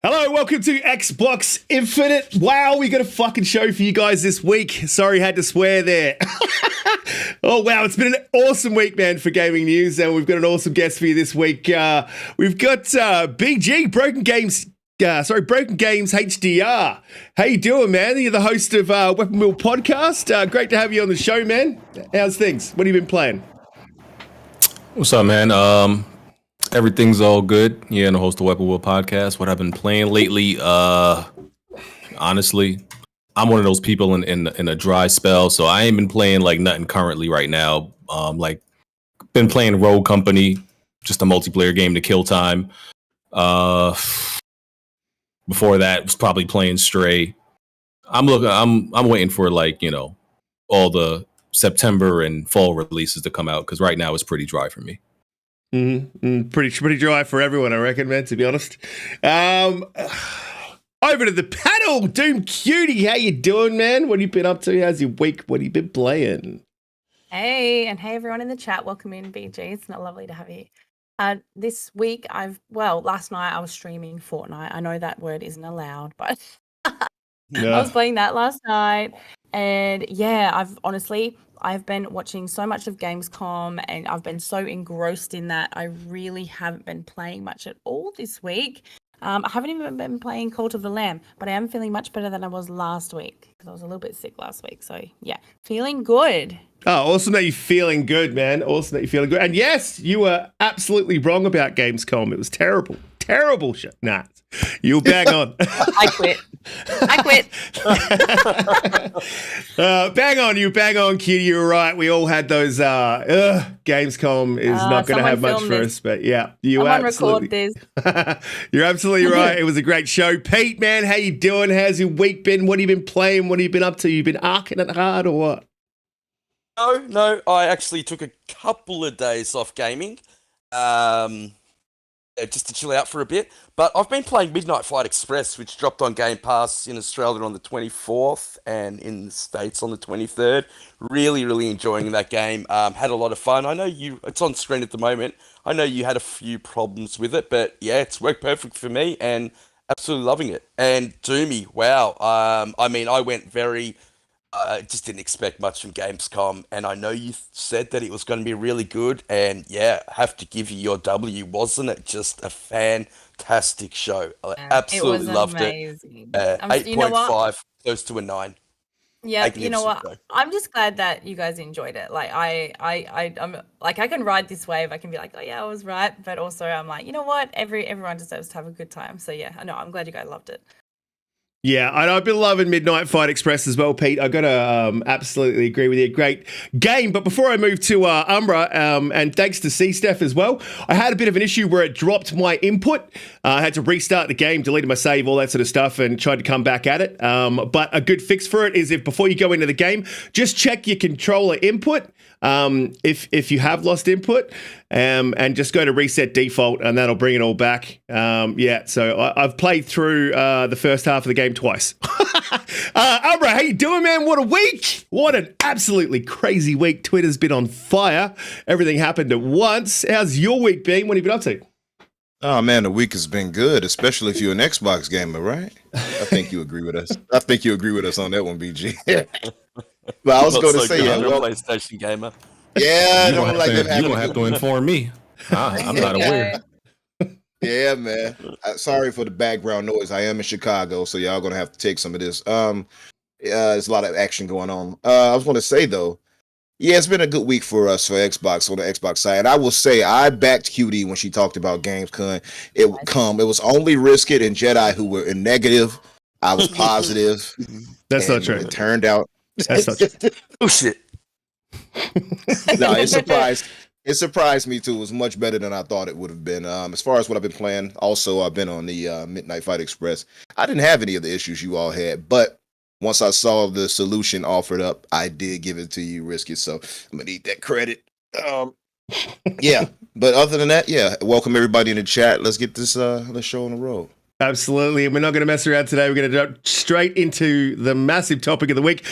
Hello, welcome to Xbox Infinite. Wow, we got a fucking show for you guys this week. Sorry, had to swear there. Oh, wow, it's been an awesome week, man, for gaming news, and we've got an awesome guest for you this week. We've got BG, Broken Games HDR. How you doing, man? You're the host of Weapon Wheel Podcast. Great to have you on the show, man. How's things? What have you been playing? What's up, man? Everything's all good. Yeah, and the host of Weapon Wheel Podcast. What I've been playing lately, honestly, I'm one of those people in a dry spell, so I ain't been playing like nothing currently right now. Like been playing Rogue Company, just a multiplayer game to kill time. Before that, was probably playing Stray. I'm waiting for all the September and fall releases to come out because right now it's pretty dry for me. Pretty dry for everyone, I reckon, man, to be honest. Over to the panel, DoomCutie. How you doing, man? What have you been up to? How's your week? What have you been playing? Hey, and hey, everyone in the chat. Welcome in, BG. It's not lovely to have you. This week, last night I was streaming Fortnite. I know that word isn't allowed, but No. I was playing that last night. And yeah, I've been watching so much of Gamescom and I've been so engrossed in that. I really haven't been playing much at all this week. I haven't even been playing Cult of the Lamb, but I am feeling much better than I was last week because I was a little bit sick last week. So yeah, feeling good. Oh, awesome that you're feeling good, man. Awesome that you're feeling good. And yes, you were absolutely wrong about Gamescom. It was terrible. Terrible shit. Nah, you bang on. I quit. Bang on, Cutie. You're right. We all had those. Gamescom is not going to have much for us, but yeah, you absolutely. Record this. You're absolutely right. It was a great show. Pete, man, how you doing? How's your week been? What have you been playing? What have you been up to? You been arcing it hard or what? No. I actually took a couple of days off gaming. Just to chill out for a bit. But I've been playing Midnight Fight Express, which dropped on Game Pass in Australia on the 24th and in the States on the 23rd. Really, really enjoying that game. Had a lot of fun. I know it's on screen at the moment. I know you had a few problems with it, but yeah, it's worked perfect for me and absolutely loving it. And Doomy, wow. I went very... just didn't expect much from Gamescom, and I know you said that it was going to be really good, and yeah, have to give you your W. Wasn't it just a fantastic show? I absolutely loved it. 8.5, close to a 9. Yeah, you know what? Show. I'm just glad that you guys enjoyed it. Like I'm like I can ride this wave. I can be like, oh yeah, I was right, but also I'm like, you know what? Everyone deserves to have a good time. So yeah, I know. I'm glad you guys loved it. Yeah, and I've been loving Midnight Fight Express as well, Pete. I got to absolutely agree with you. Great game. But before I move to Umbra, and thanks to C-Steph as well, I had a bit of an issue where it dropped my input. I had to restart the game, deleted my save, all that sort of stuff, and tried to come back at it. But a good fix for it is if before you go into the game, just check your controller input. if you have lost input, and just go to reset default, and that'll bring it all back. So I've played through the first half of the game twice. Umbra, how you doing, man? What a week! What an absolutely crazy week. Twitter's been on fire. Everything happened at once. How's your week been? What have you been up to? Oh man, the week has been good, especially if you're an Xbox gamer, right? I think you agree with us. I think you agree with us on that one, BG. But I was going to say, you're a PlayStation gamer. Yeah, you don't have to inform me. I'm not aware. Yeah, man. Sorry for the background noise. I am in Chicago, so y'all gonna have to take some of this. There's a lot of action going on. I was going to say though, yeah, it's been a good week for us for Xbox on the Xbox side. And I will say I backed QD when she talked about GamesCom. It was only Risket and Jedi who were in negative. I was positive. That's not true. It turned out. That's not true. Oh shit. No, it surprised me too. It was much better than I thought it would have been. As far as what I've been playing, also I've been on the Midnight Fight Express. I didn't have any of the issues you all had, but once I saw the solution offered up, I did give it to you, Risky. So I'm gonna need that credit. Yeah. But other than that, yeah, welcome everybody in the chat. Let's get this show on the road. Absolutely. And we're not going to mess around today. We're going to jump straight into the massive topic of the week.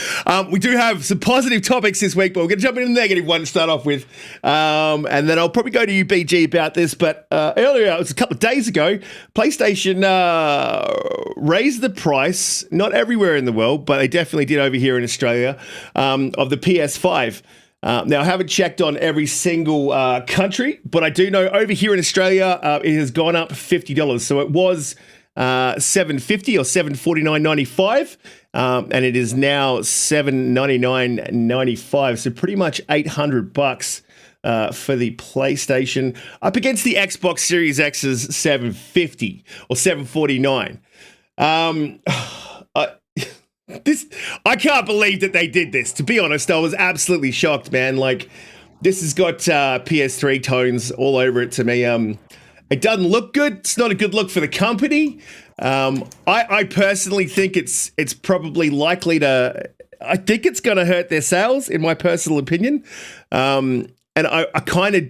We do have some positive topics this week, but we're going to jump into the negative one to start off with. And then I'll probably go to you, BG, about this. But earlier, it was a couple of days ago, PlayStation raised the price, not everywhere in the world, but they definitely did over here in Australia, of the PS5. Now, I haven't checked on every single country, but I do know over here in Australia, it has gone up $50. So it was $750 or $749.95, and it is now $799.95. So pretty much $800 for the PlayStation, up against the Xbox Series X's $750 or $749. I can't believe that they did this. To be honest, I was absolutely shocked, man. Like, this has got PS3 tones all over it to me. It doesn't look good. It's not a good look for the company. I personally think it's probably likely to. I think it's going to hurt their sales, in my personal opinion. And I kind of.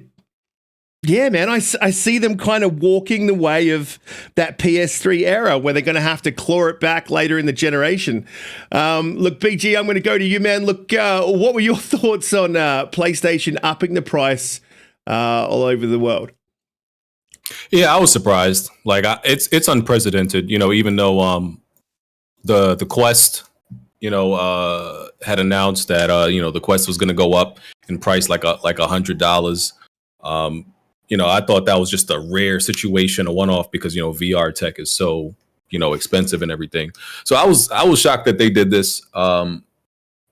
Yeah, man, I see them kind of walking the way of that PS3 era where they're going to have to claw it back later in the generation. Look, BG, I'm going to go to you, man. Look, what were your thoughts on PlayStation upping the price all over the world? Yeah, I was surprised. Like, it's unprecedented. Even though the Quest, had announced that the Quest was going to go up in price like $100. I thought that was just a rare situation, a one-off, because VR tech is so expensive and everything. So I was shocked that they did this. I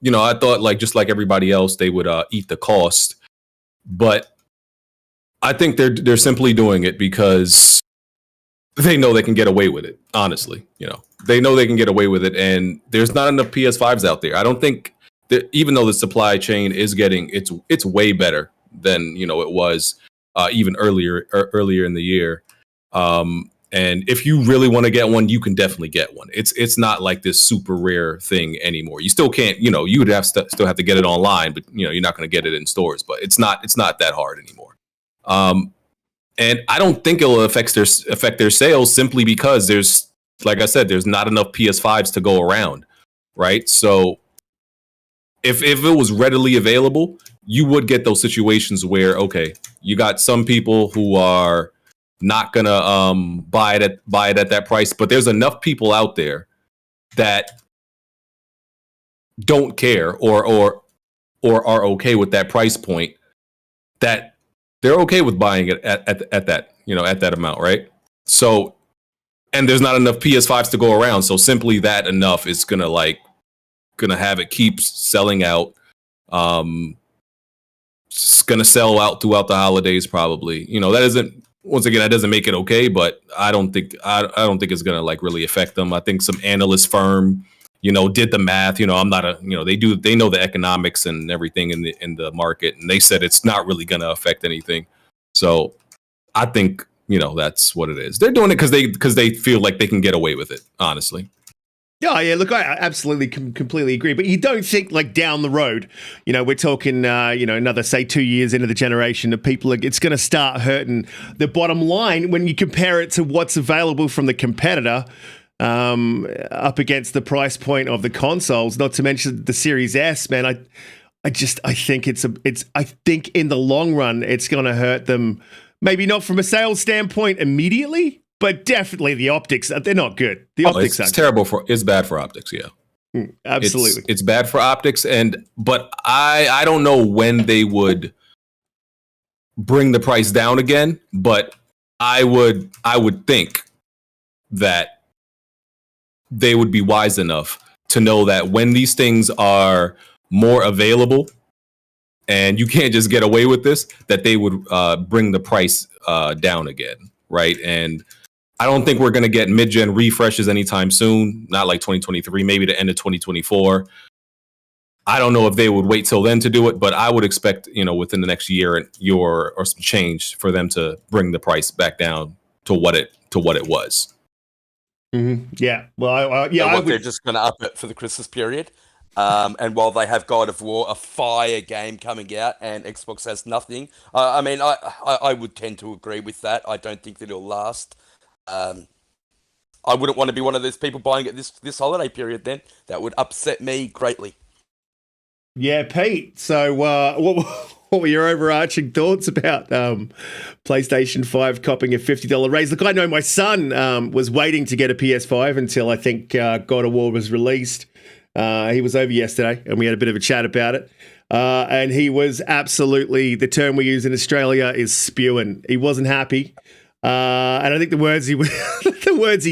thought just like everybody else, they would eat the cost, but I think they're simply doing it because they know they can get away with it. Honestly, they know they can get away with it, and there's not enough PS5s out there. I don't think that, even though the supply chain is it's way better than it was. Even earlier in the year, and if you really want to get one, you can definitely get one. It's not like this super rare thing anymore. You still can't, you would have still have to get it online, but you're not going to get it in stores. But it's not that hard anymore. And I don't think it'll affect their sales simply because there's, like I said, there's not enough PS5s to go around, right? So if it was readily available, you would get those situations where, okay, you got some people who are not gonna buy it at that price, but there's enough people out there that don't care or are okay with that price point, that they're okay with buying it at that at that amount, right? So, and there's not enough PS5s to go around, so simply that enough is gonna have it keep selling out. It's gonna sell out throughout the holidays, probably. That doesn't make it okay, but I don't think it's gonna really affect them. I think some analyst firm, did the math. I'm not they know the economics and everything in the market, and they said it's not really gonna affect anything. So I think that's what it is. They're doing it because they feel like they can get away with it, honestly. Yeah. Look, I absolutely completely agree. But you don't think like down the road, we're talking, another say 2 years into the generation of people, it's going to start hurting the bottom line when you compare it to what's available from the competitor up against the price point of the consoles. Not to mention the Series S, man. I think I think in the long run it's going to hurt them. Maybe not from a sales standpoint immediately, but definitely the optics, they're not good. The optics it's terrible it's bad for optics, yeah. Absolutely. It's bad for optics, but I don't know when they would bring the price down again, but I would think that they would be wise enough to know that when these things are more available and you can't just get away with this, that they would bring the price down again, right? And I don't think we're going to get mid-gen refreshes anytime soon, not like 2023, maybe the end of 2024. I don't know if they would wait till then to do it, but I would expect, within the next year or some change for them to bring the price back down to what it was. Mm-hmm. Yeah. Well, they're just going to up it for the Christmas period. And while they have God of War, a fire game coming out, and Xbox has nothing, I would tend to agree with that. I don't think that it'll last. I wouldn't want to be one of those people buying it this holiday period. Then that would upset me greatly. Yeah, Pete. So, what were your overarching thoughts about PlayStation 5 copping a $50 raise? Look, I know my son was waiting to get a PS5 until I think God of War was released. He was over yesterday, and we had a bit of a chat about it. And he was absolutely, the term we use in Australia is spewing. He wasn't happy. And I think the words he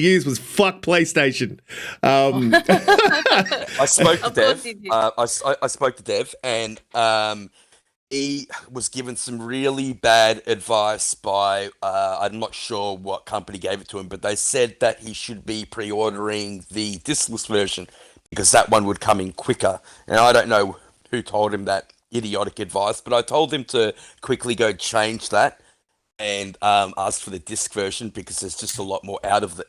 used was "fuck PlayStation." I spoke to Dev. I spoke to Dev, and he was given some really bad advice by I'm not sure what company gave it to him, but they said that he should be pre-ordering the discless version because that one would come in quicker. And I don't know who told him that idiotic advice, but I told him to quickly go change that and asked for the disc version because there's just a lot more out of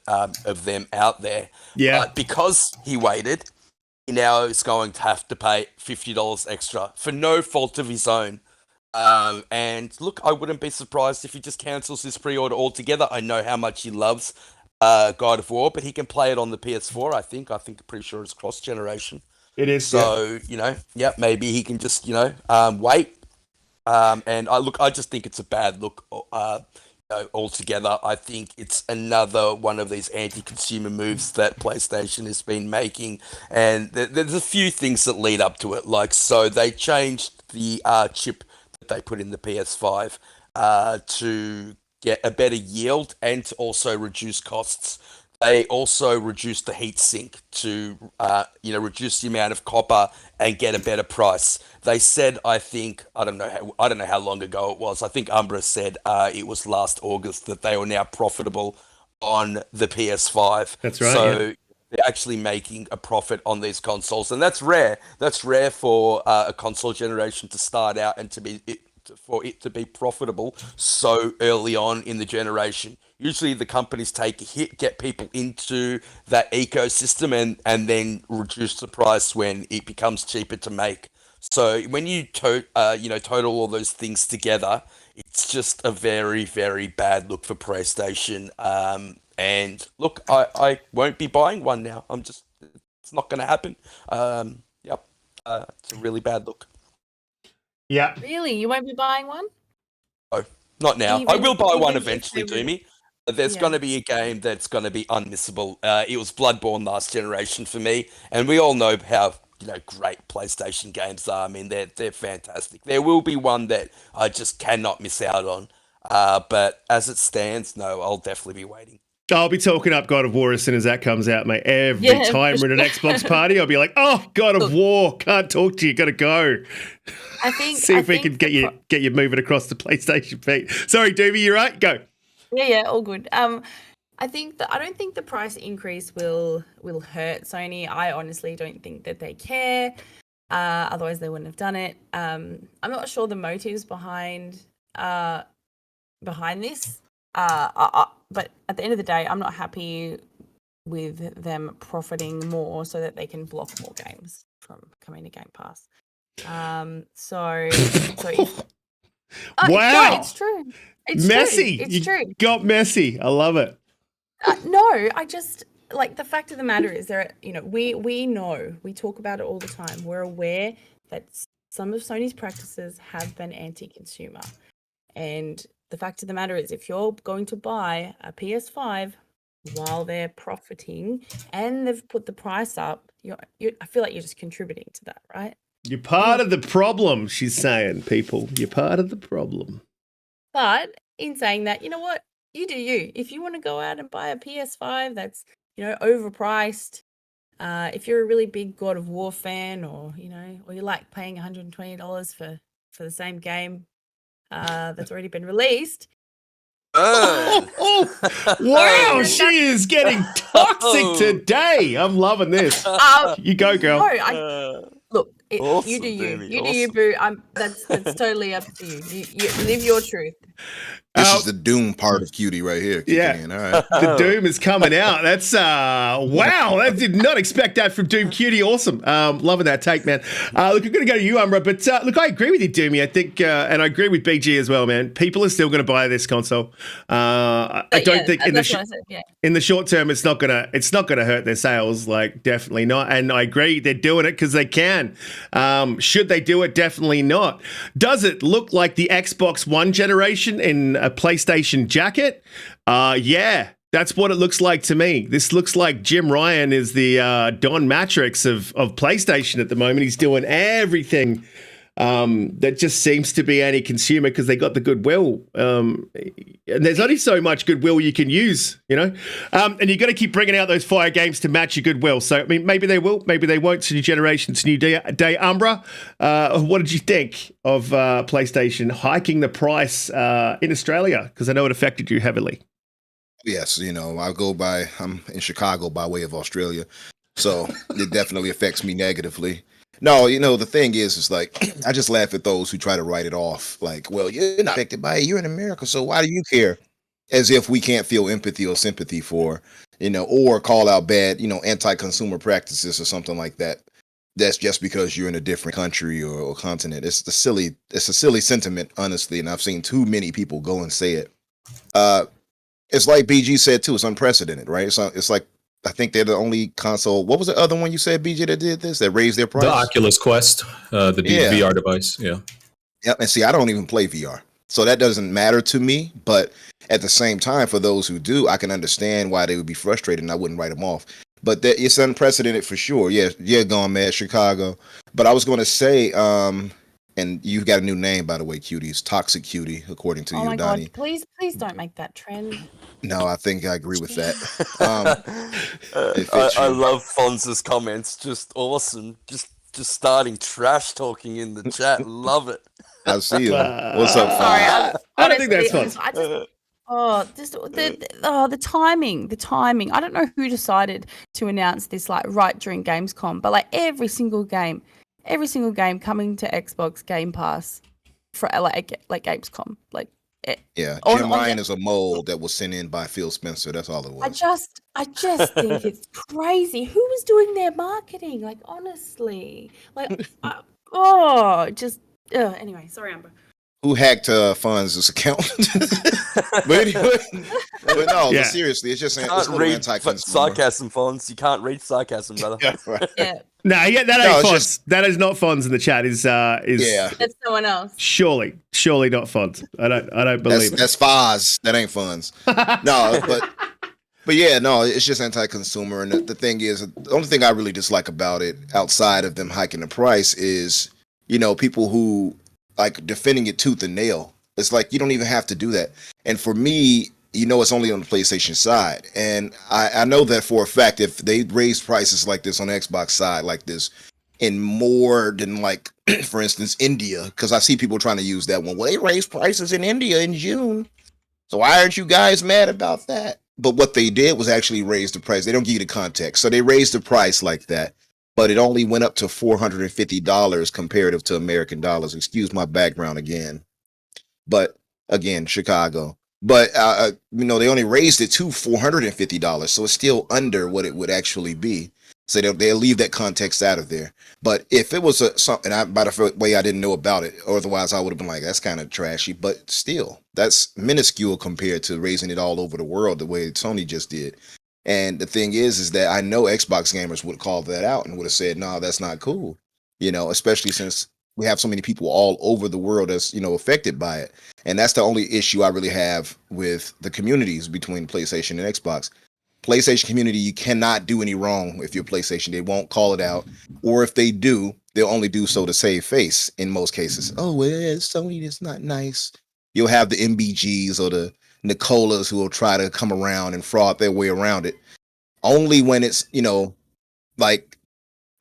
them out there. Yeah. But because he waited, he now is going to have to pay $50 extra for no fault of his own. And look, I wouldn't be surprised if he just cancels his pre-order altogether. I know how much he loves God of War, but he can play it on the PS4. I think pretty sure it's cross-generation. It is. So maybe he can just wait. And I just think it's a bad look altogether. I think it's another one of these anti-consumer moves that PlayStation has been making, and there's a few things that lead up to it. Like, so they changed the chip that they put in the PS5 to get a better yield and to also reduce costs. They also reduced the heat sink to, reduce the amount of copper and get a better price. They said, I don't know how long ago it was. I think Umbra said it was last August that they were now profitable on the PS5. That's right. So they're actually making a profit on these consoles, and that's rare. That's rare for a console generation to start out and for it to be profitable so early on in the generation. Usually the companies take a hit, get people into that ecosystem, and then reduce the price when it becomes cheaper to make. So when you total all those things together, it's just a very, very bad look for PlayStation. And look, I won't be buying one now. It's not going to happen. It's a really bad look. Yeah. Really? You won't be buying one? No, not now. I will buy one if eventually, they Doomy. There's going to be a game that's going to be unmissable. It was Bloodborne last generation for me, and we all know how great PlayStation games are. I mean, they're fantastic. There will be one that I just cannot miss out on. But as it stands, no, I'll definitely be waiting. I'll be talking up God of War as soon as that comes out, mate. Every time we're at an Xbox party, I'll be like, "Oh, God of War, can't talk to you, gotta go." I think. See if we can get you moving across the PlayStation feed. Sorry, Doobie, you're right. Go. Yeah, all good. I don't think the price increase will hurt Sony. I honestly don't think that they care. Otherwise they wouldn't have done it. I'm not sure the motives behind this. But at the end of the day, I'm not happy with them profiting more so that they can block more games from coming to Game Pass. So if, Wow. no, it's true. It's Messy. true. It's true. Got messy. I love it. No, I just like the fact of the matter is we know, we talk about it all the time. We're aware that some of Sony's practices have been anti-consumer. And the fact of the matter is if you're going to buy a PS5 while they're profiting and they've put the price up, I feel like you're just contributing to that, right? You're part of the problem, she's saying, people. You're part of the problem. But in saying that, you know what? You do you. If you want to go out and buy a PS5 that's, overpriced, if you're a really big God of War fan or you like paying $120 for the same game that's already been released. Wow, she is getting toxic today. I'm loving this. You go, girl. No, look, Awesome, you do you. Demi, You do you, boo. That's totally up to you. You live your truth. This is the Doom part of Cutie right here. In. All right. The Doom is coming out. That's wow. I did not expect that from DoomCutie. Awesome. Loving that take, man. Look, I'm going to go to you, Umbra. But look, I agree with you, Doomy. I think, and I agree with BG as well, man. People are still going to buy this console. I don't think in the short term it's not gonna hurt their sales. Like, definitely not. And I agree, they're doing it because they can. Should they do it? Definitely not. Does it look like the Xbox One generation in a PlayStation jacket? Yeah, that's what it looks like to me. This looks like Jim Ryan is the Don Matrix of PlayStation at the moment. He's doing everything that just seems to be anti-consumer because they got the goodwill. And there's only so much goodwill you can use, and you got to keep bringing out those fire games to match your goodwill. So, I mean, maybe they will, maybe they won't. It's a new generation, it's a new day. Umbra, what did you think of PlayStation hiking the price in Australia? Because I know it affected you heavily. Yes, I'm in Chicago by way of Australia, so it definitely affects me negatively. No, the thing is like, I just laugh at those who try to write it off. Like, well, you're not affected by it. You're in America, so why do you care? As if we can't feel empathy or sympathy for, or call out bad, anti-consumer practices or something like that. That's just because you're in a different country or continent. It's a silly sentiment, honestly, and I've seen too many people go and say it. It's like BG said too. It's unprecedented, right? So it's like, I think they're the only console. What was the other one you said, BJ, that did this? That raised their price? The Oculus Quest, the VR device. Yeah. Yep. And see, I don't even play VR, so that doesn't matter to me. But at the same time, for those who do, I can understand why they would be frustrated, and I wouldn't write them off. But it's unprecedented for sure. Yeah, gone mad, Chicago. But I was going to say, and you've got a new name, by the way, Cutie. It's Toxic Cutie, according to you, my Donnie. God, please don't make that trend. No, I think I agree with that. I love Fonz's comments. Just awesome. Just starting trash talking in the chat. Love it. I see you. What's up, Fonz? Sorry, I don't think that's fun. The timing. I don't know who decided to announce this right during Gamescom, but like every single game coming to Xbox Game Pass for like Gamescom, like. Yeah, Jim Ryan is a mold that was sent in by Phil Spencer. That's all it was. I just think it's crazy. Who was doing their marketing? Like, honestly, like, anyway. Sorry, Amber. Who hacked Fonz's account? but seriously, it's just can't read sarcasm, Fonz. You can't read sarcasm, brother. Yeah, right. Yeah. That ain't Fonz. That is not Fonz in the chat. Is that's someone else. Surely not Fonz. I don't believe that's Foz. That ain't Fonz. No, but yeah, no, it's just anti-consumer. And the thing is, the only thing I really dislike about it, outside of them hiking the price, is people who like defending it tooth and nail. It's like you don't even have to do that. And for me, it's only on the PlayStation side. And I know that for a fact, if they raise prices like this on the Xbox side, like this, in more than like, for instance, India, because I see people trying to use that one. Well, they raised prices in India in June. So why aren't you guys mad about that? But what they did was actually raise the price. They don't give you the context. So they raised the price like that, but it only went up to $450 comparative to American dollars. Excuse my background again. But again, Chicago. But they only raised it to $450, so it's still under what it would actually be. So they'll leave that context out of there. But if it was something, by the way, I didn't know about it, or otherwise I would have been like, that's kind of trashy. But still, that's minuscule compared to raising it all over the world the way Sony just did. And the thing is that I know Xbox gamers would have called that out and would have said, no, that's not cool. Especially since we have so many people all over the world that's, affected by it. And that's the only issue I really have with the communities between PlayStation and Xbox. PlayStation community, you cannot do any wrong if you're PlayStation. They won't call it out. Or if they do, they'll only do so to save face in most cases. Oh, well, Sony is not nice. You'll have the MBGs or the Nicolas who will try to come around and fraud their way around it. Only when it's, like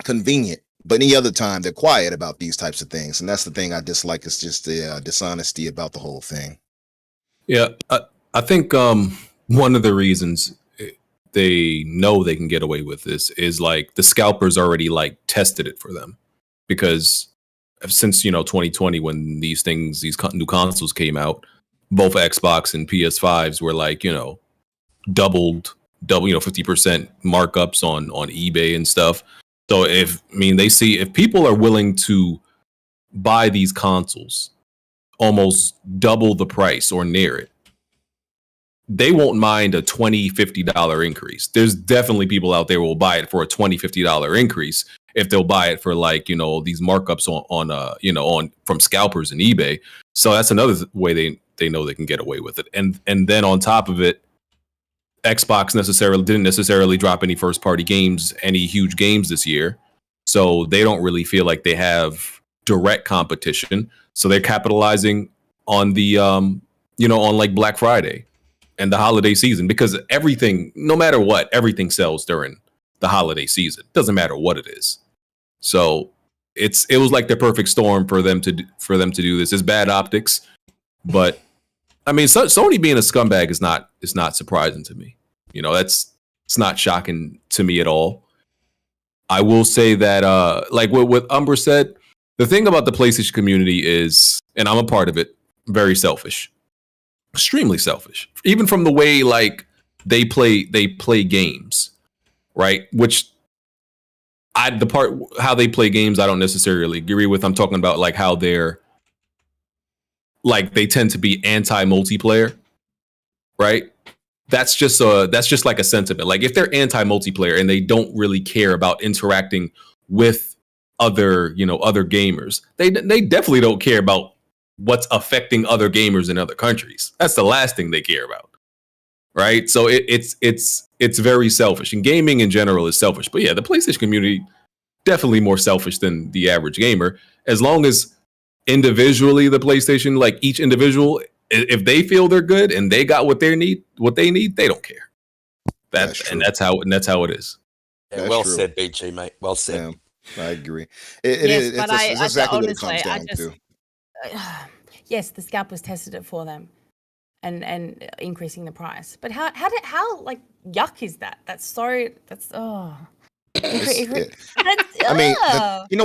convenient. But any other time, they're quiet about these types of things. And that's the thing I dislike, is just the dishonesty about the whole thing. Yeah, I think one of the reasons they know they can get away with this is like the scalpers already like tested it for them, because since 2020, when these new consoles came out, both Xbox and PS5s were like double 50% markups on eBay and stuff. So they see if people are willing to buy these consoles almost double the price or near it, they won't mind a $20-$50 increase. There's definitely people out there who will buy it for a $20-$50 increase if they'll buy it for like these markups on from scalpers and eBay. So that's another way they know they can get away with it. And then on top of it, Xbox didn't necessarily drop any first party games, any huge games this year, so they don't really feel like they have direct competition. So they're capitalizing on the on like Black Friday and the holiday season, because everything, no matter what, everything sells during the holiday season. Doesn't matter what it is. So it was like the perfect storm for them to do this. It's bad optics, but I mean, Sony being a scumbag is not surprising to me. It's not shocking to me at all. I will say that, like what Umbra said, the thing about the PlayStation community is, and I'm a part of it, very selfish, extremely selfish. Even from the way like they play games, right? Which how they play games, I don't necessarily agree with. I'm talking about like how they're like they tend to be anti-multiplayer, right? That's just like a sentiment. Like if they're anti-multiplayer and they don't really care about interacting with other gamers, they definitely don't care about what's affecting other gamers in other countries. That's the last thing they care about, right? So it's very selfish, and gaming in general is selfish. But yeah, the PlayStation community definitely more selfish than the average gamer. As long as individually the PlayStation, like each individual, if they feel they're good and they got what they need, they don't care. That's how it is. Yeah, well said, BG, mate. Well said. Yeah, I agree. Yes, It's but it's exactly what it comes down to. Yes, the scalpers tested it for them, and increasing the price. But how like yuck is that? I mean,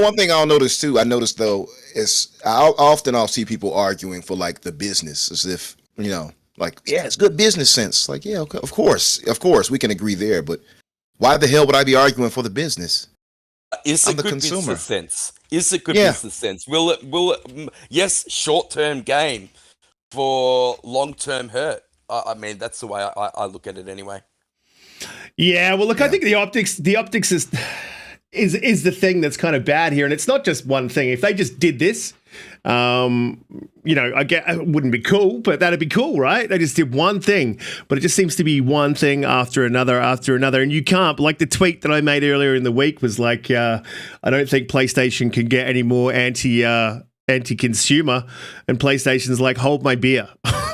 one thing I'll notice too, though, is I'll see people arguing for like the business, as if, like, yeah, it's good business sense. Like, yeah, okay, of course, we can agree there, but why the hell would I be arguing for the business? Is it good business sense? Is it good business sense? Will it, yes, short-term gain for long-term hurt. I mean, that's the way I look at it anyway. Yeah, well, look, I think the optics is the thing that's kind of bad here, and it's not just one thing. If they just did this, I get it wouldn't be cool, but that'd be cool, right? They just did one thing, but it just seems to be one thing after another, and you can't. Like the tweet that I made earlier in the week was like, I don't think PlayStation can get any more anti-consumer, and PlayStation's like, hold my beer.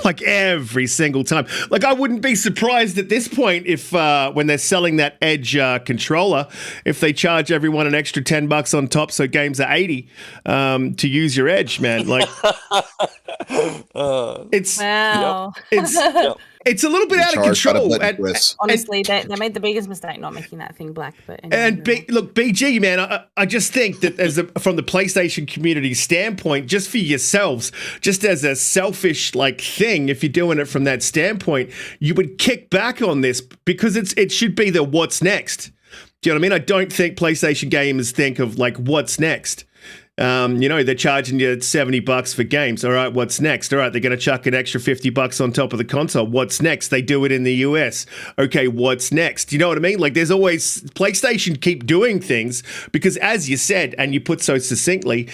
Like every single time. Like I wouldn't be surprised at this point if when they're selling that Edge controller, if they charge everyone an extra $10 on top, so games are $80 to use your Edge, man. Like It's Wow. it's Yep. it's a little bit You're out of charged by the control. button press. Honestly, they made the biggest mistake not making that thing black. But anyway, Look, BG, man, I just think that from the PlayStation community standpoint, just for yourselves, just as a selfish like thing, if you're doing it from that standpoint, you would kick back on this because it should be the what's next. Do you know what I mean? I don't think PlayStation gamers think of like what's next. They're charging you $70 for games. All right, what's next? All right, they're going to chuck an extra $50 on top of the console. What's next? They do it in the US. Okay, what's next? You know what I mean? Like, there's always PlayStation keep doing things because, as you said, and you put so succinctly,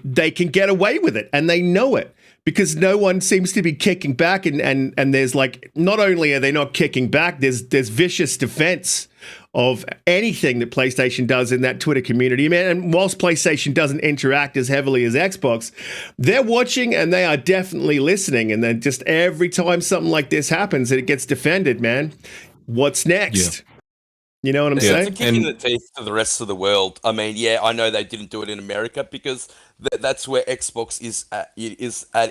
they can get away with it, and they know it. Because no one seems to be kicking back, and there's like, not only are they not kicking back, there's vicious defense of anything that PlayStation does in that Twitter community, man. And whilst PlayStation doesn't interact as heavily as Xbox, they're watching and they are definitely listening. And then just every time something like this happens, it gets defended, man. What's next? Yeah. You know what I'm It's saying? a kick in the teeth to the rest of the world. I mean, yeah, I know they didn't do it in America because that's where Xbox is at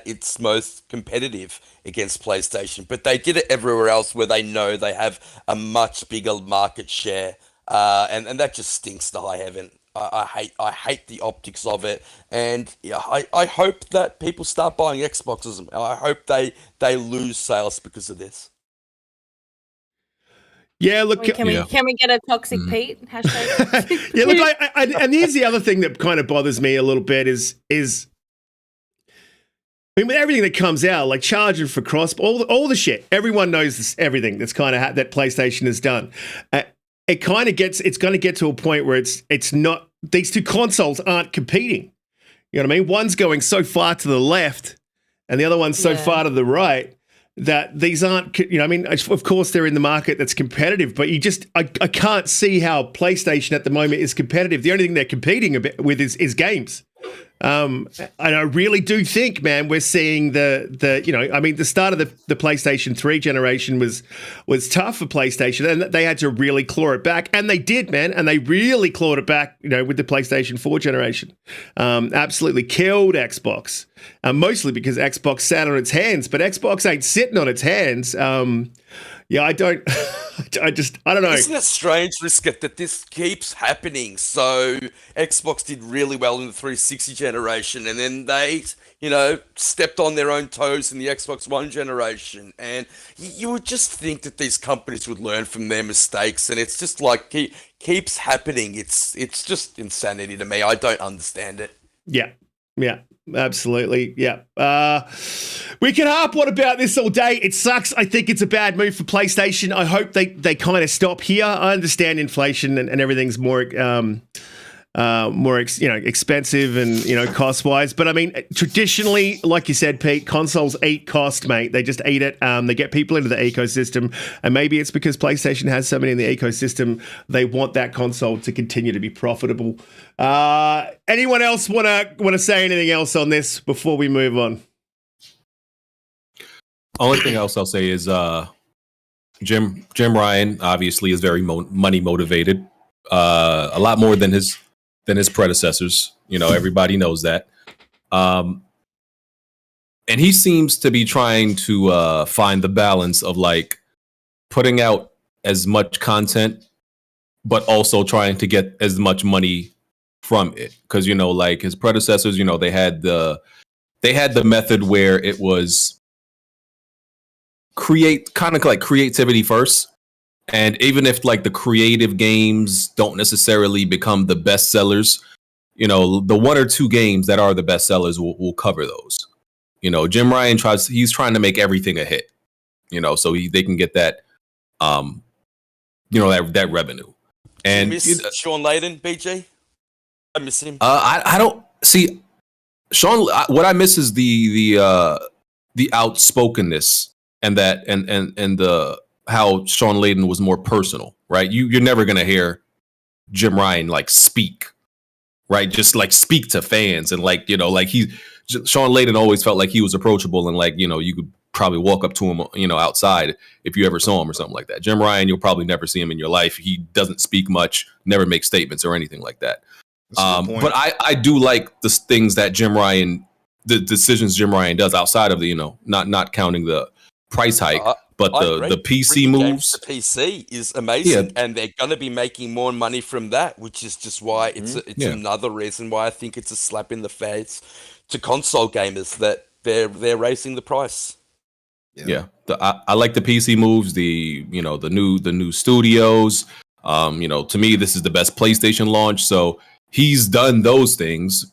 its most competitive against PlayStation. But they did it everywhere else where they know they have a much bigger market share, and that just stinks to high heaven. I hate the optics of it, and yeah, I hope that people start buying Xboxes. I hope they lose sales because of this. Yeah, look. can we get a toxic Pete hashtag? Yeah, look. And here's the other thing that kind of bothers me a little bit is I mean, with everything that comes out, like charging for cross, all the shit. Everyone knows this, everything that's kind of that PlayStation has done. It's going to get to a point where it's not. These two consoles aren't competing. You know what I mean? One's going so far to the left, and the other one's so far to the right. That these aren't, I mean, of course they're in the market that's competitive, but I can't see how PlayStation at the moment is competitive. The only thing they're competing with is games. And I really do think, man, we're seeing the start of the PlayStation 3 generation was tough for PlayStation, and they had to really claw it back, and they did, man, and they really clawed it back, with the PlayStation 4 generation. Absolutely killed Xbox, mostly because Xbox sat on its hands, but Xbox ain't sitting on its hands. I don't know. Isn't it strange, Risket, that this keeps happening? So Xbox did really well in the 360 generation, and then they, stepped on their own toes in the Xbox One generation. And you would just think that these companies would learn from their mistakes, and it's just like keeps happening. It's just insanity to me. I don't understand it. Yeah. Absolutely. Yeah. We can harp on about this all day. It sucks. I think it's a bad move for PlayStation. I hope they kind of stop here. I understand inflation and everything's more expensive and cost wise. But I mean, traditionally, like you said, Pete, consoles eat cost, mate. They just eat it. They get people into the ecosystem, and maybe it's because PlayStation has so many in the ecosystem. They want that console to continue to be profitable. Anyone else want to say anything else on this before we move on? Only thing else I'll say is Jim Ryan obviously is very money motivated, a lot more than his predecessors. Everybody knows that. And he seems to be trying to find the balance of like putting out as much content, but also trying to get as much money from it. Because like his predecessors, they had the method where it was kind of like creativity first. And even if like the creative games don't necessarily become the best sellers, the one or two games that are the best sellers will cover those. Jim Ryan he's trying to make everything a hit, so they can get that, that revenue. And you miss Sean Layden, BG? I miss him. I don't see Sean. What I miss is the outspokenness and that and the how Sean Layden was more personal, right? You're never gonna hear Jim Ryan like speak, right? Just like speak to fans and like Sean Layden always felt like he was approachable and like you could probably walk up to him outside if you ever saw him or something like that. Jim Ryan, you'll probably never see him in your life. He doesn't speak much, never make statements or anything like that. But I do like the things that Jim Ryan the decisions Jim Ryan does outside of the, not counting the price hike, but the PC moves. The PC is amazing, and they're going to be making more money from that, which is just why it's another reason why I think it's a slap in the face to console gamers that they're raising the price. Yeah, I like the PC moves. The new studios. To me, this is the best PlayStation launch. So he's done those things.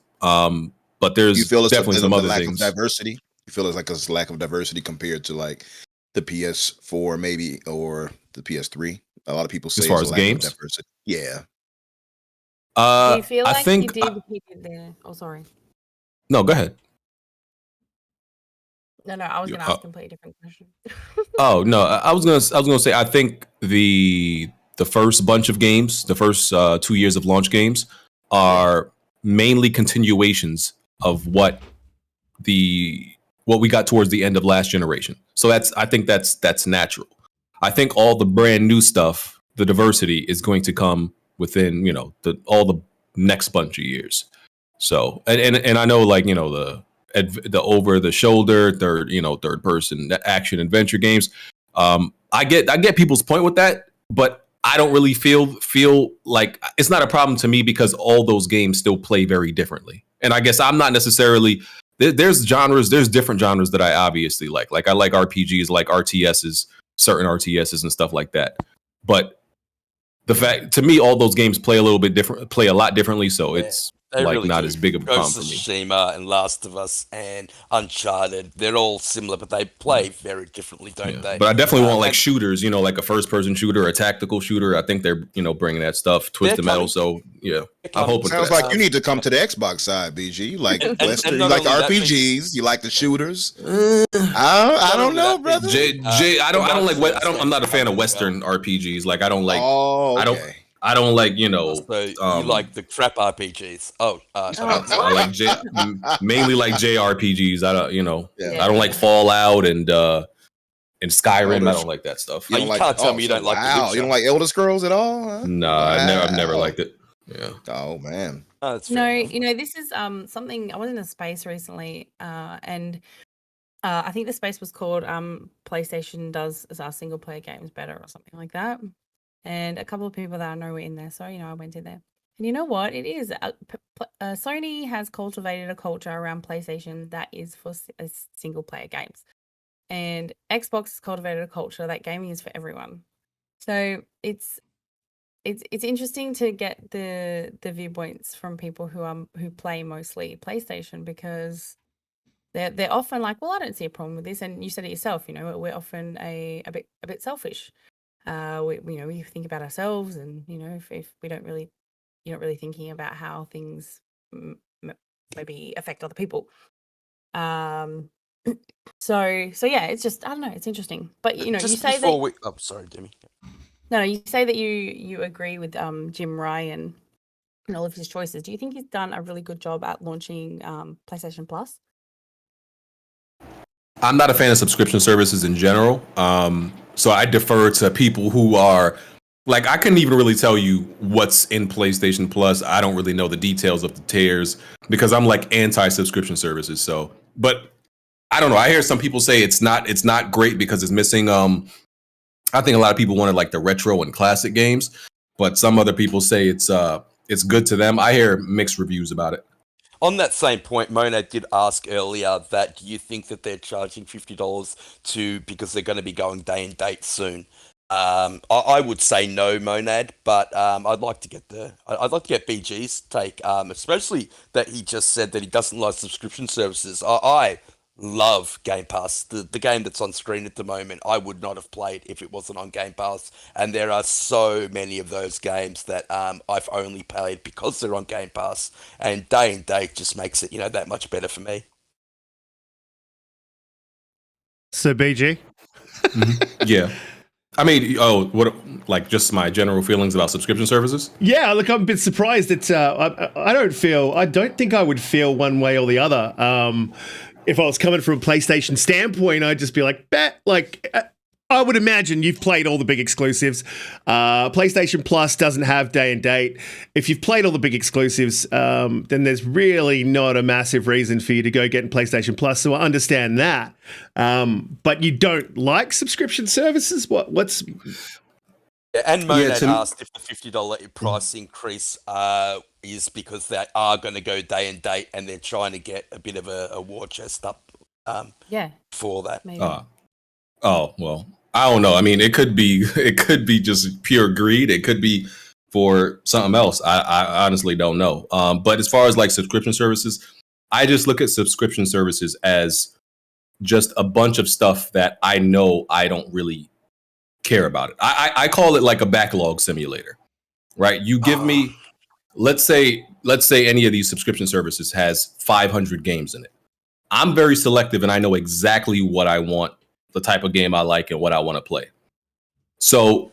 But there's definitely some other things. Diversity. You feel it's like a lack of diversity compared to like the PS4 maybe or the PS3. A lot of people say as far as games, diversity. Yeah. Do you feel like he did there? Oh, sorry. No, go ahead. No, I was going to ask a completely different question. Oh no, I was gonna say I think the first bunch of games, the first 2 years of launch games, are mainly continuations of what we got towards the end of last generation. So I think that's natural. I think all the brand new stuff, the diversity is going to come within all the next bunch of years. So and I know the over the shoulder third person action adventure games. I get people's point with that, but I don't really feel like it's not a problem to me because all those games still play very differently. And I guess I'm not necessarily there's different genres that I obviously like. Like I like RPGs, like RTSs, certain RTSs and stuff like that. But the fact to me, all those games play a lot differently. So it's really not as big of a problem for me. Tsushima and Last of Us and Uncharted, they're all similar, but they play very differently, don't they? But I definitely want shooters, like a first-person shooter, a tactical shooter. I think they're, bringing that stuff, Twisted Metal. So yeah, I'm hoping. Sounds like you need to come to the Xbox side, BG. You like Western, you like RPGs, you like the shooters. I don't know, brother. I'm not a fan of Western RPGs. Like I don't like. Oh, okay. I don't like, So you like the crap RPGs. I like mainly like JRPGs. I don't, I don't like Fallout and Skyrim. I don't like that stuff. You can't tell me you don't like The Witcher. You don't like Elder Scrolls at all? Huh? No, I've never liked it. Yeah. Oh man. This is something. I was in a space recently, and I think the space was called PlayStation does single player games better or something like that. And a couple of people that I know were in there. So, I went in there. And you know what? It is. Sony has cultivated a culture around PlayStation that is for single-player games. And Xbox has cultivated a culture that gaming is for everyone. So it's interesting to get the viewpoints from people who play mostly PlayStation because they're often like, well, I don't see a problem with this. And you said it yourself, we're often a bit selfish. We think about ourselves, and if we don't really, you're not really thinking about how things maybe affect other people. So yeah, it's just I don't know, it's interesting. But you say that. Sorry, Demi. No, you say that you agree with Jim Ryan and all of his choices. Do you think he's done a really good job at launching PlayStation Plus? I'm not a fan of subscription services in general. So I defer to people who are like, I couldn't even really tell you what's in PlayStation Plus. I don't really know the details of the tiers because I'm like anti-subscription services. So, but I don't know. I hear some people say it's not great because it's missing. I think a lot of people wanted like the retro and classic games, but some other people say it's good to them. I hear mixed reviews about it. On that same point, Monad did ask earlier that do you think that they're charging $50 because they're going to be going day and date soon? I would say no, Monad, but I'd like to get BG's take, especially that he just said that he doesn't like subscription services. I love Game Pass. The game that's on screen at the moment, I would not have played if it wasn't on Game Pass. And there are so many of those games that I've only played because they're on Game Pass. And day and date just makes it, that much better for me. So BG? Yeah. I mean, just my general feelings about subscription services? Yeah, look, I'm a bit surprised that I don't think I would feel one way or the other. If I was coming from a PlayStation standpoint, I'd just be like, I would imagine you've played all the big exclusives. PlayStation Plus doesn't have day and date. If you've played all the big exclusives, then there's really not a massive reason for you to go get PlayStation Plus. So I understand that. But you don't like subscription services? What's... Yeah, and Monad asked if the $50 price increase is because they are going to go day and date and they're trying to get a bit of a war chest up for that. Oh, well, I don't know. I mean, it could be just pure greed. It could be for something else. I honestly don't know. But as far as like subscription services, I just look at subscription services as just a bunch of stuff that I know I don't really care about it. I call it like a backlog simulator, right? You give me, let's say any of these subscription services has 500 games in it. I'm very selective and I know exactly what I want, the type of game I like and what I want to play. So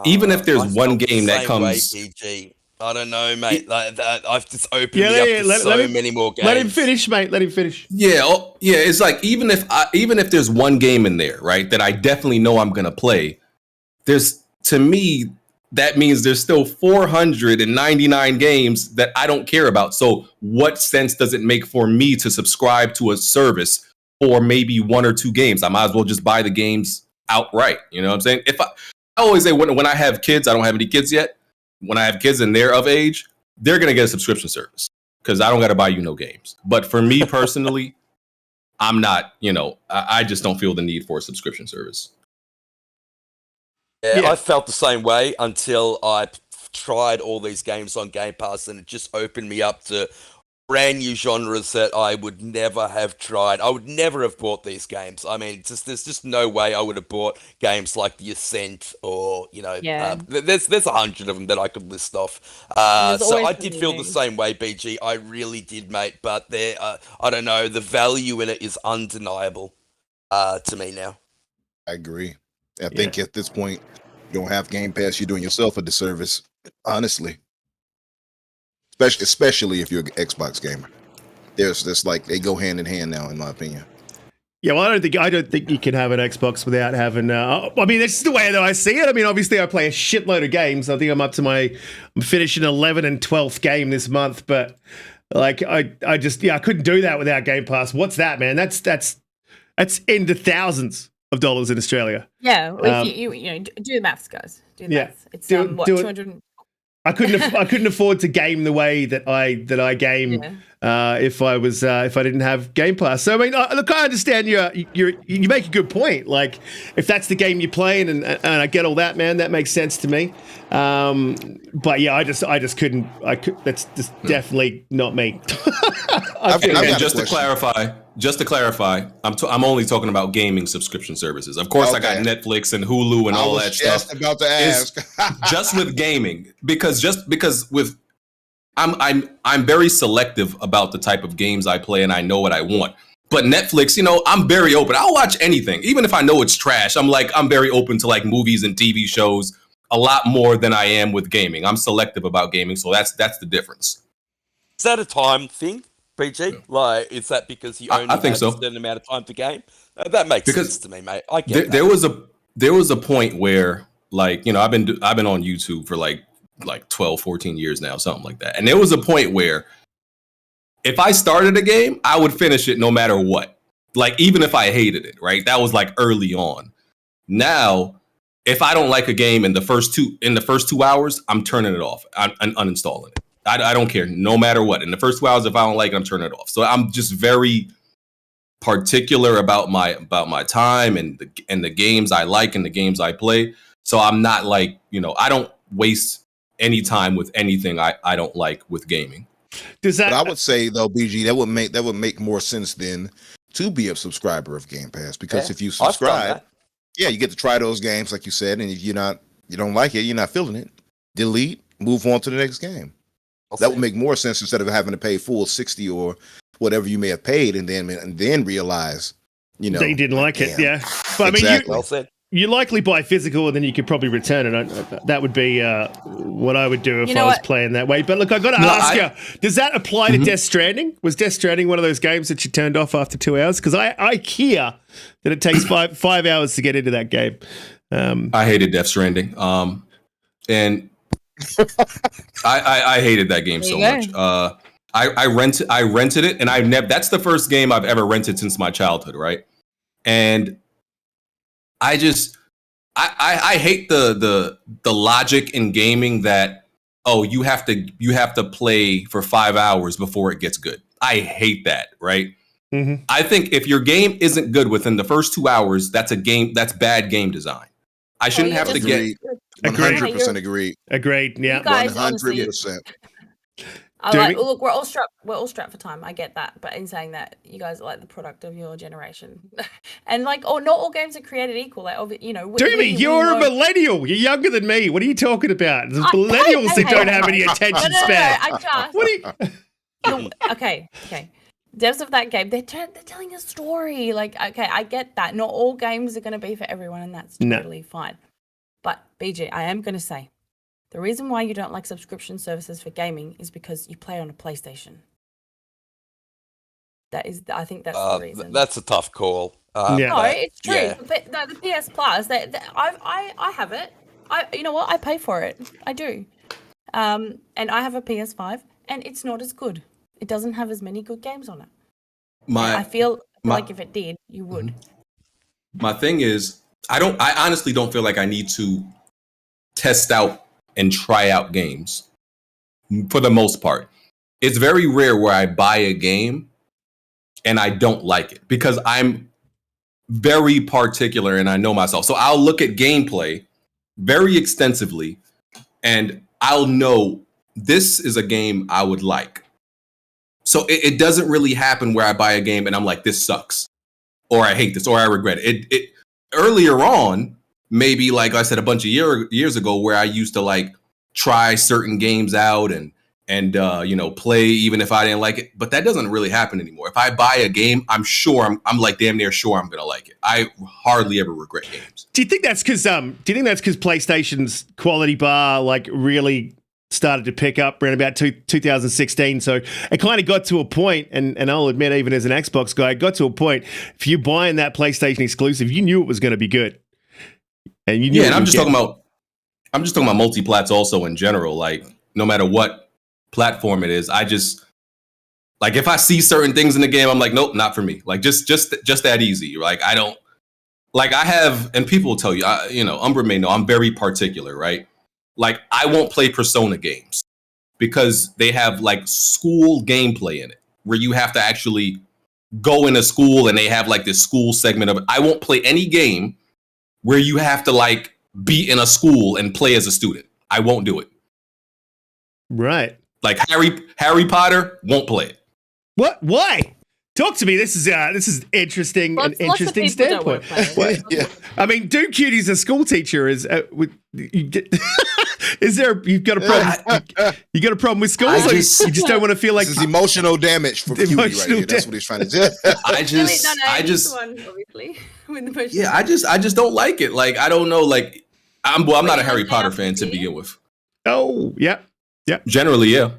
even if there's one game that comes... PG. I don't know, mate. I've just opened me up to so many more games. Let him finish, mate. Let him finish. Yeah, it's like even if there's one game in there, right, that I definitely know I'm going to play, to me, that means there's still 499 games that I don't care about. So what sense does it make for me to subscribe to a service for maybe one or two games? I might as well just buy the games outright. You know what I'm saying? I always say when I have kids, I don't have any kids yet. When I have kids and they're of age, they're going to get a subscription service because I don't got to buy you no games. But for me personally, I'm not, I just don't feel the need for a subscription service. Yeah, I felt the same way until I tried all these games on Game Pass, and it just opened me up to brand new genres that I would never have tried. I would never have bought these games. I mean, there's just no way I would have bought games like The Ascent or, there's 100 of them that I could list off. So I did feel the same way, BG. I really did, mate. But I don't know, the value in it is undeniable to me now. I agree. I think at this point, you don't have Game Pass, you're doing yourself a disservice, honestly. Especially if you're an Xbox gamer. There's this they go hand in hand now, in my opinion. Yeah, well, I don't think you can have an Xbox without having. I mean, that's the way that I see it. I mean, obviously, I play a shitload of games. I think I'm finishing 11th and 12th game this month, but I couldn't do that without Game Pass. What's that, man? That's into thousands of dollars in Australia. Yeah, well, if you do the maths, guys. Do the maths. It's 200. I couldn't afford to game the way that I game if I didn't have Game Pass. So I mean, look, I understand you make a good point. Like if that's the game you're playing, and I get all that, man, that makes sense to me. But yeah, I just couldn't. That's just definitely not me. And just to clarify, I'm only talking about gaming subscription services. Of course, I got Netflix and Hulu and all that stuff. I was just about to ask. Just with gaming, because with I'm very selective about the type of games I play, and I know what I want. But Netflix, I'm very open. I'll watch anything, even if I know it's trash. I'm very open to movies and TV shows a lot more than I am with gaming. I'm selective about gaming, so that's the difference. Is that a time thing, BG? Is that because you only have a certain amount of time to game? That makes sense to me, mate. I get that. There was a point where, I've been on YouTube for 12, 14 years now, something like that. And there was a point where if I started a game, I would finish it no matter what. Even if I hated it, right? That was early on. Now, if I don't like a game in the first 2 hours, I'm turning it off. I'm uninstalling it. I don't care, no matter what. In the first 2 hours, if I don't like it, I'm turning it off. So I'm just very particular about my time and the games I like and the games I play. So I'm not I don't waste any time with anything I don't like with gaming. But I would say though, BG, that would make more sense then to be a subscriber of Game Pass, because if you subscribe, you get to try those games like you said, and if you don't like it, you're not feeling it, delete, move on to the next game. That would make more sense instead of having to pay full 60 or whatever you may have paid and then realize, they didn't like it. Yeah. But exactly. Well said. you likely buy physical, and then you could probably return it. That would be what I would do if I was playing that way. But look, I got to ask you: does that apply to Death Stranding? Was Death Stranding one of those games that you turned off after 2 hours? Because I hear that it takes five hours to get into that game. I hated Death Stranding, and I hated that game so much. I rented it, and I never. That's the first game I've ever rented since my childhood, right? And I hate the logic in gaming that you have to play for 5 hours before it gets good. I hate that, right? Mm-hmm. I think if your game isn't good within the first 2 hours, that's bad game design. I shouldn't have to get 100% agreed. Agreed. Yeah, 100%. Look, we're all strapped for time. I get that, but in saying that, you guys are like the product of your generation, and like, not all games are created equal. Like, Doomy, you're a millennial. You're younger than me. What are you talking about? There's millennials that don't have any attention span. Okay. Devs of that game, they're telling a story. Like, okay, I get that. Not all games are going to be for everyone, and that's totally fine. But BG, I am going to say, the reason why you don't like subscription services for gaming is because you play on a PlayStation. I think that's the reason. That's a tough call. No, it's true. Yeah. The PS Plus, I have it. You know what? I pay for it. I do. And I have a PS5, and it's not as good. It doesn't have as many good games on it. I feel like if it did, you would. My thing is, I honestly don't feel like I need to test out and try out games for the most part. It's very rare where I buy a game and I don't like it because I'm very particular and I know myself. So I'll look at gameplay very extensively and I'll know this is a game I would like. So it doesn't really happen where I buy a game and I'm like, this sucks, or I hate this, or I regret it. It earlier on, maybe like I said a bunch of years ago, where I used to like try certain games out and play even if I didn't like it. But that doesn't really happen anymore. If I buy a game, I'm sure I'm like damn near sure I'm gonna like it. I hardly ever regret games. Do you think that's because PlayStation's quality bar like really started to pick up around about 2016. So it kind of got to a point, and I'll admit, even as an Xbox guy, it got to a point, if you're buying that PlayStation exclusive, you knew it was going to be good. And you knew and I'm just talking about multi-plats also in general. Like, no matter what platform it is, I just, like, if I see certain things in the game, I'm like, nope, not for me. Like, just that easy. Like, I don't, like, I have, and people will tell you, Umbra may know, I'm very particular, right? Like, I won't play Persona games because they have like school gameplay in it where you have to actually go in a school and they have like this school segment of it. I won't play any game where you have to like be in a school and play as a student. I won't do it. Right. Like Harry Potter, won't play it. What? Why? Talk to me. This is interesting. An interesting standpoint. Yeah. I mean, DoomCutie's a school teacher. Is there? You've got a problem? You got a problem with schools? You just don't want to feel like this is emotional damage for Cutie right here. That's what he's trying to do. I just don't like it. Like, I don't know. Like, I'm not a Harry Potter fan to begin with. Oh, yeah. Generally, yeah.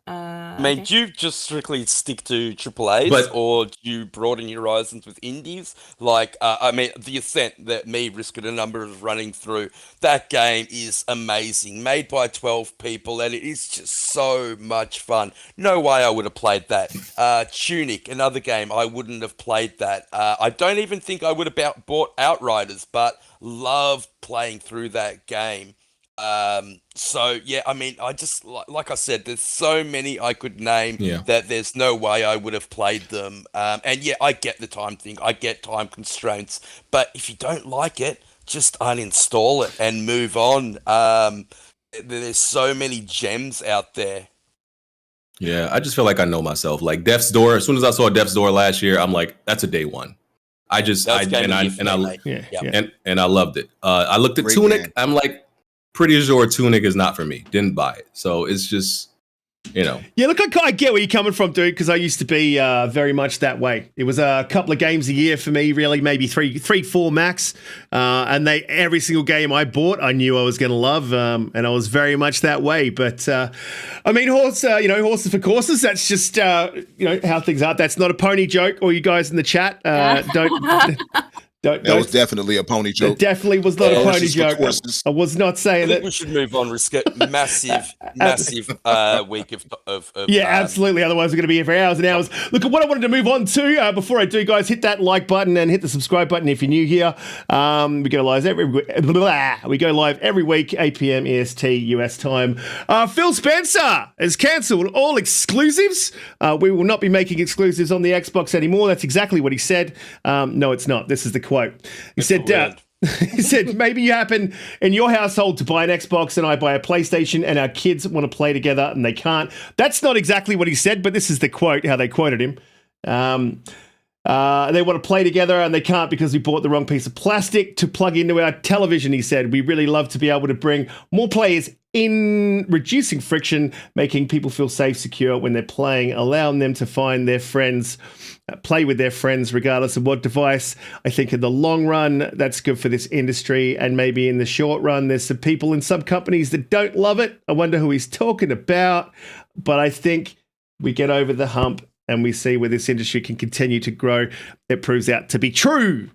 I mean, do you just strictly stick to AAAs, or do you broaden your horizons with indies? Like, I mean, The Ascent that me, Risk and a Number is running through, that game is amazing. Made by 12 people, and it is just so much fun. No way I would have played that. Tunic, another game, I wouldn't have played that. I don't even think I would have bought Outriders, but loved playing through that game. So yeah, I mean, I just like I said, there's so many I could name that there's no way I would have played them. And yeah, I get the time thing, I get time constraints, but if you don't like it, just uninstall it and move on. There's so many gems out there. Yeah, I just feel like I know myself. Like Death's Door, as soon as I saw Death's Door last year, I'm like, that's a day one. I loved it. I looked at Tunic, I'm like, pretty sure Tunic is not for me. Didn't buy it. So it's just, Yeah, look, I get where you're coming from, dude, because I used to be very much that way. It was a couple of games a year for me, really, maybe three, 4 max. And every single game I bought, I knew I was going to love, and I was very much that way. But I mean, horses for courses. That's just how things are. That's not a pony joke. All you guys in the chat, That was definitely a pony joke. It definitely was not a pony joke. I was not saying I think that. we should move on. Risk it. Massive week of yeah, absolutely. Otherwise, we're going to be here for hours and hours. Look, what I wanted to move on to before I do, guys, hit that like button and hit the subscribe button if you're new here. We go live every week, 8 p.m. EST US time. Phil Spencer has cancelled all exclusives. We will not be making exclusives on the Xbox anymore. That's exactly what he said. No, it's not. This is the quote. He said, he said, maybe you happen in your household to buy an Xbox and I buy a PlayStation and our kids want to play together and they can't. That's not exactly what he said, but this is the quote, how they quoted him. They want to play together and they can't because we bought the wrong piece of plastic to plug into our television, he said. We really love to be able to bring more players in, reducing friction, making people feel safe, secure when they're playing, allowing them to find their friends, play with their friends regardless of what device. I think in the long run, that's good for this industry. And maybe in the short run, there's some people in some companies that don't love it. I wonder who he's talking about. But I think we get over the hump and we see where this industry can continue to grow. It proves out to be true.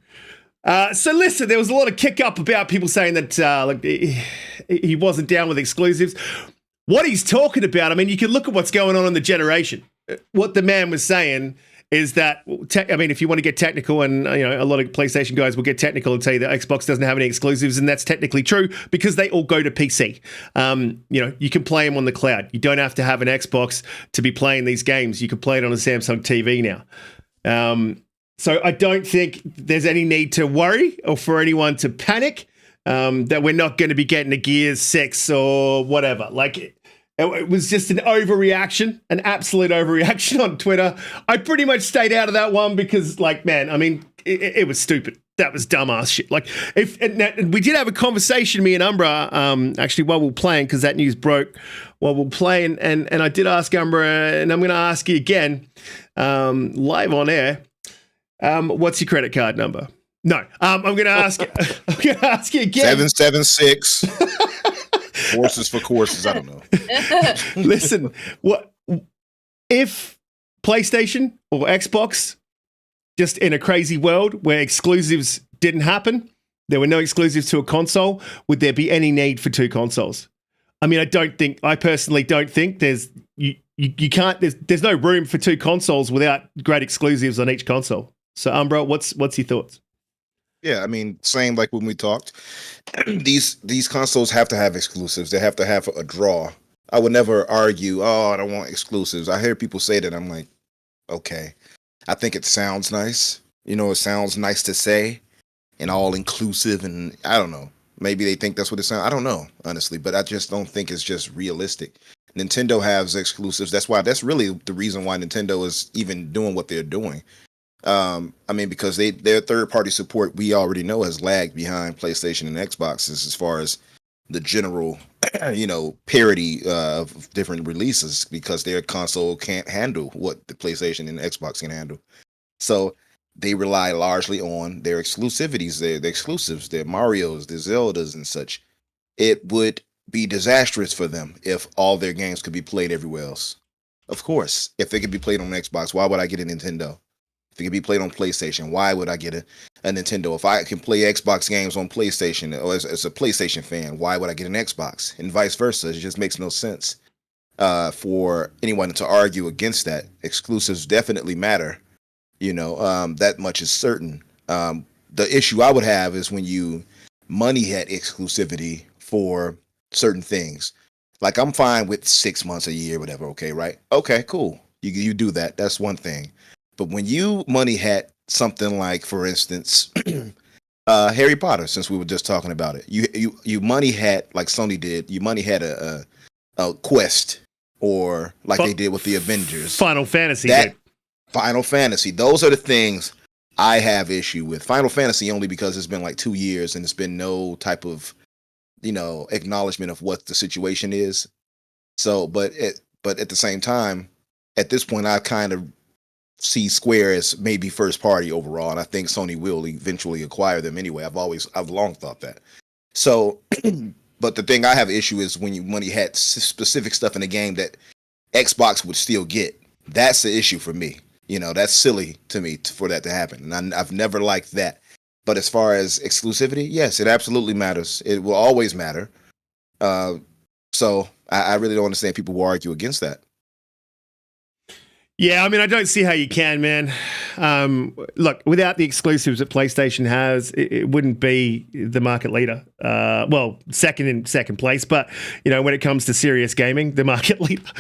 So listen, there was a lot of kick up about people saying that he wasn't down with exclusives. What he's talking about, I mean, you can look at what's going on in the generation. What the man was saying is that, if you want to get technical, and a lot of PlayStation guys will get technical and tell you that Xbox doesn't have any exclusives, and that's technically true because they all go to PC. You can play them on the cloud. You don't have to have an Xbox to be playing these games. You can play it on a Samsung TV now. So I don't think there's any need to worry or for anyone to panic that we're not going to be getting a Gears 6 or whatever. It was just an overreaction, an absolute overreaction on Twitter. I pretty much stayed out of that one because, it was stupid. That was dumbass shit. We did have a conversation, me and Umbra, actually while we were playing, because that news broke while we were playing, and I did ask Umbra, and I'm going to ask you again, live on air. What's your credit card number? No, I'm going to ask. I'm going to ask you again. 776. Horses for courses. I don't know. Listen, what if PlayStation or Xbox, just in a crazy world where exclusives didn't happen, there were no exclusives to a console, would there be any need for 2 consoles? I mean, I personally don't think there's no room for 2 consoles without great exclusives on each console. So, Umbra, what's your thoughts? Yeah, I mean, same like when we talked. These consoles have to have exclusives. They have to have a draw. I would never argue, I don't want exclusives. I hear people say that. I'm like, okay. I think it sounds nice. It sounds nice to say and all inclusive. And I don't know. Maybe they think that's what it sounds. I don't know, honestly. But I just don't think it's just realistic. Nintendo has exclusives. That's really the reason why Nintendo is even doing what they're doing. Because their third-party support, we already know, has lagged behind PlayStation and Xbox as far as the general, parity of different releases, because their console can't handle what the PlayStation and Xbox can handle. So they rely largely on their exclusivities, their exclusives, their Marios, their Zeldas and such. It would be disastrous for them if all their games could be played everywhere else. Of course, if they could be played on Xbox, why would I get a Nintendo? If it can be played on PlayStation, why would I get a Nintendo? If I can play Xbox games on PlayStation, or as a PlayStation fan, why would I get an Xbox? And vice versa. It just makes no sense for anyone to argue against that. Exclusives definitely matter. That much is certain. The issue I would have is when you money had exclusivity for certain things. Like, I'm fine with 6 months, a year, whatever. Okay, right? Okay, cool. You do that. That's one thing. But when you money had something like, for instance, Harry Potter, since we were just talking about it, you money had, like Sony did, you money had a quest, or like they did with the Avengers. Final Fantasy. Final Fantasy. Those are the things I have issue with. Final Fantasy only because it's been like 2 years and it's been no type of, acknowledgement of what the situation is. So, but But at the same time, at this point, I kind of see Square as maybe first party overall, and I think Sony will eventually acquire them anyway. I've long thought that. So, but the thing I have an issue is when he had specific stuff in the game that Xbox would still get. That's the issue for me. You know, that's silly to me for that to happen, and I've never liked that. But as far as exclusivity, yes, it absolutely matters. It will always matter. So I really don't understand people who argue against that. Yeah, I mean, I don't see how you can, man. Look, without the exclusives that PlayStation has, it wouldn't be the market leader. Well, second place, but you know, when it comes to serious gaming, the market leader.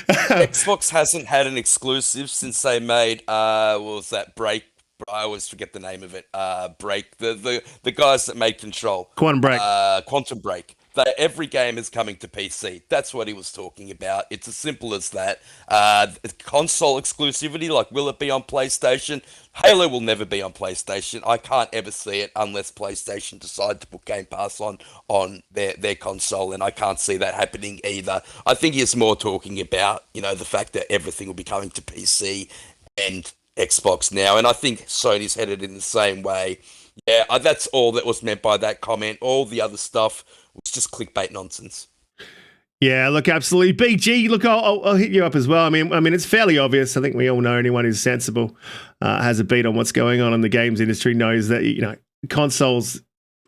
Xbox hasn't had an exclusive since they made what was that Break? I always forget the name of it. Break. The guys that made Control. Quantum Break. Quantum Break. Every game is coming to PC. That's what he was talking about. It's as simple as that. Console exclusivity, like will it be on PlayStation? Halo will never be on PlayStation. I can't ever see it unless PlayStation decide to put Game Pass on their console, and I can't see that happening either. I think he's more talking about, you know, the fact that everything will be coming to PC and Xbox now, and I think Sony's headed in the same way. Yeah, that's all that was meant by that comment. All the other stuff was just clickbait nonsense. Yeah, look, absolutely. BG, look, I'll hit you up as well. I mean, it's fairly obvious. I think we all know anyone who's sensible has a beat on what's going on in the games industry knows that, you know, consoles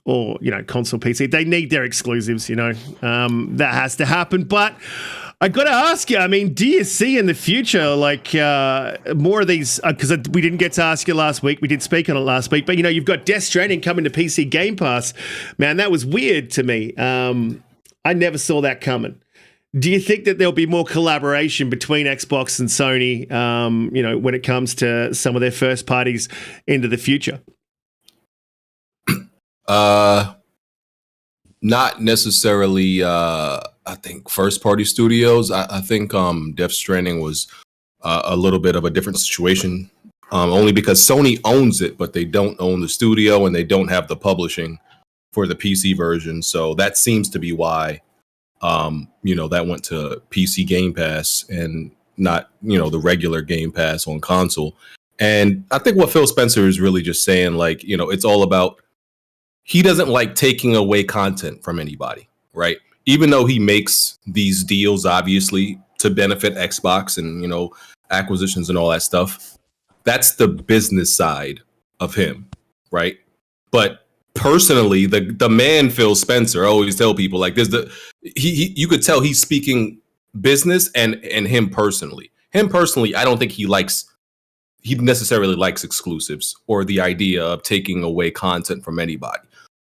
or, you know, console PC, they need their exclusives, you know. That has to happen. But I got to ask you, I mean, do you see in the future, like, more of these, because we didn't get to ask you last week, we did speak on it last week, but, you know, you've got Death Stranding coming to PC Game Pass. Man, that was weird to me. I never saw that coming. Do you think that there'll be more collaboration between Xbox and Sony, you know, when it comes to some of their first parties into the future? Not necessarily, I think first party studios. I think Death Stranding was a little bit of a different situation, only because Sony owns it, but they don't own the studio and they don't have the publishing for the PC version. So that seems to be why, you know, that went to PC Game Pass and not, you know, the regular Game Pass on console. And I think what Phil Spencer is really just saying, like, you know, it's all about, he doesn't like taking away content from anybody, right? Even though he makes these deals, obviously, to benefit Xbox and, you know, acquisitions and all that stuff, that's the business side of him, right? But personally, the man Phil Spencer, I always tell people, like, you could tell he's speaking business and him personally. Him personally, I don't think he necessarily likes exclusives or the idea of taking away content from anybody.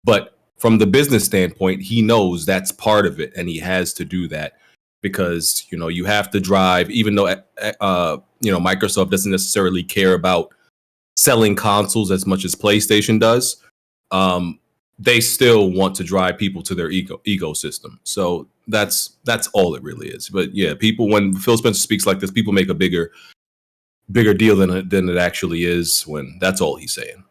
But from the business standpoint, he knows that's part of it, and he has to do that because, you know, you have to drive, even though, you know, Microsoft doesn't necessarily care about selling consoles as much as PlayStation does. They still want to drive people to their ecosystem. So that's all it really is. But yeah, people, when Phil Spencer speaks like this, people make a bigger deal than it actually is, when that's all he's saying.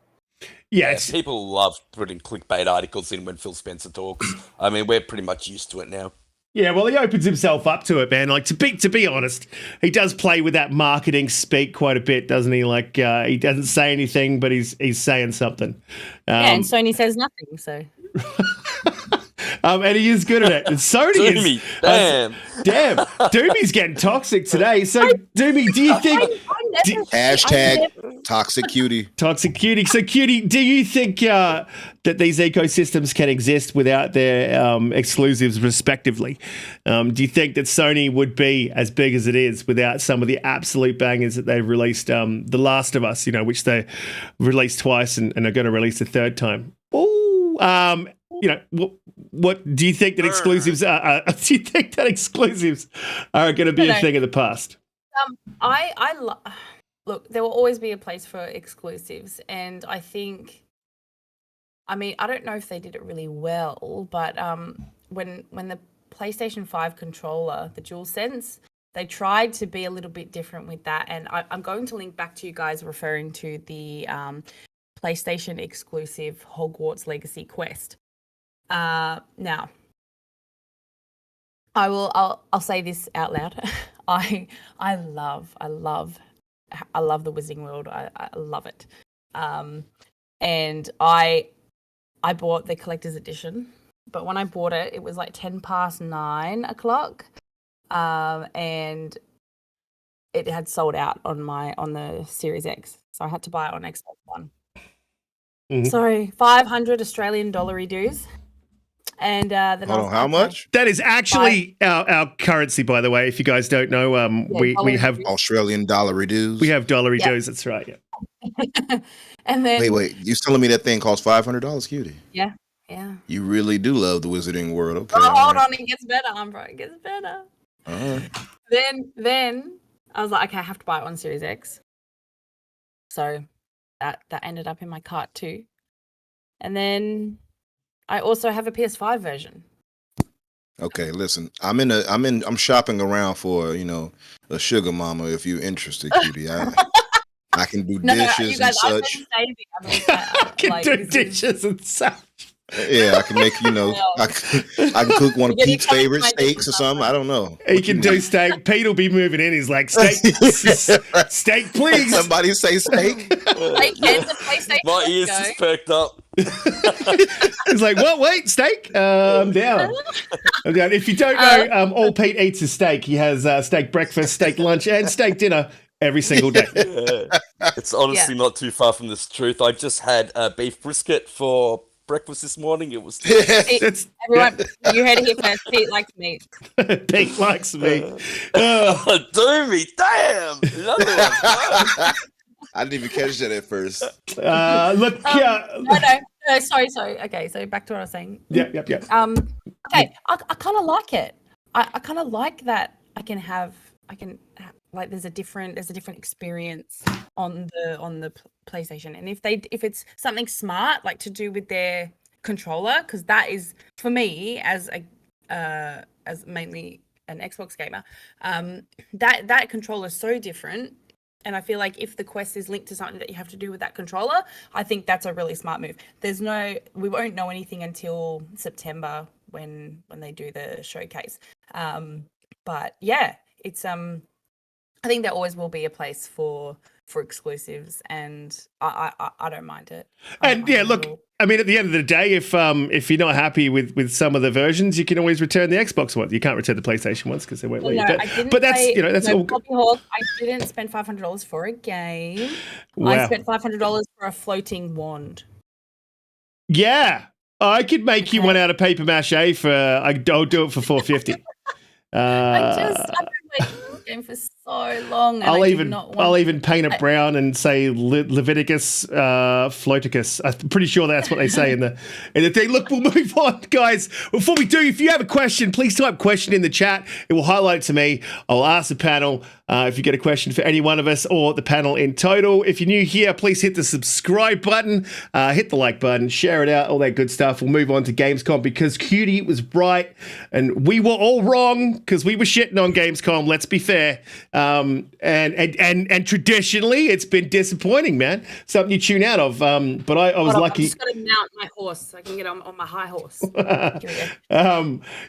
Yes. Yeah, people love putting clickbait articles in when Phil Spencer talks. I mean, we're pretty much used to it now. Yeah, well, he opens himself up to it, man. Like, to be honest, he does play with that marketing speak quite a bit, doesn't he? Like, he doesn't say anything, but he's saying something. Yeah, and Sony says nothing, so. And he is good at it. And Sony Doomy, is... damn. Doomy's getting toxic today. So, Doomy, do you think... Hashtag toxic cutie. Toxic cutie. So, cutie, do you think that these ecosystems can exist without their exclusives respectively? Do you think that Sony would be as big as it is without some of the absolute bangers that they've released? The Last of Us, you know, which they released twice and are going to release a third time. Ooh, you know, what do you think that exclusives are? Do you think that exclusives are going to be a thing of the past? Look, there will always be a place for exclusives, and I think, I mean, I don't know if they did it really well, but when the PlayStation 5 controller, the DualSense, they tried to be a little bit different with that, and I'm going to link back to you guys referring to the PlayStation exclusive Hogwarts Legacy Quest. Now, I'll say this out loud. I love the Wizarding World. I love it. And I bought the collector's edition, but when I bought it, it was like 9 o'clock, and it had sold out on the Series X, so I had to buy it on Xbox One. Mhm. So 500 Australian dollar dues, and then I Hold was on, how like, much? That is actually our currency, by the way. If you guys don't know, we dollar have dues. Australian dollar dues. dollary Yeah. dues. That's right. Yeah. And then Wait. You telling me that thing costs $500, Cutie? yeah. You really do love the Wizarding World. Okay. Oh, all hold right. on, it gets better, Umbra. It gets better. All right. Then I was like, okay, I have to buy it on Series X. So that ended up in my cart too. And then I also have a PS5 version. Okay, listen. I'm shopping around for, a sugar mama if you're interested, Cutie. I can do No, dishes you guys, and I've such. been saving. I've been I can like, do this is- dishes and such. Yeah, I can make, I can cook one of You're gonna Pete's come into favorite my steaks or dishes something. I don't know. He What can you do need? steak. Pete will be moving in. He's like, steak, steak, please. Somebody say steak. Like, and the PlayStation. My let's ears go. just perked up. He's like, what? Wait, steak? I'm down. I'm down. If you don't know, all Pete eats is steak. He has steak breakfast, steak lunch, and steak dinner every single day. Yeah. It's honestly not too far from this truth. I just had beef brisket for breakfast this morning. It was That's, Everyone, you heard it here first. Pete likes meat. Pete likes me. do me, damn. Another one. I didn't even catch that at first. Look, No, sorry. Okay, so back to what I was saying. yeah. Okay, I kind of like it. I kind of like that like there's a different experience on the PlayStation, and if it's something smart like to do with their controller, because that is for me as mainly an Xbox gamer, that controller is so different. And I feel like if the Quest is linked to something that you have to do with that controller, I think that's a really smart move. We won't know anything until September when they do the showcase. But yeah, it's I think there always will be a place for exclusives, and I don't mind it. And yeah, look, I mean, at the end of the day, if you're not happy with some of the versions, you can always return the Xbox ones. You can't return the PlayStation ones because they won't let you. I didn't. But that's that's all. Poppy Hawk, I didn't spend $500 for a game. Wow. I spent $500 for a floating wand. Yeah, I could make you one out of paper mache for. I'll do it for $450. I've been waiting for this game for so long. And I'll even paint it brown and say Leviticus Floticus. I'm pretty sure that's what they say in the thing. Look, we'll move on, guys. Before we do, if you have a question, please type question in the chat. It will highlight it to me. I'll ask the panel if you get a question for any one of us or the panel in total. If you're new here, please hit the subscribe button, hit the like button, share it out, all that good stuff. We'll move on to Gamescom because Cutie was right and we were all wrong because we were shitting on Gamescom. Let's be fair. And traditionally, it's been disappointing, man. Something you tune out of. But I was lucky. I'm just going to mount my horse so I can get on my high horse.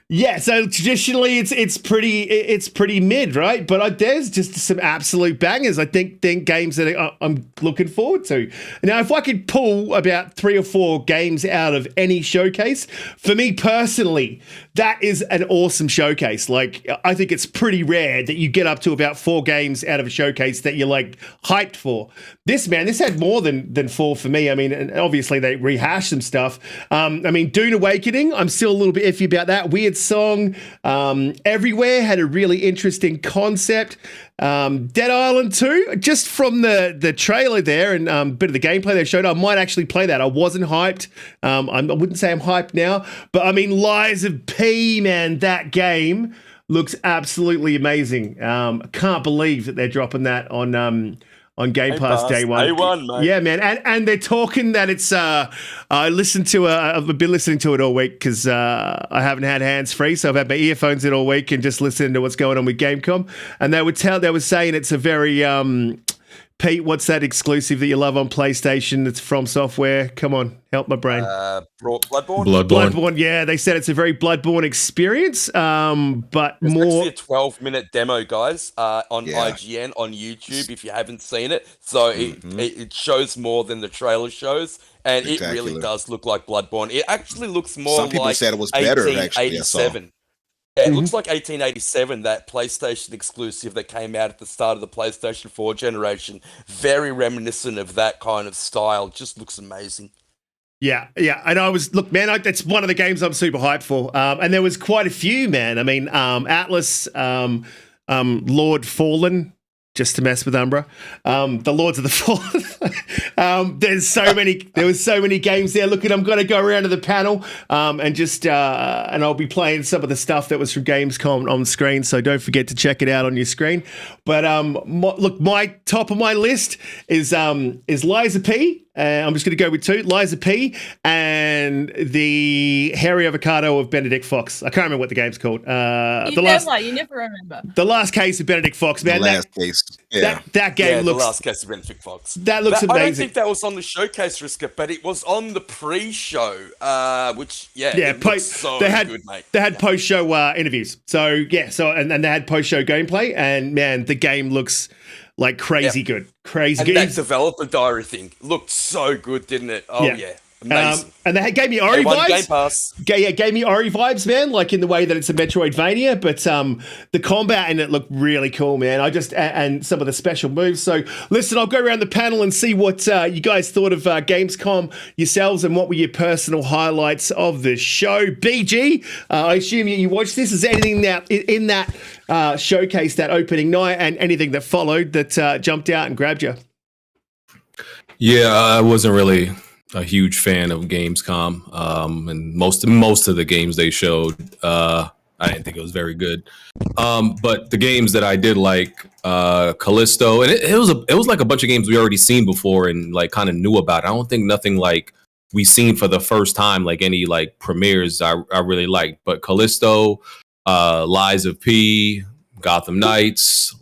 Yeah. So traditionally, it's pretty mid, right? But there's just some absolute bangers. I think games that I'm looking forward to. Now, if I could pull about 3 or 4 games out of any showcase, for me personally, that is an awesome showcase. Like, I think it's pretty rare that you get up to about 4 games out of a showcase that you're like hyped for. This had more than 4 for me. I mean, and obviously they rehashed some stuff. I mean, Dune Awakening, I'm still a little bit iffy about that. Weird Song, Everywhere had a really interesting concept. Dead Island 2, just from the trailer there and a bit of the gameplay they showed, I might actually play that. I wasn't hyped. I wouldn't say I'm hyped now, but I mean, Lies of P, man, that game looks absolutely amazing. I can't believe that they're dropping that on Game Pass day one. Day one, mate. Yeah, man, and they're talking that it's. I've been listening to it all week because I haven't had hands free, so I've had my earphones in all week and just listening to what's going on with Gamescom. And they were saying it's a very Pete, what's that exclusive that you love on PlayStation? It's from software. Come on, help my brain. Bloodborne. Yeah, they said it's a very Bloodborne experience, but It's more. actually a 12-minute demo, guys, on IGN on YouTube. If you haven't seen it, so it shows more than the trailer shows, and it really does look like Bloodborne. It actually looks more Some people like said it was better, actually, I saw. 1887. Yeah, it looks like 1887, that PlayStation exclusive that came out at the start of the PlayStation 4 generation. Very reminiscent of that kind of style. Just looks amazing. Yeah. And look, man, that's one of the games I'm super hyped for. And there was quite a few, man. I mean, Atlas, Lord Fallen, just to mess with Umbra. The Lords of the Fallen. There was so many games there. Look, I'm going to go around to the panel and I'll be playing some of the stuff that was from Gamescom on screen. So don't forget to check it out on your screen. But my top of my list is Liza P. I'm just going to go with two, Liza P. and the Hairy Avocado of Benedict Fox. I can't remember what the game's called. You never remember. The last case of Benedict Fox, man. The last case. Yeah. That game looks... the last case of Benedict Fox. That looks amazing. I don't think that was on the showcase, Riska, but it was on the pre-show, which, it looks so good, mate. They had post-show interviews. So and they had post-show gameplay, and, man, the game looks... like crazy good. Crazy good. And that developer diary thing looked so good, didn't it? Oh, yeah. Amazing. And they gave me Ori vibes. Game Pass. Gave me Ori vibes, man, like in the way that it's a Metroidvania, but the combat in it looked really cool, man. And some of the special moves. So, listen, I'll go around the panel and see what you guys thought of Gamescom yourselves and what were your personal highlights of the show. BG, I assume you watched this. Is there anything in that showcase, that opening night, and anything that followed that jumped out and grabbed you? Yeah, I wasn't really a huge fan of Gamescom, and most of the games they showed, I didn't think it was very good. But the games that I did like, Callisto, and it was like a bunch of games we already seen before and like kind of knew about. I don't think nothing like we seen for the first time, like any like premieres I really liked. But Callisto, Liza P, Gotham Knights,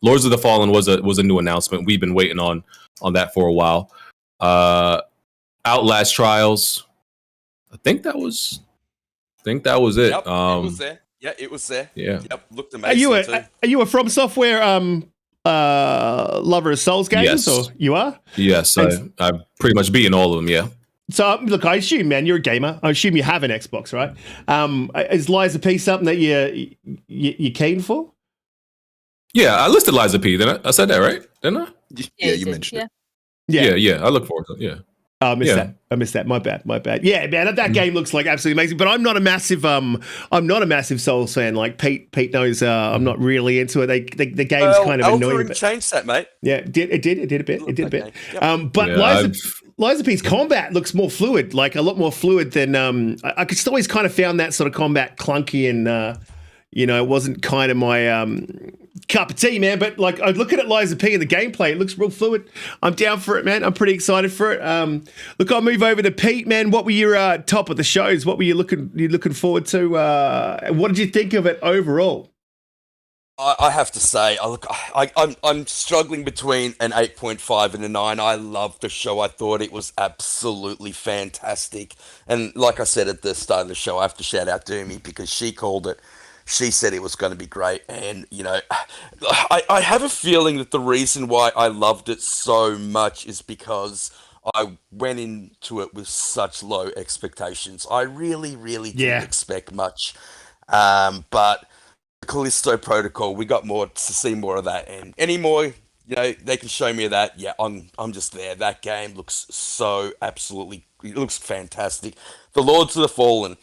Lords of the Fallen was a new announcement. We've been waiting on that for a while. Outlast Trials, I think that was it. Yep, it was there. Yeah, it was there. Yeah. Yep, looked amazing. Are you a From Software lover of Souls games? Yes. Or you are? Yes, I've pretty much beaten all of them. Yeah. So look, I assume, man, you're a gamer. I assume you have an Xbox, right? Is Liza P something that you're keen for? Yeah, I listed Liza P. I said that right? Didn't I? Yeah, you mentioned it. Yeah. I look forward to it. Yeah. Oh, I missed that. My bad. Yeah, man, that game looks like absolutely amazing. But I'm not a massive Souls fan. Like Pete knows, I'm not really into it. The game's kind of annoying. Elden changed that, mate. Yeah, it did a bit. It did a bit. Yep. But Liza P's combat looks more fluid, like a lot more fluid than I just always kind of found that sort of combat clunky and it wasn't kind of my cup of tea, man. But like I look at Liza P and the gameplay, it looks real fluid. I'm down for it, man. I'm pretty excited for it. Look, I'll move over to Pete, man. What were your top of the shows? What were you looking forward to? What did you think of it overall? I have to say, I'm struggling between an 8.5 and a 9. I loved the show. I thought it was absolutely fantastic. And like I said at the start of the show, I have to shout out Doomy because she called it. She said it was going to be great. And, I have a feeling that the reason why I loved it so much is because I went into it with such low expectations. I really, really didn't expect much. But Callisto Protocol, we got to see more of that. And any more, they can show me that. Yeah, I'm just there. That game looks it looks fantastic. The Lords of the Fallen.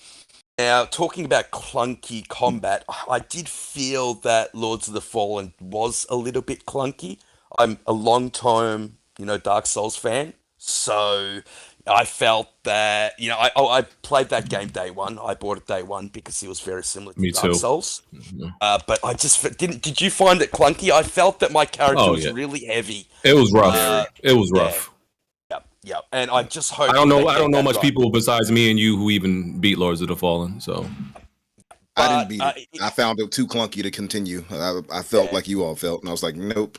Now, talking about clunky combat, I did feel that Lords of the Fallen was a little bit clunky. I'm a long-time, Dark Souls fan, so I felt that, I played that game day one. I bought it day one because it was very similar to Dark Souls. Mm-hmm. But I just didn't. Did you find it clunky? I felt that my character was really heavy. It was rough. It was rough. Yeah, and I just hope. I don't know much people besides me and you who even beat Lords of the Fallen. So I didn't beat it. I found it too clunky to continue. I felt like you all felt, and I was like, nope.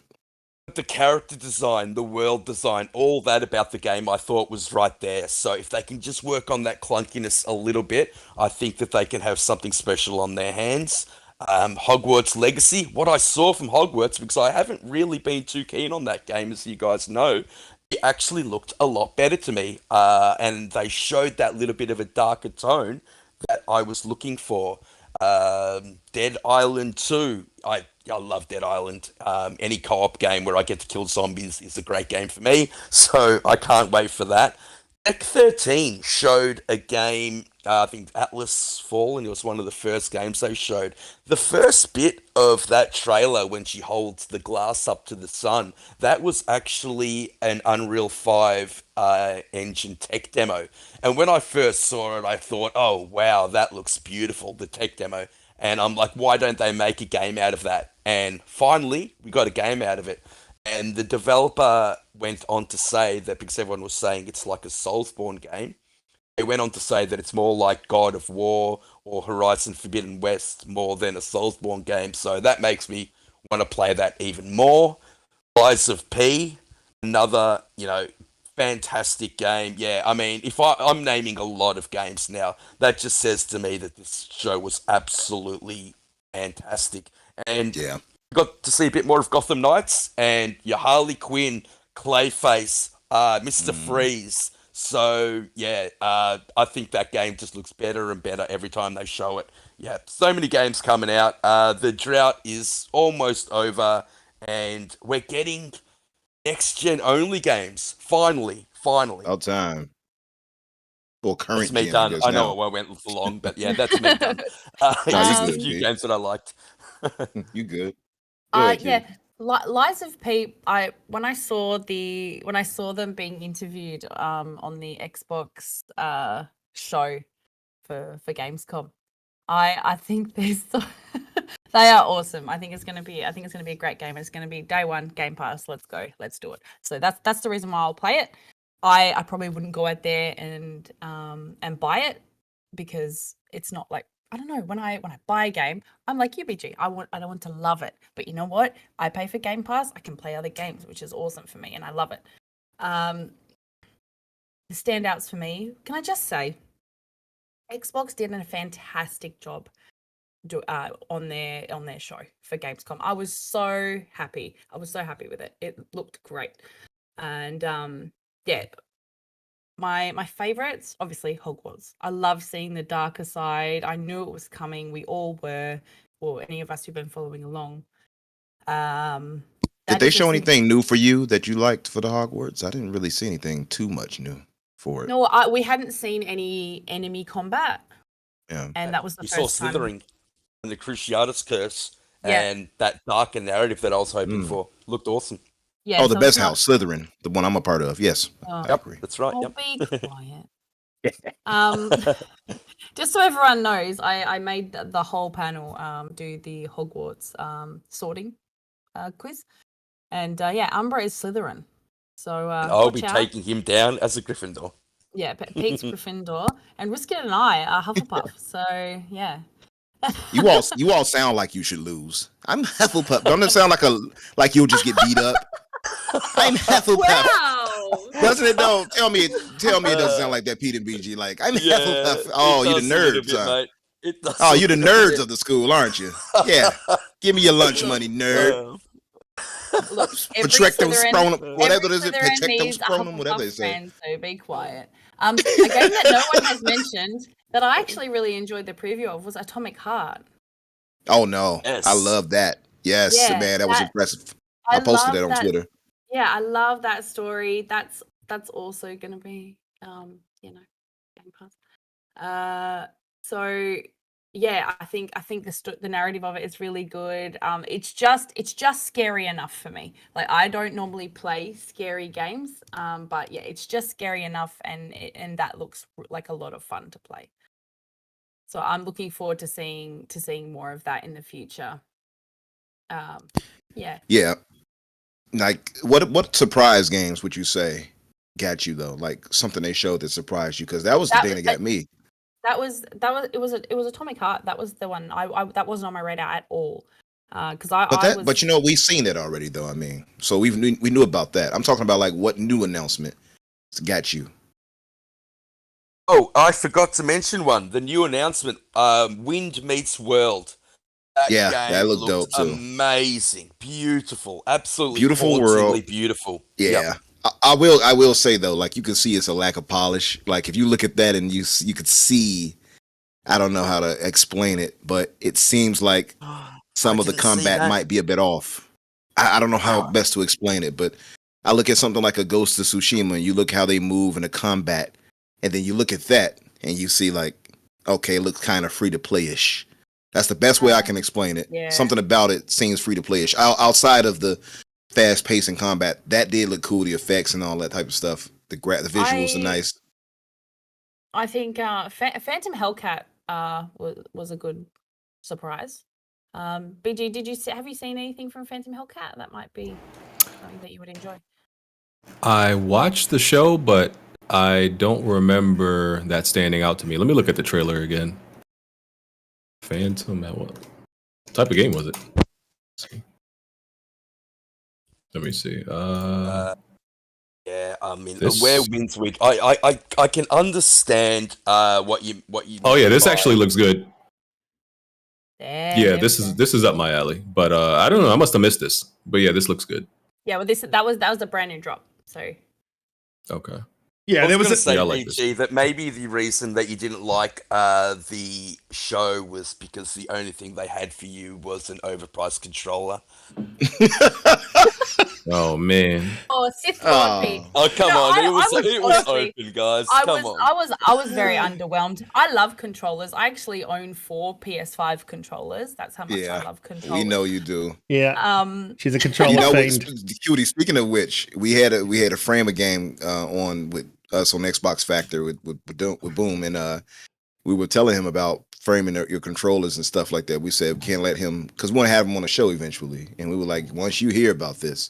the character design, the world design, all that about the game I thought was right there. So if they can just work on that clunkiness a little bit, I think that they can have something special on their hands. Hogwarts Legacy, what I saw from Hogwarts, because I haven't really been too keen on that game, as you guys know, it actually looked a lot better to me. And they showed that little bit of a darker tone that I was looking for. Dead Island 2. I love Dead Island. Any co-op game where I get to kill zombies is a great game for me, so I can't wait for that. Deck 13 showed a game, I think Atlas Fallen, it was one of the first games they showed. The first bit of that trailer when she holds the glass up to the sun, that was actually an Unreal 5 engine tech demo. And when I first saw it, I thought, oh wow, that looks beautiful, the tech demo. And I'm like, why don't they make a game out of that? And finally, we got a game out of it. And the developer went on to say that, because everyone was saying it's like a Soulsborne game, they went on to say that it's more like God of War or Horizon Forbidden West more than a Soulsborne game. So that makes me want to play that even more. Lies of P, another, fantastic game. Yeah, I mean, if I'm naming a lot of games now, that just says to me that this show was absolutely fantastic. And Yeah. got to see a bit more of Gotham Knights and your Harley Quinn, Clayface, Mr. Freeze. So, yeah, I think that game just looks better and better every time they show it. Yeah, so many games coming out. The drought is almost over, and we're getting next-gen only games. Finally. About time. Well, current That's me gen, done. guess I know now. it went for long, but yeah, that's me done. No, you Just a good, few Pete. games that I liked. You good? Go ahead, Yeah, Kitty. Lies of P. When I saw them being interviewed on the Xbox show for Gamescom, I think they're so they are awesome. I think it's gonna be a great game. It's gonna be day one Game Pass. Let's go. Let's do it. So that's the reason why I'll play it. I probably wouldn't go out there and buy it, because it's not like, I don't know, when I buy a game, I'm like UBG. I don't want to love it. But you know what? I pay for Game Pass, I can play other games, which is awesome for me, and I love it. The standouts for me, can I just say, Xbox did a fantastic job on their show for Gamescom. I was so happy. With it. It looked great. And yeah, my favorites, obviously Hogwarts. I love seeing the darker side. I knew it was coming. We all were, or any of us who've been following along. Did That they is show just anything new for you that you liked for the Hogwarts? I didn't really see anything too much new for it. No, we hadn't seen any enemy combat, Yeah. and that was the You saw first time. Slithering and the Cruciatus Curse, Yeah. and that darker narrative that I was hoping for. Looked awesome. Yeah, Oh, the so best it's not- house, Slytherin, the one I'm a part of. Yes, Oh. I Yep, agree. that's right. Oh, Yep. be quiet. Just so everyone knows, I made the whole panel do the Hogwarts sorting quiz, and yeah, Umbra is Slytherin, so I'll watch be out. taking him down as a Gryffindor. Yeah, Pete's Gryffindor, and Riskin and I are Hufflepuff. So yeah. You all sound like you should lose. I'm Hufflepuff. Don't it sound like you'll just get beat up? I'm Hufflepuff. Wow. Doesn't it though? Tell me it doesn't sound like that, Pete and BG. Like, I'm Hufflepuff. Oh, you the nerds, huh? mate. It does Oh, you the a little nerds bit. of the school, aren't you? Yeah. Give me your lunch money, nerd. Look, every Protectum Slytherin- spronum, whatever it is, every Slytherin protectum needs a spronum, whatever they Hufflepuff say. fan, so be quiet. A game that no one has mentioned that I actually really enjoyed the preview of was Atomic Heart. Oh no, Yes. I love that. Yes, Yeah, man, that was that- impressive. I posted love that on Twitter. Yeah, I love that story. That's also going to be Game Pass. So yeah, I think the narrative of it is really good. It's just scary enough for me. Like, I don't normally play scary games, but yeah, it's just scary enough, and that looks like a lot of fun to play. So I'm looking forward to seeing more of that in the future. Yeah. Yeah. Like, what surprise games would you say got you though? Like something they showed that surprised you? Because that was the thing that got me. It was Atomic Heart. That was the one I that wasn't on my radar at all. Because I was. But you know, we've seen it already, though. I mean, so we knew about that. I'm talking about like what new announcement got you. Oh, I forgot to mention one. The new announcement, Wind Meets World. That looked dope too. Amazing, beautiful, absolutely beautiful world, beautiful. Yeah, yep. I will say though, like you can see it's a lack of polish. Like if you look at that and you could see, I don't know how to explain it, but it seems like some of the combat might be a bit off. I don't know how best to explain it, but I look at something like a Ghost of Tsushima and you look how they move in the combat, and then you look at that and you see like, okay, it looks kind of free to play-ish. That's the best way I can explain it. Yeah. Something about it seems free to play-ish. Outside of the fast pace and combat, that did look cool. The effects and all that type of stuff. The visuals are nice. I think Phantom Hellcat was a good surprise. BG, have you seen anything from Phantom Hellcat? That might be something that you would enjoy. I watched the show, but I don't remember that standing out to me. Let me look at the trailer again. Phantom, what type of game was it? Let me see. Yeah, I mean, where Winds Week, I can understand what you. Oh yeah, this actually looks good. Damn, yeah, this is up my alley. But I don't know, I must have missed this. But yeah, this looks good. Yeah, well, that was the brand new drop. So. Okay. Yeah, there was a say, PG, that maybe the reason that you didn't like the show was because the only thing they had for you was an overpriced controller. Oh man. Oh, Sith Lord Pete. Oh come on, it was open, guys. I was very underwhelmed. I love controllers. I actually own 4 PS5 controllers. That's how much I love controllers. We know you do. Yeah. She's a controller fiend. Cutie. Speaking of which, we had a frame a game on with us on Xbox Factor with Boom, and we were telling him about framing your controllers and stuff like that. We said we can't let him, because we want to have him on the show eventually, and we were like, once you hear about this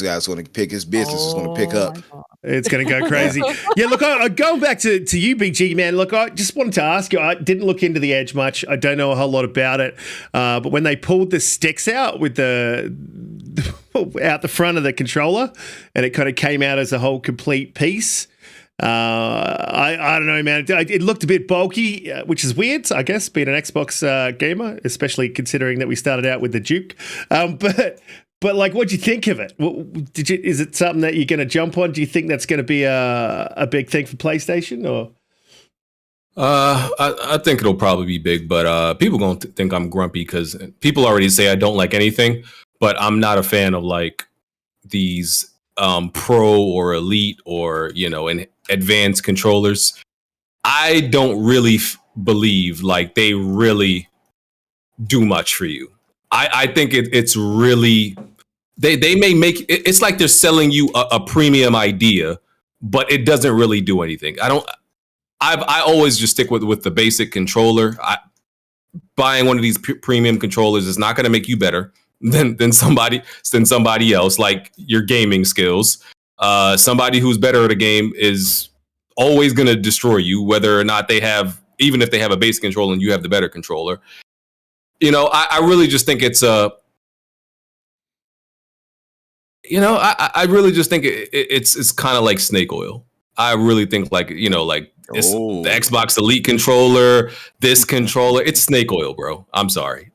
guy's going to pick his business. Is going to pick up. It's going to go crazy. Yeah, look, going back to you, BG, man. Look, I just wanted to ask you. I didn't look into the Edge much. I don't know a whole lot about it. But when they pulled the sticks out with out the front of the controller, and it kind of came out as a whole complete piece. I don't know, man. It looked a bit bulky, which is weird, I guess, being an Xbox gamer, especially considering that we started out with the Duke. But like, what'd you think of it? Is it something that you're going to jump on? Do you think that's going to be a big thing for PlayStation, or? I think it'll probably be big, but people going to think I'm grumpy because people already say I don't like anything, but I'm not a fan of like these pro or elite or and advanced controllers. I don't really believe like they really do much for you. I think it's really they may make it's like they're selling you a premium idea, but it doesn't really do anything. I always just stick with the basic controller. Buying one of these premium controllers is not going to make you better than somebody else. Like your gaming skills, somebody who's better at a game is always going to destroy you, whether or not even if they have a basic controller and you have the better controller. I really just think it's I really just think it's kind of like snake oil. I really think like it's the Xbox Elite controller, this controller, it's snake oil, bro. I'm sorry.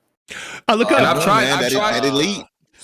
Look, I've tried.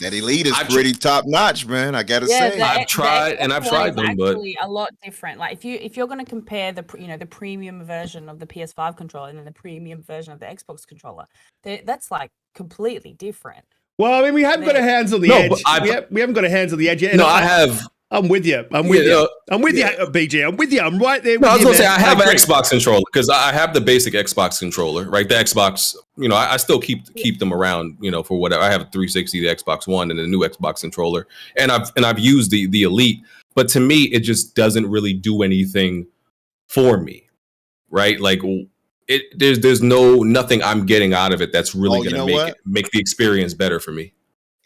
That Elite is pretty top notch, man. I gotta say, I've tried them, but actually a lot different. Like if you're going to compare the premium version of the PS5 controller and then the premium version of the Xbox controller, that's like completely different. Well, I mean, we haven't got our hands on the edge. We haven't got our hands on the edge yet. No, I have. I'm with you. I'm with you, BJ. I'm with you. I'm right there with you. I was going to say, I have an Xbox controller because I have the basic Xbox controller, right? The Xbox, I still keep them around, for whatever. I have a 360, the Xbox One, and the new Xbox controller. And I've used the Elite. But to me, it just doesn't really do anything for me, right? Like, there's nothing I'm getting out of it that's really going to make the experience better for me.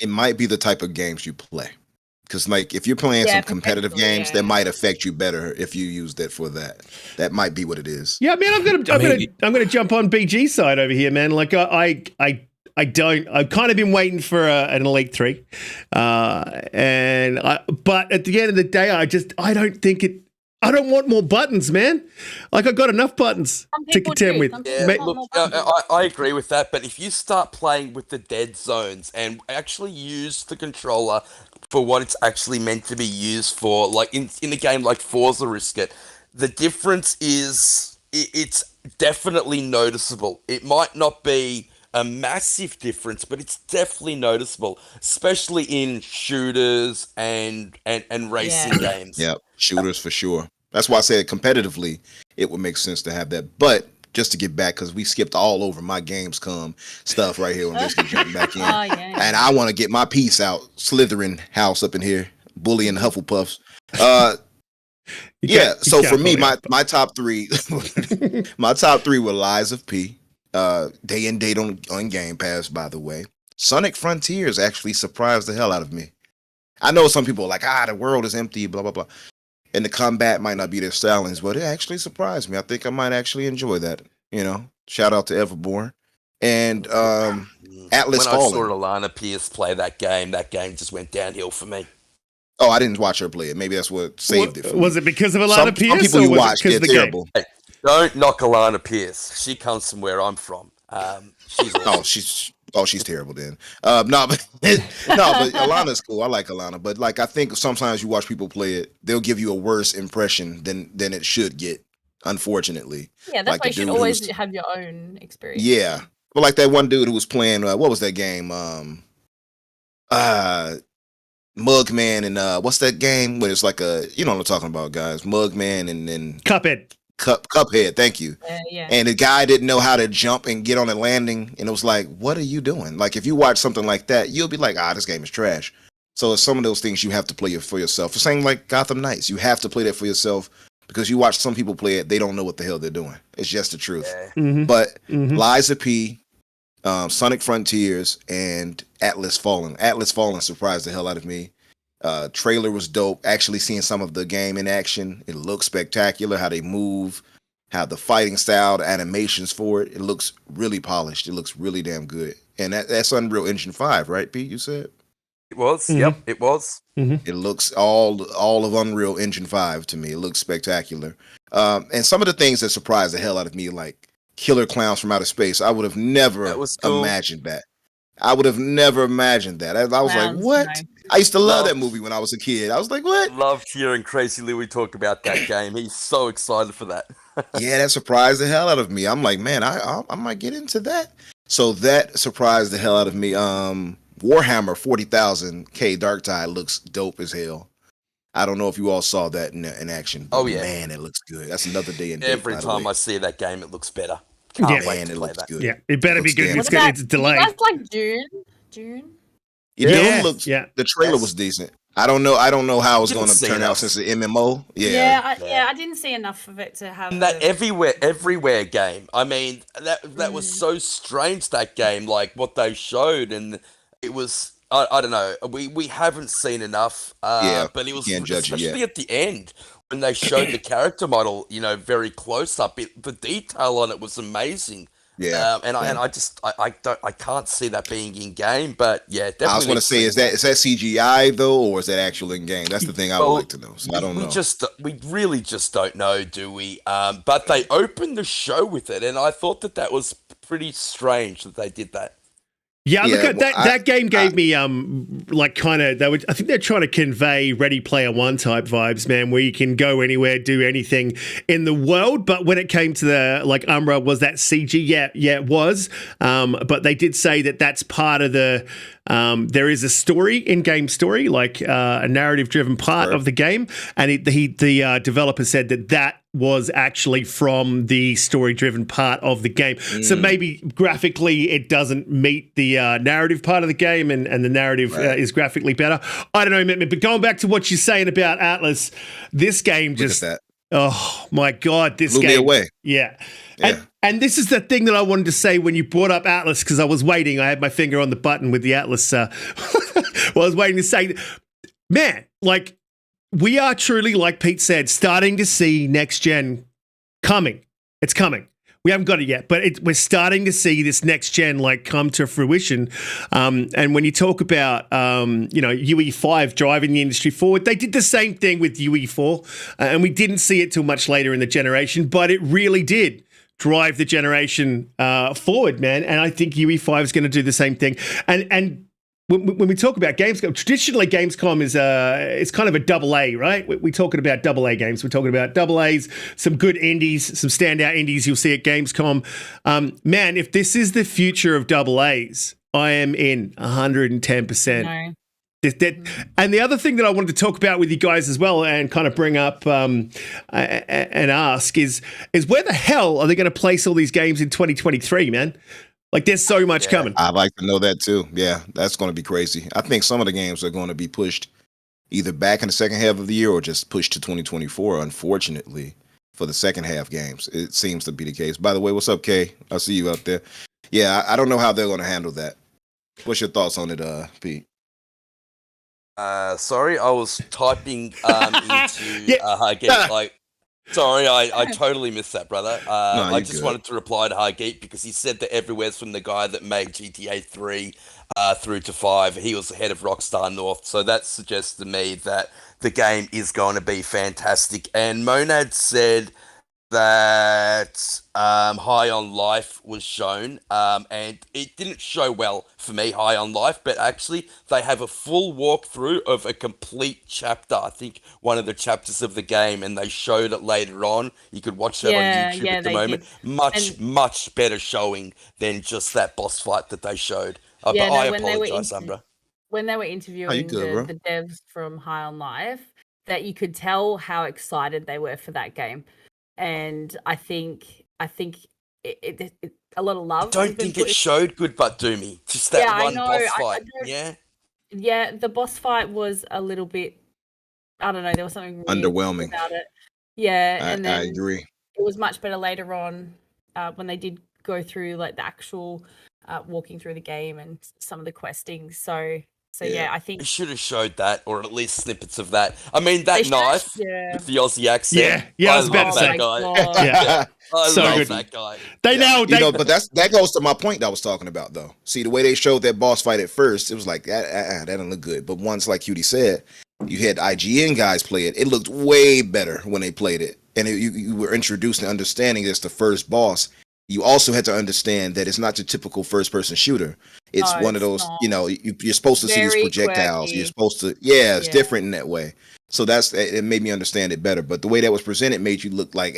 It might be the type of games you play. Because, like, if you're playing some competitive games, that might affect you better if you use that for that. That might be what it is. Yeah, man, I'm gonna jump on BG's side over here, man. Like, I I don't. I've kind of been waiting for an Elite 3. But at the end of the day, I don't think it. I don't want more buttons, man. Like, I got enough buttons to contend with. Yeah, look, I agree with that, but if you start playing with the dead zones and actually use the controller for what it's actually meant to be used for, like in a game like Forza Risk It, the difference is it's definitely noticeable. It might not be a massive difference, but it's definitely noticeable, especially in shooters and racing games. Yeah, shooters for sure. That's why I said competitively, it would make sense to have that. But just to get back, because we skipped all over my Gamescom stuff right here, and just jumping back in. And I want to get my piece out, Slytherin house up in here, bullying Hufflepuffs. So for me, my top three, my top three were Lies of P. Day and date on Game Pass, by the way. Sonic Frontiers actually surprised the hell out of me. I know some people are like, the world is empty, blah, blah, blah. And the combat might not be their stylings, but it actually surprised me. I think I might actually enjoy that. Shout out to Everborn. And Atlas When Fallen. I saw Alana Pierce play that game just went downhill for me. Oh, I didn't watch her play it. Maybe that's what saved it for me. Was it because of Alana Pierce? Some people you watch, they're terrible. Hey, don't knock Alana Pierce. She comes from where I'm from. She's awesome. She's terrible then. But Alana's cool. I like Alana, but like I think sometimes you watch people play it, they'll give you a worse impression than it should get. Unfortunately, yeah, that's why you should always have your own experience. Yeah, but like that one dude who was playing, what was that game? Mugman and what's that game? Where it's like you know what I'm talking about, guys. Mugman and then Cuphead. Cuphead, thank you. Yeah. And the guy didn't know how to jump and get on a landing, and it was like, what are you doing? Like, if you watch something like that, you'll be like, this game is trash. So it's some of those things you have to play for yourself. The same like Gotham Knights, you have to play that for yourself because you watch some people play it, they don't know what the hell they're doing. It's just the truth. Yeah. Mm-hmm. But Lies of P, Sonic Frontiers, and Atlas Fallen. Atlas Fallen surprised the hell out of me. Trailer was dope. Actually seeing some of the game in action, it looks spectacular. How they move, how the fighting style, the animations for it looks really polished. It looks really damn good. And that's Unreal Engine 5, right, Pete? You said it was. Mm-hmm. Yep, it was. Mm-hmm. It looks all of Unreal Engine 5 to me. It looks spectacular. And some of the things that surprised the hell out of me, like Killer Clowns from Outer Space, I would have never imagined that. I would have never imagined that. I was like, what? Nice. I used to love that movie when I was a kid. I was like, what? Loved hearing Crazy Louie talk about that game. He's so excited for that. Yeah, that surprised the hell out of me. I'm like, man, I might get into that. So that surprised the hell out of me. Warhammer 40,000 Darktide looks dope as hell. I don't know if you all saw that in action. Oh yeah, man, it looks good. That's another day in. Every time I see that game, it looks better. Can't wait to play that. Good. Yeah, it better be good. It's delayed. That's like June. It looks. Yeah, the trailer was decent. I don't know how it's going to turn out since the MMO. I didn't see enough of it to have. And that everywhere game. I mean, that was so strange. That game, like what they showed, and it was. I don't know. We haven't seen enough. But it was especially at the end when they showed the character model. Very close up. The detail on it was amazing. Yeah, I can't see that being in game, but yeah, definitely. I was going to say, is that CGI though, or is that actual in game? That's the thing I would like to know. So I don't know. We really just don't know, do we? But they opened the show with it, and I thought that was pretty strange that they did that. Yeah, look at that game gave me I think they're trying to convey Ready Player One type vibes, man, where you can go anywhere, do anything in the world. But when it came to the Umbra, was that CG? Yeah, it was. But they did say that's part of the. There is a story, in-game story, like a narrative-driven part of the game, and the developer said that was actually from the story-driven part of the game. So maybe graphically it doesn't meet the narrative part of the game, and the narrative is graphically better. I don't know, but going back to what you're saying about Atlas, this game just... Look at that. Oh, my God, this blew game... me away. Yeah. And this is the thing that I wanted to say when you brought up Atlas, because I was waiting. I had my finger on the button with the Atlas. I was waiting to say, man, we are truly, like Pete said, starting to see next gen coming. It's coming. We haven't got it yet, but we're starting to see this next gen like come to fruition. And when you talk about UE5 driving the industry forward, they did the same thing with UE4, and we didn't see it till much later in the generation, but it really did drive the generation forward, man. And I think UE5 is going to do the same thing. And when we talk about Gamescom, traditionally Gamescom is it's kind of a double A, right? We're talking about double A games. We're talking about double A's, some good indies, some standout indies you'll see at Gamescom. Man, if this is the future of double A's, I am in 110%. No. And the other thing that I wanted to talk about with you guys as well and kind of bring up and ask is where the hell are they going to place all these games in 2023, man? Like, there's so much coming. I'd like to know that too. Yeah, that's going to be crazy. I think some of the games are going to be pushed either back in the second half of the year or just pushed to 2024, unfortunately, for the second half games. It seems to be the case. By the way, what's up, Kay? I see you out there. Yeah, I don't know how they're going to handle that. What's your thoughts on it, Pete? Sorry, I was typing Hargeet. Sorry, I totally missed that, brother. I just wanted to reply to Hargeet because he said that Everywhere's from the guy that made GTA 3 through to 5. He was the head of Rockstar North, so that suggests to me that the game is going to be fantastic. And Monad said that High on Life was shown, and it didn't show well for me, High on Life, but actually they have a full walkthrough of a complete chapter, I think one of the chapters of the game, and they showed it later on. You could watch that on YouTube at the moment. Much better showing than just that boss fight that they showed. But I apologize, Umbra. When they were interviewing the devs from High on Life, that you could tell how excited they were for that game. And I think it a lot of love. I don't think it showed good, but Doomy. Just that one boss fight. Yeah, the boss fight was a little bit. I don't know. There was something underwhelming about it. Yeah, and then I agree. It was much better later on when they did go through like the actual walking through the game and some of the questing. So yeah, I think they should have showed that, or at least snippets of that. I mean, that knife with the Aussie accent. Yeah, I was about to say. Guy. I So love good. that guy. They but that goes to my point that I was talking about, though. See, the way they showed that boss fight at first, it was like that didn't look good. But once, like Cutie said, you had IGN guys play it. It looked way better when they played it, and you were introduced to understanding it's the first boss. You also had to understand that it's not your typical first-person shooter. It's one of those, you're supposed to see these projectiles. Quirky. You're supposed to, it's different in that way. So it made me understand it better. But the way that was presented made you look like,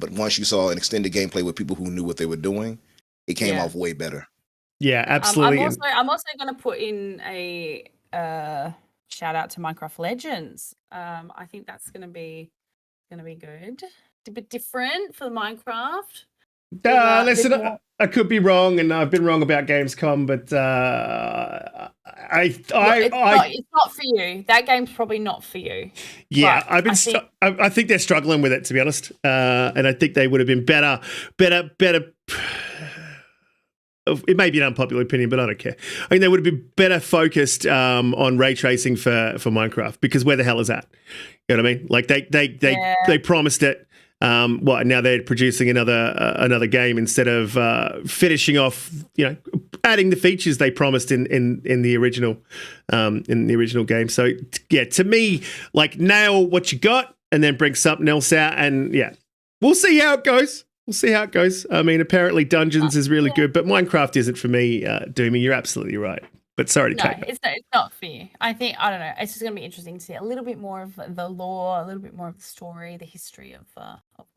but once you saw an extended gameplay with people who knew what they were doing, it came off way better. Yeah, absolutely. I'm also going to put in a shout out to Minecraft Legends. I think that's going to be good. It's a bit different for Minecraft. Listen, I could be wrong, and I've been wrong about Gamescom, but it's not for you. That game's probably not for you. Yeah, I think they're struggling with it, to be honest, and I think they would have been better. It may be an unpopular opinion, but I don't care. I think they would have been better focused on ray tracing for Minecraft, because where the hell is that? You know what I mean? Like they promised it. Now they're producing another game instead of finishing off, adding the features they promised in the original game. So yeah, to me, like, nail what you got and then bring something else out, and we'll see how it goes. I mean, apparently Dungeons is really good, but Minecraft isn't for me. Doomy, you're absolutely right. But sorry to take it's not for you. I don't know. It's just going to be interesting to see a little bit more of the lore, a little bit more of the story, the history of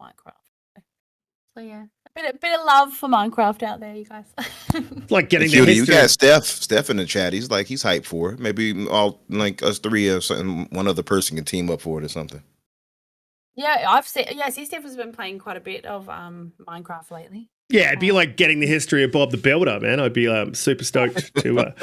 Minecraft. So yeah, a bit of love for Minecraft out there, you guys. Like getting the history. You got Steph in the chat. He's hyped for it. Maybe all like us three or something. One other person can team up for it or something. Yeah, I've seen. Yeah, Steph has been playing quite a bit of Minecraft lately. Yeah, it'd be like getting the history of Bob the Builder, man. I'd be super stoked to. Wow.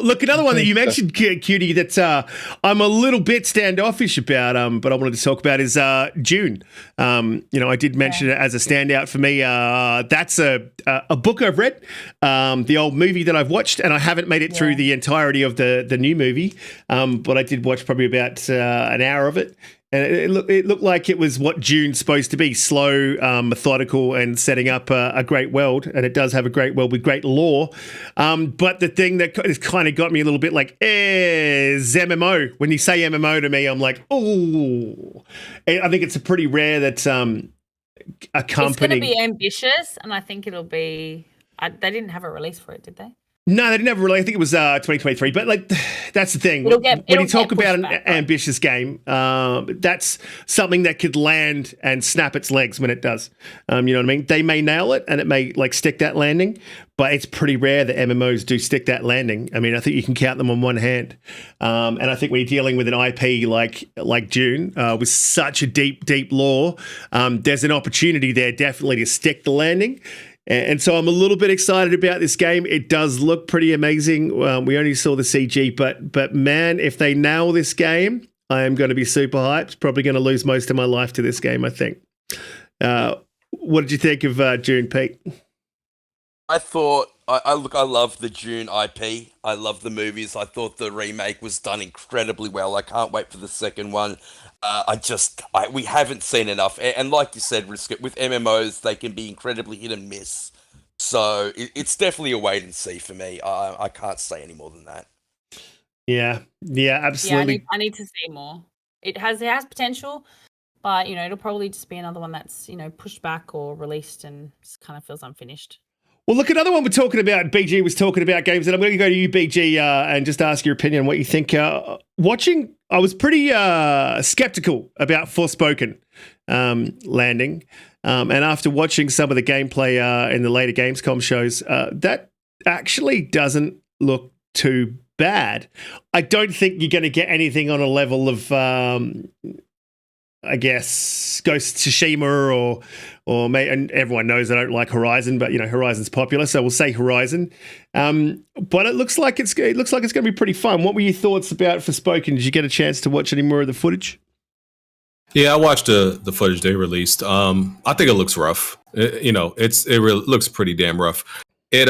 Look, another one that you mentioned, Cutie, that I'm a little bit standoffish about, but I wanted to talk about is June. I did mention it as a standout for me. That's a book I've read, the old movie that I've watched, and I haven't made it through the entirety of the new movie, but I did watch probably about an hour of it. And it looked like it was what June's supposed to be, slow, methodical, and setting up a great world. And it does have a great world with great lore. But the thing that has kind of got me a little bit like, is MMO. When you say MMO to me, I'm like, oh. I think it's a pretty rare that a company... It's going to be ambitious, and I think it'll be... they didn't have a release for it, did they? No, they didn't have really. I think it was 2023. But like, that's the thing. When you talk about an ambitious game, that's something that could land and snap its legs when it does. You know what I mean? They may nail it and it may like stick that landing, but it's pretty rare that MMOs do stick that landing. I mean, I think you can count them on one hand. And I think when you're dealing with an IP like June, with such a deep lore, there's an opportunity there definitely to stick the landing. And so I'm a little bit excited about this game. It does look pretty amazing. We only saw the CG, but man, if they nail this game, I am going to be super hyped. Probably going to lose most of my life to this game, I think. What did you think of June, Pete? I thought, I love the June IP. I love the movies. I thought the remake was done incredibly well. I can't wait for the second one. We haven't seen enough. And like you said, with MMOs, they can be incredibly hit and miss. So it's definitely a wait and see for me. I can't say any more than that. Yeah, absolutely. Yeah, I need to see more. It has potential, but it'll probably just be another one that's pushed back or released and just kind of feels unfinished. Well, look, another one we're talking about, BG was talking about games, and I'm going to go to you, BG, and just ask your opinion on what you think. Watching, I was pretty skeptical about Forspoken landing, and after watching some of the gameplay in the later Gamescom shows, that actually doesn't look too bad. I don't think you're going to get anything on a level of... I guess Ghost of Tsushima and everyone knows I don't like Horizon, but Horizon's popular, so we'll say Horizon. But it looks like it's going to be pretty fun. What were your thoughts about Forspoken? Did you get a chance to watch any more of the footage? Yeah, I watched the footage they released. I think it looks rough. It looks pretty damn rough. It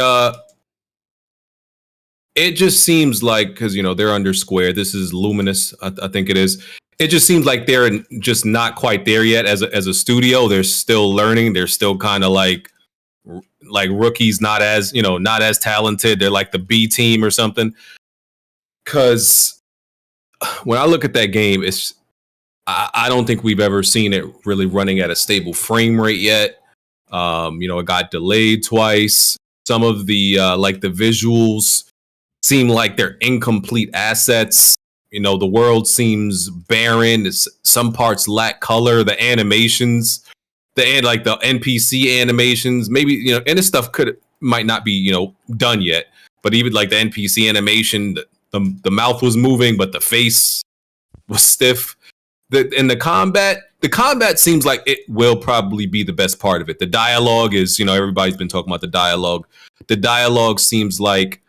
just seems like, because they're under Square. This is Luminous, I think it is. It just seems like they're just not quite there yet as a studio. They're still learning. They're still kind of like rookies, not as talented. They're like the B team or something. Because when I look at that game, I don't think we've ever seen it really running at a stable frame rate yet. It got delayed twice. Some of the the visuals seem like they're incomplete assets. The world seems barren. Some parts lack color. The animations, the NPC animations, maybe and this stuff might not be done yet. But even like the NPC animation, the mouth was moving, but the face was stiff. The combat seems like it will probably be the best part of it. The dialogue is, everybody's been talking about the dialogue. The dialogue seems like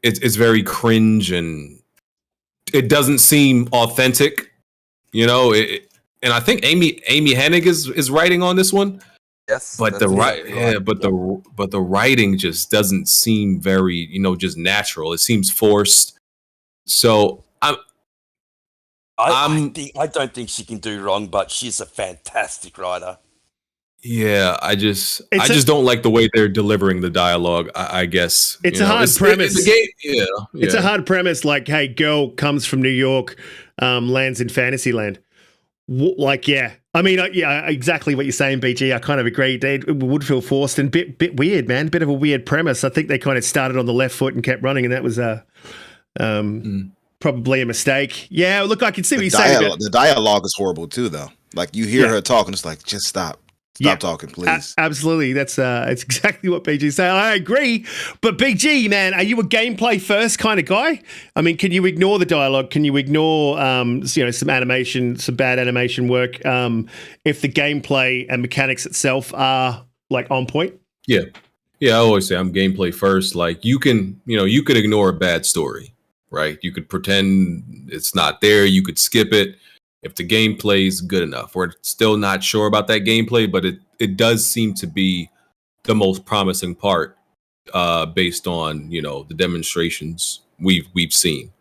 it's very cringe and it doesn't seem authentic, and I think Amy Hennig is writing on this one. Yes, but the writing just doesn't seem very, just natural. It seems forced. So I don't think she can do wrong, but she's a fantastic writer. Yeah, I just don't like the way they're delivering the dialogue. I guess it's a hard premise. It's a Yeah. hard premise. Like, hey, girl comes from New York, lands in Fantasyland. I mean, exactly what you're saying, BG. I kind of agree. It would feel forced and bit weird, man. Bit of a weird premise. I think they kind of started on the left foot and kept running, and that was probably a mistake. Yeah, look, I can see what you're saying. The dialogue is horrible too, though. Like you hear her talking, it's like, just stop. Stop talking, please. Absolutely. That's it's exactly what BG said. I agree. But BG, man, are you a gameplay first kind of guy? I mean, can you ignore the dialogue? Can you ignore some animation, some bad animation work if the gameplay and mechanics itself are like on point? Yeah. Yeah, I always say I'm gameplay first. Like you could ignore a bad story, right? You could pretend it's not there, you could skip it. If the gameplay is good enough, we're still not sure about that gameplay, but it does seem to be the most promising part, based on the demonstrations we've seen.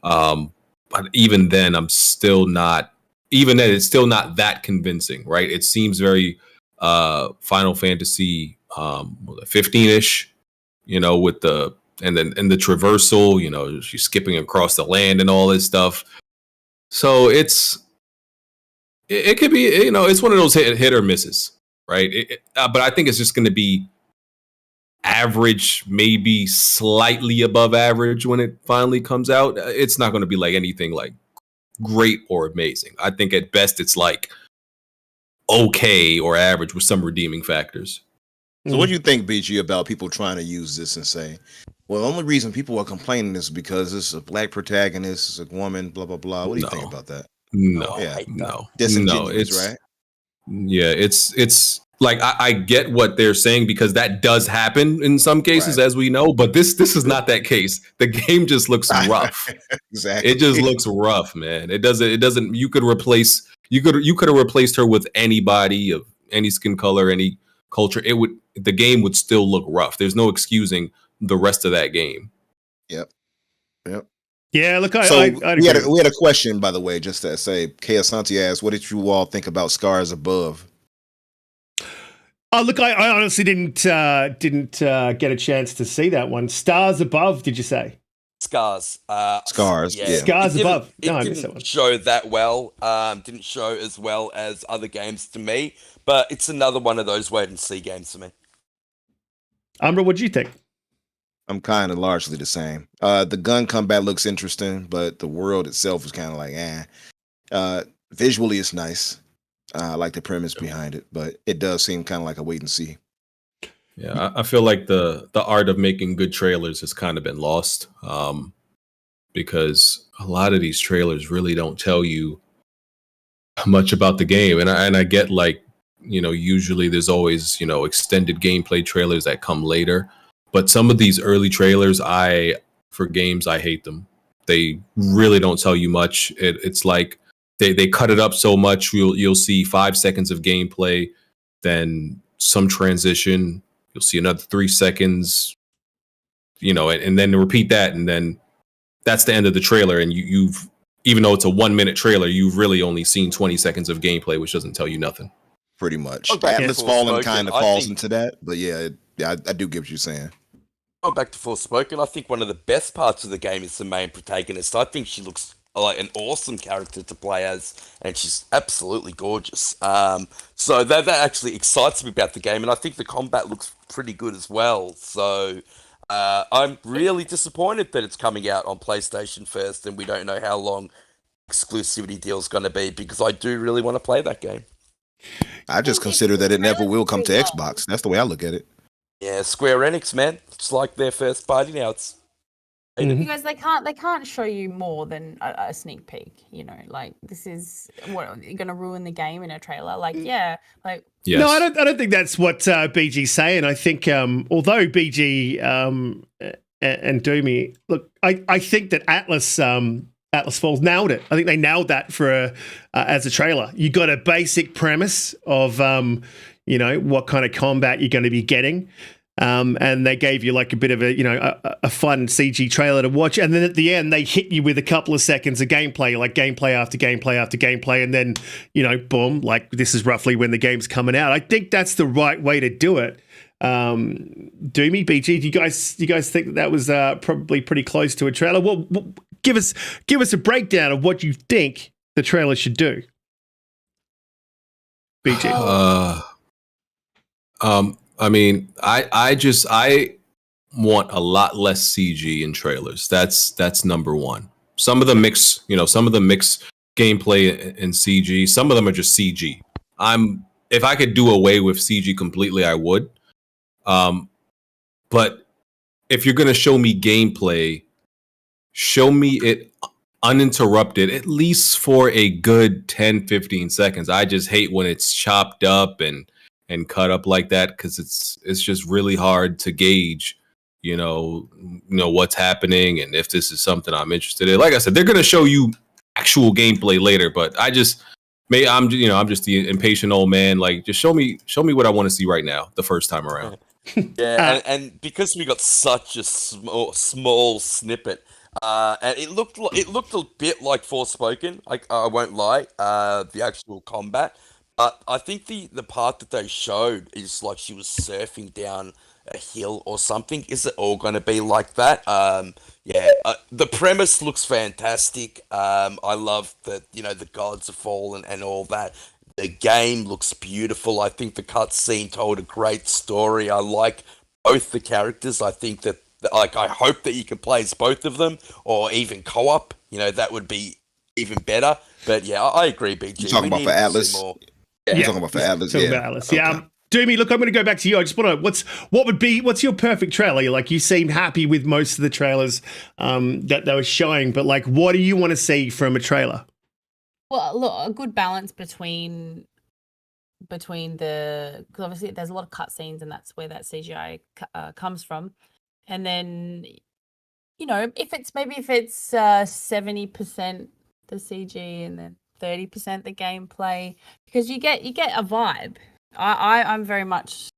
But even then, I'm still not even then, it's still not that convincing, right? It seems very Final Fantasy 15-ish, with the and the traversal, she's skipping across the land and all this stuff. So it could be, it's one of those hit or misses, right? But I think it's just going to be average, maybe slightly above average when it finally comes out. It's not going to be like anything like great or amazing. I think at best it's like okay or average with some redeeming factors. So what do you think, BG, about people trying to use this and say, well, the only reason people are complaining is because it's a black protagonist, it's a woman, blah, blah, blah. What do you think about that? No, Yeah. no. Disingenuous, right? Yeah, it's like I get what they're saying because that does happen in some cases, as we know, but this is not that case. The game just looks rough. Exactly. It just looks rough, man. It doesn't you could have replaced her with anybody of any skin color, any culture. The game would still look rough. There's no excusing the rest of that game. Yep. Yeah, look, we had a question, by the way, just to say, K. Asante asked, what did you all think about Scars Above? Oh, look, I honestly didn't get a chance to see that one. Stars Above, did you say? Scars. Scars, yeah. Scars Above. It I missed that didn't one. show that well. Didn't show as well as other games to me. But it's another one of those wait and see games for me. Umbra, what do you think? I'm kind of largely the same. The gun combat looks interesting, but the world itself is kind of like, visually, it's nice. I like the premise behind it, but it does seem kind of like a wait and see. Yeah, I feel like the art of making good trailers has kind of been lost, because a lot of these trailers really don't tell you much about the game, and I get like, usually there's always extended gameplay trailers that come later, but some of these early trailers, for games, I hate them. They really don't tell you much. It's like they cut it up so much. You'll see 5 seconds of gameplay, then some transition. You'll see another 3 seconds, and then repeat that, and then that's the end of the trailer. And you've even though it's a 1 minute trailer, you've really only seen 20 seconds of gameplay, which doesn't tell you nothing. Pretty much. Atlas Fallen kind of falls into that, but yeah, I do get what you're saying. Going back to Forspoken, I think one of the best parts of the game is the main protagonist. I think she looks like an awesome character to play as, and she's absolutely gorgeous. So that actually excites me about the game, and I think the combat looks pretty good as well. So I'm really disappointed that it's coming out on PlayStation first, and we don't know how long exclusivity deal is going to be, because I do really want to play that game. I just consider that it never will come to Xbox. That's the way I look at it. Yeah, Square Enix, man. It's like their first party now. It's because they can't show you more than a sneak peek. Like this is what you're gonna ruin the game in a trailer. Like Yes. No, I don't think that's what BG's saying. I think although BG and Doomy, look, I think that Atlas Falls nailed it. I think they nailed that for as a trailer. You got a basic premise of what kind of combat you're going to be getting. And they gave you like a bit of a fun CG trailer to watch. And then at the end, they hit you with a couple of seconds of gameplay, like gameplay after gameplay after gameplay. And then, boom, like this is roughly when the game's coming out. I think that's the right way to do it. Doomy, BG, do you guys think that was probably pretty close to a trailer? Well, give us a breakdown of what you think the trailer should do. BG. I mean, I want a lot less CG in trailers. That's number one. Some of them mix gameplay and CG. Some of them are just CG. If I could do away with CG completely, I would. But if you're gonna show me gameplay, show me it uninterrupted, at least for a good 10, 15 seconds. I just hate when it's chopped up and cut up like that, because it's just really hard to gauge, what's happening and if this is something I'm interested in. Like I said, they're gonna show you actual gameplay later, but I'm just the impatient old man. Like, just show me what I want to see right now, the first time around. Yeah, and because we got such a small snippet And it looked a bit like Forspoken. I won't lie. The actual combat, but I think the part that they showed is like she was surfing down a hill or something. Is it all going to be like that? Yeah. The premise looks fantastic. I love that the gods have fallen and all that. The game looks beautiful. I think the cutscene told a great story. I like both the characters. I think that I hope that you can play as both of them or even co-op. That would be even better. But yeah, I agree, BG. You talking about for Atlas? Yeah, you're talking about for Atlas. Talking Yeah. about Atlas. Okay. Yeah. Doomy, look, I'm going to go back to you. I just want to what's your perfect trailer? Like, you seemed happy with most of the trailers that they were showing, but like, what do you want to see from a trailer? Well, look, a good balance between because obviously there's a lot of cutscenes, and that's where that CGI comes from. And then, if it's 70% the CG and then 30% the gameplay, because you get a vibe. I'm very much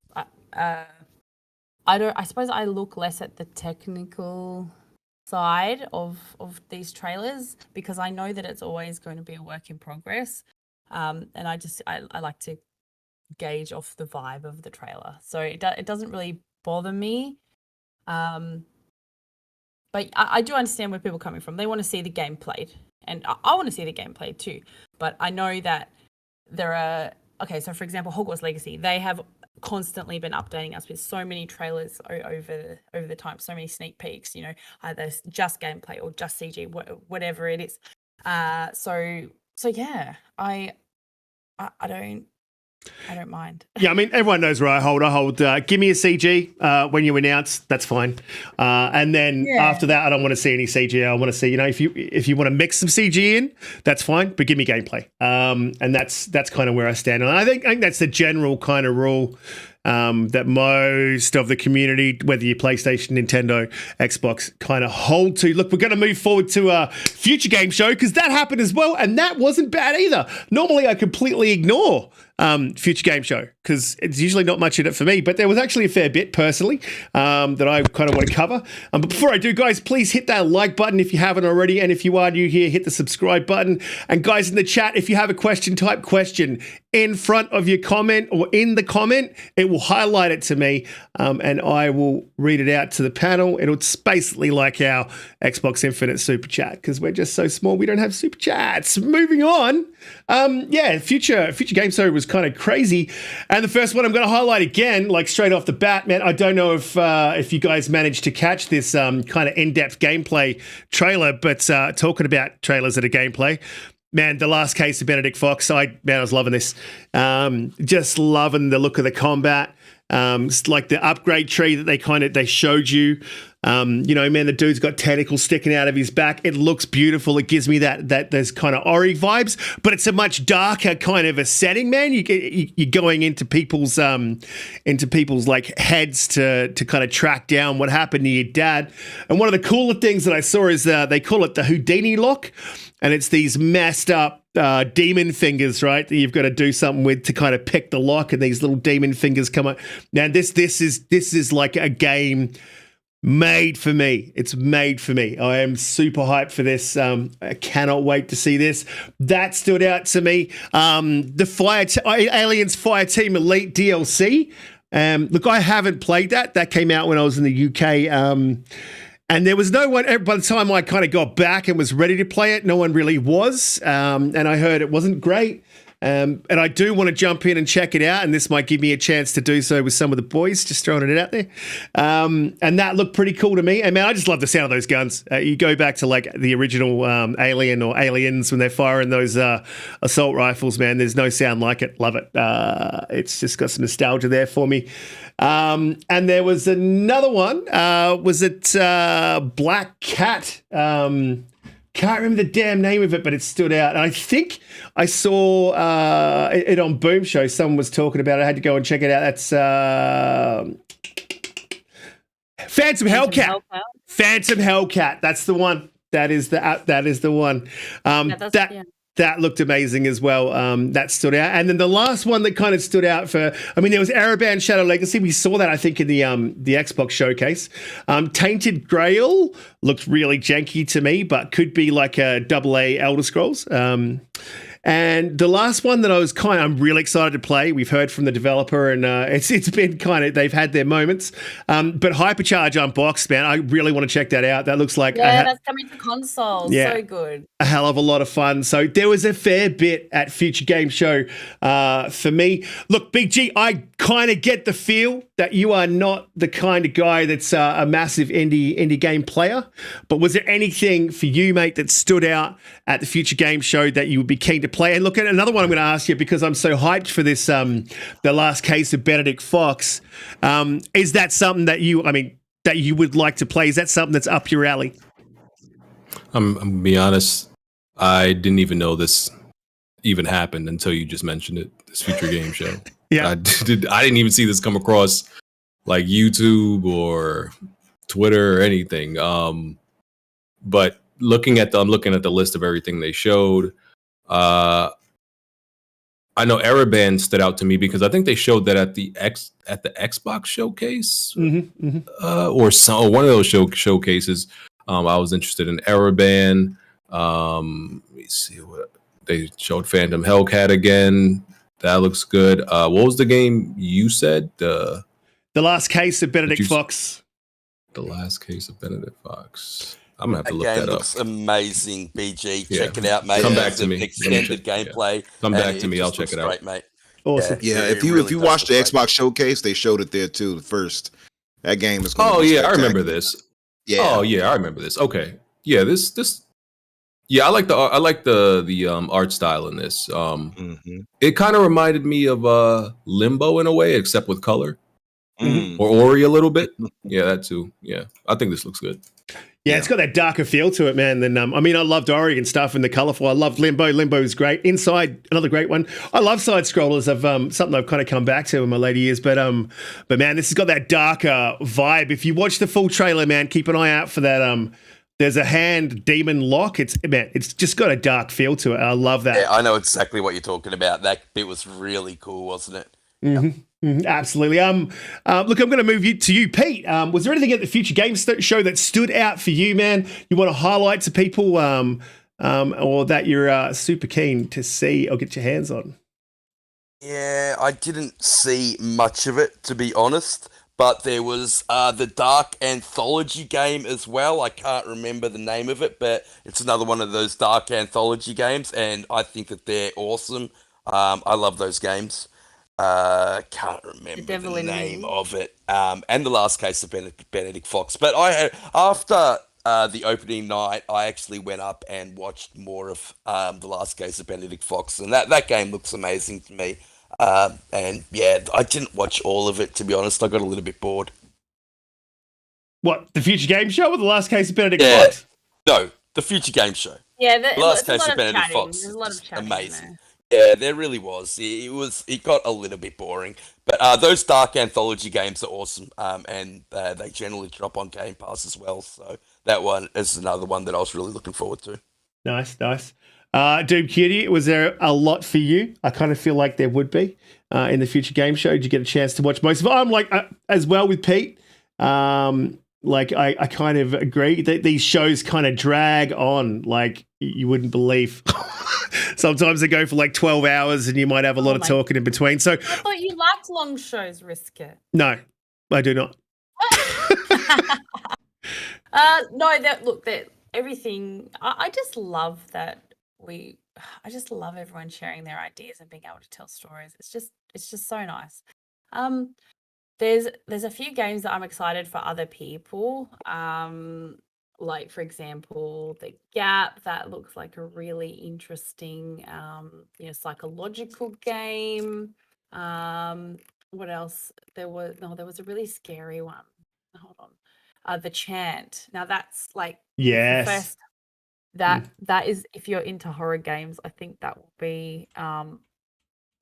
I suppose I look less at the technical side of these trailers, because I know that it's always going to be a work in progress. And I like to gauge off the vibe of the trailer, so it doesn't really bother me. But I do understand where people are coming from. They want to see the game played, and I want to see the game played too. But I know that there are so for example, Hogwarts Legacy, they have constantly been updating us with so many trailers over the time, so many sneak peeks. Either just gameplay or just CG, whatever it is. So yeah, I don't mind. Yeah, I mean, everyone knows where I hold. Give me a CG when you announce, that's fine. And then after that, I don't want to see any CG. I want to see, if you want to mix some CG in, that's fine, but give me gameplay. And that's kind of where I stand. And I think that's the general kind of rule that most of the community, whether you're PlayStation, Nintendo, Xbox, kind of hold to. Look, we're going to move forward to a future game show, because that happened as well, and that wasn't bad either. Normally, I completely ignore future game show, because it's usually not much in it for me, but there was actually a fair bit personally that I kind of want to cover. But before I do, guys, please hit that like button if you haven't already, and if you are new here, hit the subscribe button. And guys in the chat, if you have a question, type question in front of your comment or in the comment. It will highlight it to me, and I will read it out to the panel. It's basically like our Xbox Infinite Super Chat, because we're just so small, we don't have Super Chats. Moving on. Future game show was kind of crazy, and the first one I'm going to highlight again, like straight off the bat, man. I don't know if you guys managed to catch this kind of in-depth gameplay trailer, but talking about trailers that are gameplay, man, the last case of Benedict Fox, I was loving this. Just loving the look of the combat. It's like the upgrade tree that they showed you. Man, the dude's got tentacles sticking out of his back. It looks beautiful. It gives me that there's kind of Ori vibes, but it's a much darker kind of a setting, man. You're going into people's like heads to kind of track down what happened to your dad. And one of the cooler things that I saw is they call it the Houdini lock, and it's these messed up demon fingers, right, that you've got to do something with to kind of pick the lock, and these little demon fingers come up. Now this is like a game made for me. It's made for me. I am super hyped for this. I cannot wait to see this. That stood out to me. The Aliens Fireteam Elite DLC. Look, I haven't played that. That came out when I was in the UK. And there was no one, by the time I kind of got back and was ready to play it, no one really was. And I heard it wasn't great. And I do want to jump in and check it out, and this might give me a chance to do so with some of the boys, just throwing it out there. And that looked pretty cool to me. And man, I just love the sound of those guns. You go back to like the original Alien or Aliens when they're firing those assault rifles, man, there's no sound like it. Love it. It's just got some nostalgia there for me. And there was another one. Was it Black Cat? Can't remember the damn name of it, but it stood out. And I think I saw it on Boom Show. Someone was talking about it. I had to go and check it out. That's Phantom Hellcat. Phantom Hellcat. That's the one. That is the one. That looked amazing as well. That stood out. And then the last one that kind of stood out there was Ereband Shadow Legacy. We saw that, I think, in the Xbox showcase. Tainted Grail looked really janky to me, but could be like a AA Elder Scrolls. And the last one that I'm really excited to play. We've heard from the developer, and it's been they've had their moments. But Hypercharge Unboxed, man, I really want to check that out. That looks like that's coming to console. Yeah. So good. A hell of a lot of fun. So there was a fair bit at Future Game Show for me. Look, Big G, I kind of get the feel that you are not the kind of guy that's a massive indie game player. But was there anything for you, mate, that stood out at the Future Game Show that you would be keen to play? And look, at another one I'm going to ask you, because I'm so hyped for this, The Last Case of Benedict Fox. Is that something that you would like to play? Is that something that's up your alley? I'm gonna be honest. I didn't even know this even happened until you just mentioned it. This Future Game Show. Yeah, I didn't even see this come across like YouTube or Twitter or anything. But I'm looking at the list of everything they showed. I know Ereband stood out to me because I think they showed that at the Xbox showcase, or one of those showcases. I was interested in Ereband. Let me see what they showed. Phantom Hellcat again. That looks good. What was the game you said? The Last Case of Benedict Fox. The Last Case of Benedict Fox. I'm gonna have to look game that up. Looks amazing, BG. Yeah. Check it out, mate. Come back to me. Extended gameplay. Come back to me. I'll check it out. Great, mate. Awesome. Yeah, it if you really watch the does look Xbox showcase, they showed it there too. First, that game is. Oh yeah, I remember this. Yeah. Oh yeah, I remember this. Okay. Yeah, this. Yeah, I like the art style in this. It kind of reminded me of Limbo in a way, except with color, or Ori a little bit. Yeah, that too. Yeah, I think this looks good. Yeah, it's got that darker feel to it, man. Than I loved Ori and stuff and the colourful. I loved Limbo. Limbo is great. Inside, another great one. I love side scrollers. Of something I've kind of come back to in my later years. But man, this has got that darker vibe. If you watch the full trailer, man, keep an eye out for that. There's a hand demon lock. It's just got a dark feel to it. I love that. Yeah, I know exactly what you're talking about. That bit was really cool, wasn't it? Absolutely. Look, I'm going to move to you, Pete. Was there anything at the Future Games Show that stood out for you, man? You want to highlight to people, or that you're super keen to see or get your hands on? Yeah, I didn't see much of it, to be honest. But there was the Dark Anthology game as well. I can't remember the name of it, but it's another one of those Dark Anthology games, and I think that they're awesome. I love those games. Can't remember the name of it. And The Last Case of Benedict Fox. But after the opening night, I actually went up and watched more of The Last Case of Benedict Fox, and that game looks amazing to me. And yeah, I didn't watch all of it, to be honest. I got a little bit bored. What, the Future Game Show or The Last Case of Benedict Fox? No, the Future Game Show. Yeah, The Last Case of Benedict Fox. There's a lot of chatting. Amazing. Yeah, there really was. It got a little bit boring. But those Dark Anthology games are awesome. And they generally drop on Game Pass as well. So that one is another one that I was really looking forward to. Nice. DoomCutie, was there a lot for you? I kind of feel like there would be in the Future Game Show. Did you get a chance to watch most of it? I'm like, as well with Pete. I kind of agree that these shows kind of drag on like you wouldn't believe. Sometimes they go for like 12 hours and you might have a lot of talking in between. So I thought you liked long shows, Riskit. No, I do not. Everything. I just love that I just love everyone sharing their ideas and being able to tell stories. It's just so nice. There's a few games that I'm excited for other people. Like for example, The Gap, that looks like a really interesting psychological game. What else? There was a really scary one. Hold on. The Chant. Now that's like yes. the first that is, if you're into horror games, I think that will be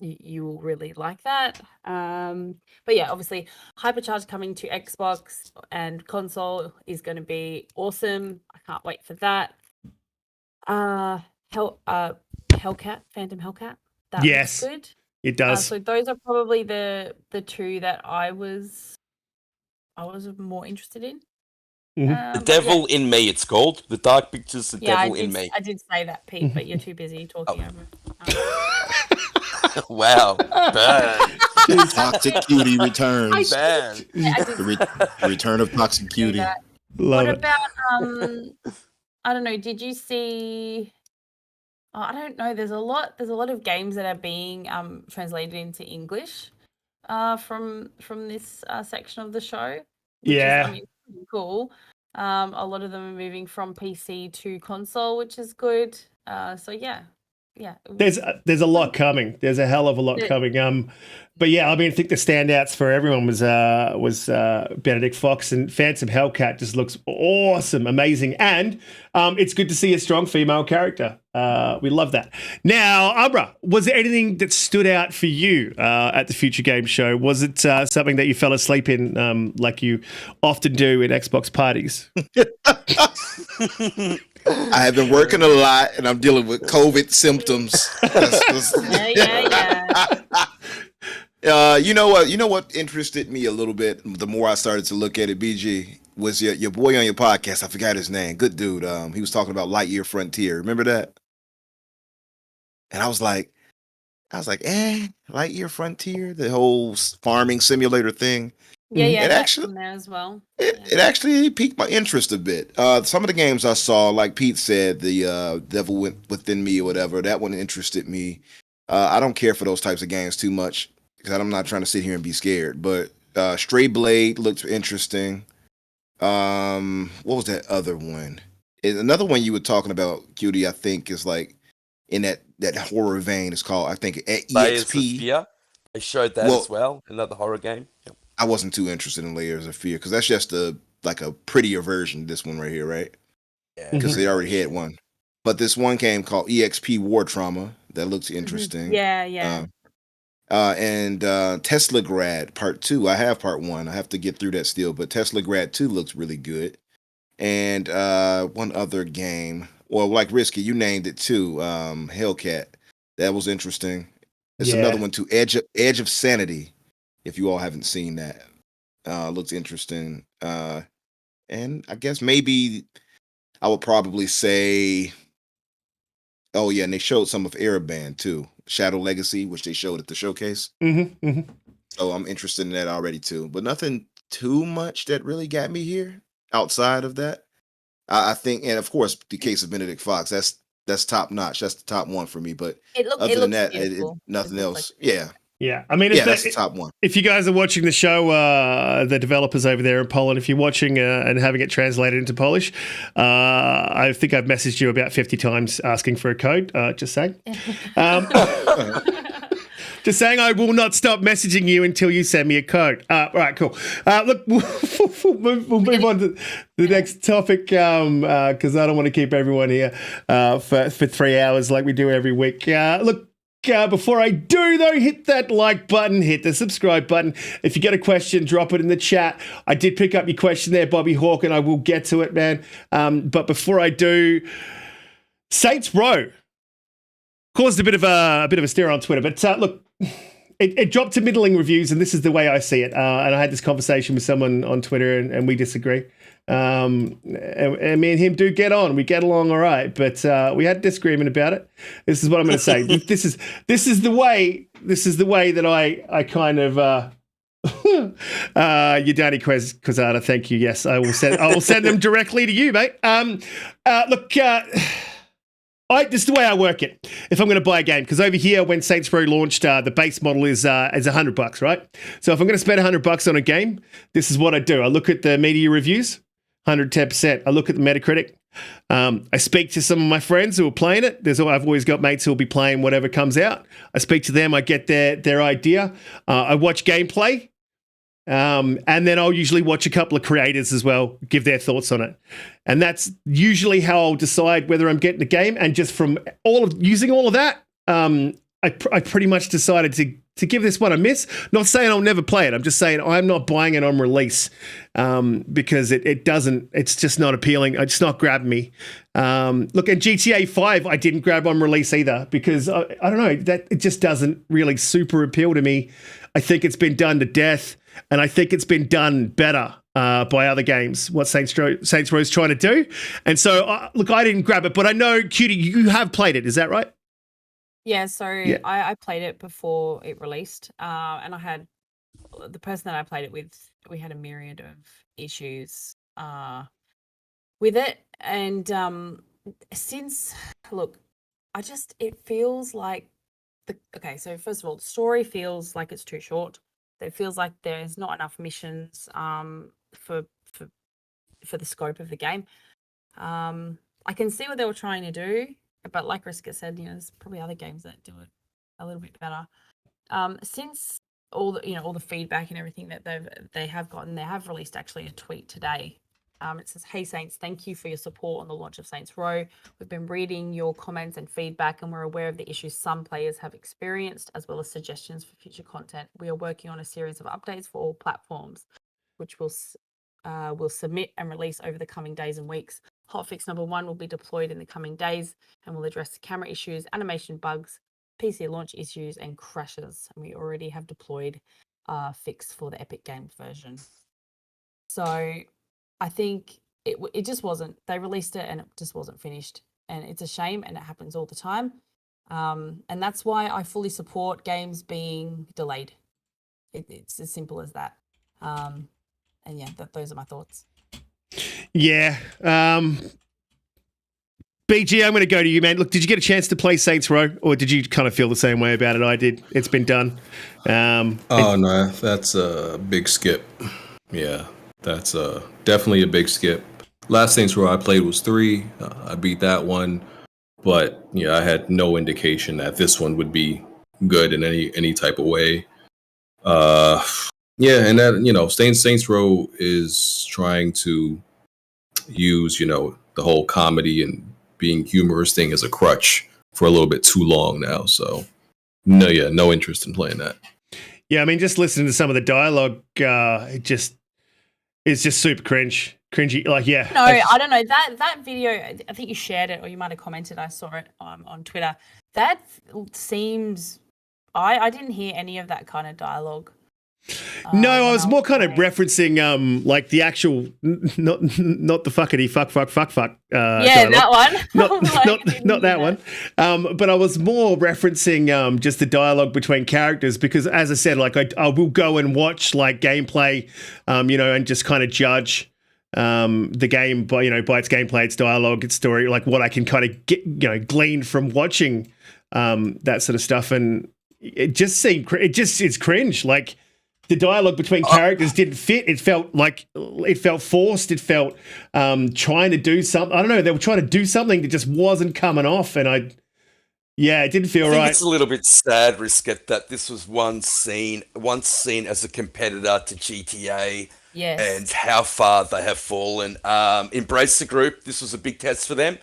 you will really like that. But yeah, obviously Hypercharge coming to Xbox and console is going to be awesome. I can't wait for that. Hellcat, Phantom Hellcat. That Yes. looks good. It does. So those are probably the two that I was more interested in. Mhm. The But yeah. Devil in Me, it's called. The Dark Pictures, The Devil in Me. I did say that, Pete, but you're too busy talking over it. Wow. Burn. Toxic Cutie returns. Burn. The return of Toxic Cutie. Love What it. about I don't know, did you see I don't know, there's a lot of games that are being translated into English from this section of the show. Which Yeah. is, I mean, pretty cool. A lot of them are moving from PC to console, which is good. So yeah. There's a lot coming. There's a hell of a lot coming. But yeah, I mean, I think the standouts for everyone was Benedict Fox, and Phantom Hellcat just looks awesome, amazing, and it's good to see a strong female character. We love that. Now, Umbra, was there anything that stood out for you at the Future Games Show? Was it something that you fell asleep in, like you often do in Xbox parties? I have been working a lot, and I'm dealing with COVID symptoms. You know what interested me a little bit. The more I started to look at it, BG, was your boy on your podcast. I forgot his name. Good dude. He was talking about Lightyear Frontier. Remember that? And I was like, Lightyear Frontier, the whole farming simulator thing. Yeah, It that's actually- on there as well. It actually piqued my interest a bit. Some of the games I saw, like Pete said, the Devil Within Me or whatever, that one interested me. I don't care for those types of games too much because I'm not trying to sit here and be scared. But Stray Blade looked interesting. What was that other one? Another one you were talking about, Cutie, I think is like in that horror vein. It's called, I think, Layers of EXP. Fear. They showed that as well. Another horror game. Yep. I wasn't too interested in Layers of Fear because that's just a prettier version of this one right here, right? Yeah. Because they already had one. But this one game called EXP War Trauma that looks interesting. Yeah. And Tesla Grad Part 2. I have Part 1. I have to get through that still, but Tesla Grad 2 looks really good. And one other game, well, like Risky, you named it too, Hellcat. That was interesting. There's another one too, Edge of Sanity. If you all haven't seen that, looks interesting. And I guess maybe I would probably say, oh yeah, and they showed some of Ereband too, Shadow Legacy, which they showed at the showcase. So I'm interested in that already too, but nothing too much that really got me here outside of that. I think, and of course, the case of Benedict Fox, that's top notch. That's the top one for me. But other than that, nothing else. Yeah, I mean, that's the top one. If you guys are watching the show, the developers over there in Poland, if you're watching and having it translated into Polish, I think I've messaged you about 50 times asking for a code. Just saying. Just saying, I will not stop messaging you until you send me a code. Right, cool. Look, we'll move on to the next topic because I don't want to keep everyone here for 3 hours like we do every week. Look. Before I do, though, hit that like button, hit the subscribe button. If you get a question, drop it in the chat. I did pick up your question there, Bobby Hawk, and I will get to it, man. But before I do, Saints Row caused a bit of a stir on Twitter. But look, it dropped to middling reviews, and this is the way I see it. And I had this conversation with someone on Twitter, and we disagree. And me and him do get on. We get along all right, but we had a disagreement about it. This is what I'm going to say. This is the way that I kind of Yudani Quezada, thank you. Yes, I will send them directly to you, mate. Look, this is the way I work it. If I'm going to buy a game, because over here when Saints Row launched, the base model is $100, right? So if I'm going to spend $100 on a game, this is what I do. I look at the media reviews. 110%. I look at the Metacritic. I speak to some of my friends who are playing it. I've always got mates who will be playing whatever comes out. I speak to them. I get their idea. I watch gameplay. And then I'll usually watch a couple of creators as well, give their thoughts on it. And that's usually how I'll decide whether I'm getting a game. And just from using all of that, I pretty much decided to give this one a miss. Not saying I'll never play it. I'm just saying I'm not buying it on release because it doesn't. It's just not appealing. It's not grabbing me. Look, and GTA 5 I didn't grab on release either because I don't know, that it just doesn't really super appeal to me. I think it's been done to death, and I think it's been done better by other games, what Saints Row is trying to do. And so, look, I didn't grab it, but I know, Cutie, you have played it. Is that right? Yeah, so I played it before it released, and I had the person that I played it with, we had a myriad of issues with it. And since, look, it feels like, so first of all, the story feels like it's too short. It feels like there's not enough missions for the scope of the game. I can see what they were trying to do, but like Riska said, there's probably other games that do it a little bit better. Since all the feedback and everything that they have gotten, they have released actually a tweet today. It says, "Hey Saints, thank you for your support on the launch of Saints Row. We've been reading your comments and feedback, and we're aware of the issues some players have experienced, as well as suggestions for future content. We are working on a series of updates for all platforms, which we'll submit and release over the coming days and weeks. Hotfix number 1 will be deployed in the coming days and will address camera issues, animation bugs, PC launch issues, and crashes. And we already have deployed fix for the Epic Games version." So I think it just wasn't. They released it and it just wasn't finished, and it's a shame. And it happens all the time, and that's why I fully support games being delayed. It's as simple as that. And yeah, those are my thoughts. Yeah. BG, I'm going to go to you, man. Look, did you get a chance to play Saints Row, or did you kind of feel the same way about it I did? It's been done. No, that's a big skip. Yeah, that's definitely a big skip. Last Saints Row I played was 3. I beat that one, but yeah, I had no indication that this one would be good in any type of way. Yeah, and that Saints Row is trying to use the whole comedy and being humorous thing as a crutch for a little bit too long now. So no interest in playing that. Yeah, I mean, just listening to some of the dialogue, it's just super cringy. Like, yeah. No, I don't know that video. I think you shared it, or you might have commented. I saw it on Twitter. That seems. I didn't hear any of that kind of dialogue. No, I was more kind of referencing like the actual, not the fuckity fuck. Yeah, dialogue. that one. not that one. But I was more referencing just the dialogue between characters because, as I said, like I will go and watch like gameplay, and just kind of judge the game by its gameplay, its dialogue, its story, like what I can kind of get glean from watching that sort of stuff, and it just seemed it's cringe. Like, the dialogue between characters didn't fit. It felt forced. It felt trying to do something. I don't know. They were trying to do something that just wasn't coming off, and it didn't feel right. It's a little bit sad, Risket, that this was once seen as a competitor to GTA. Yes. And how far they have fallen. Embrace the Group. This was a big test for them.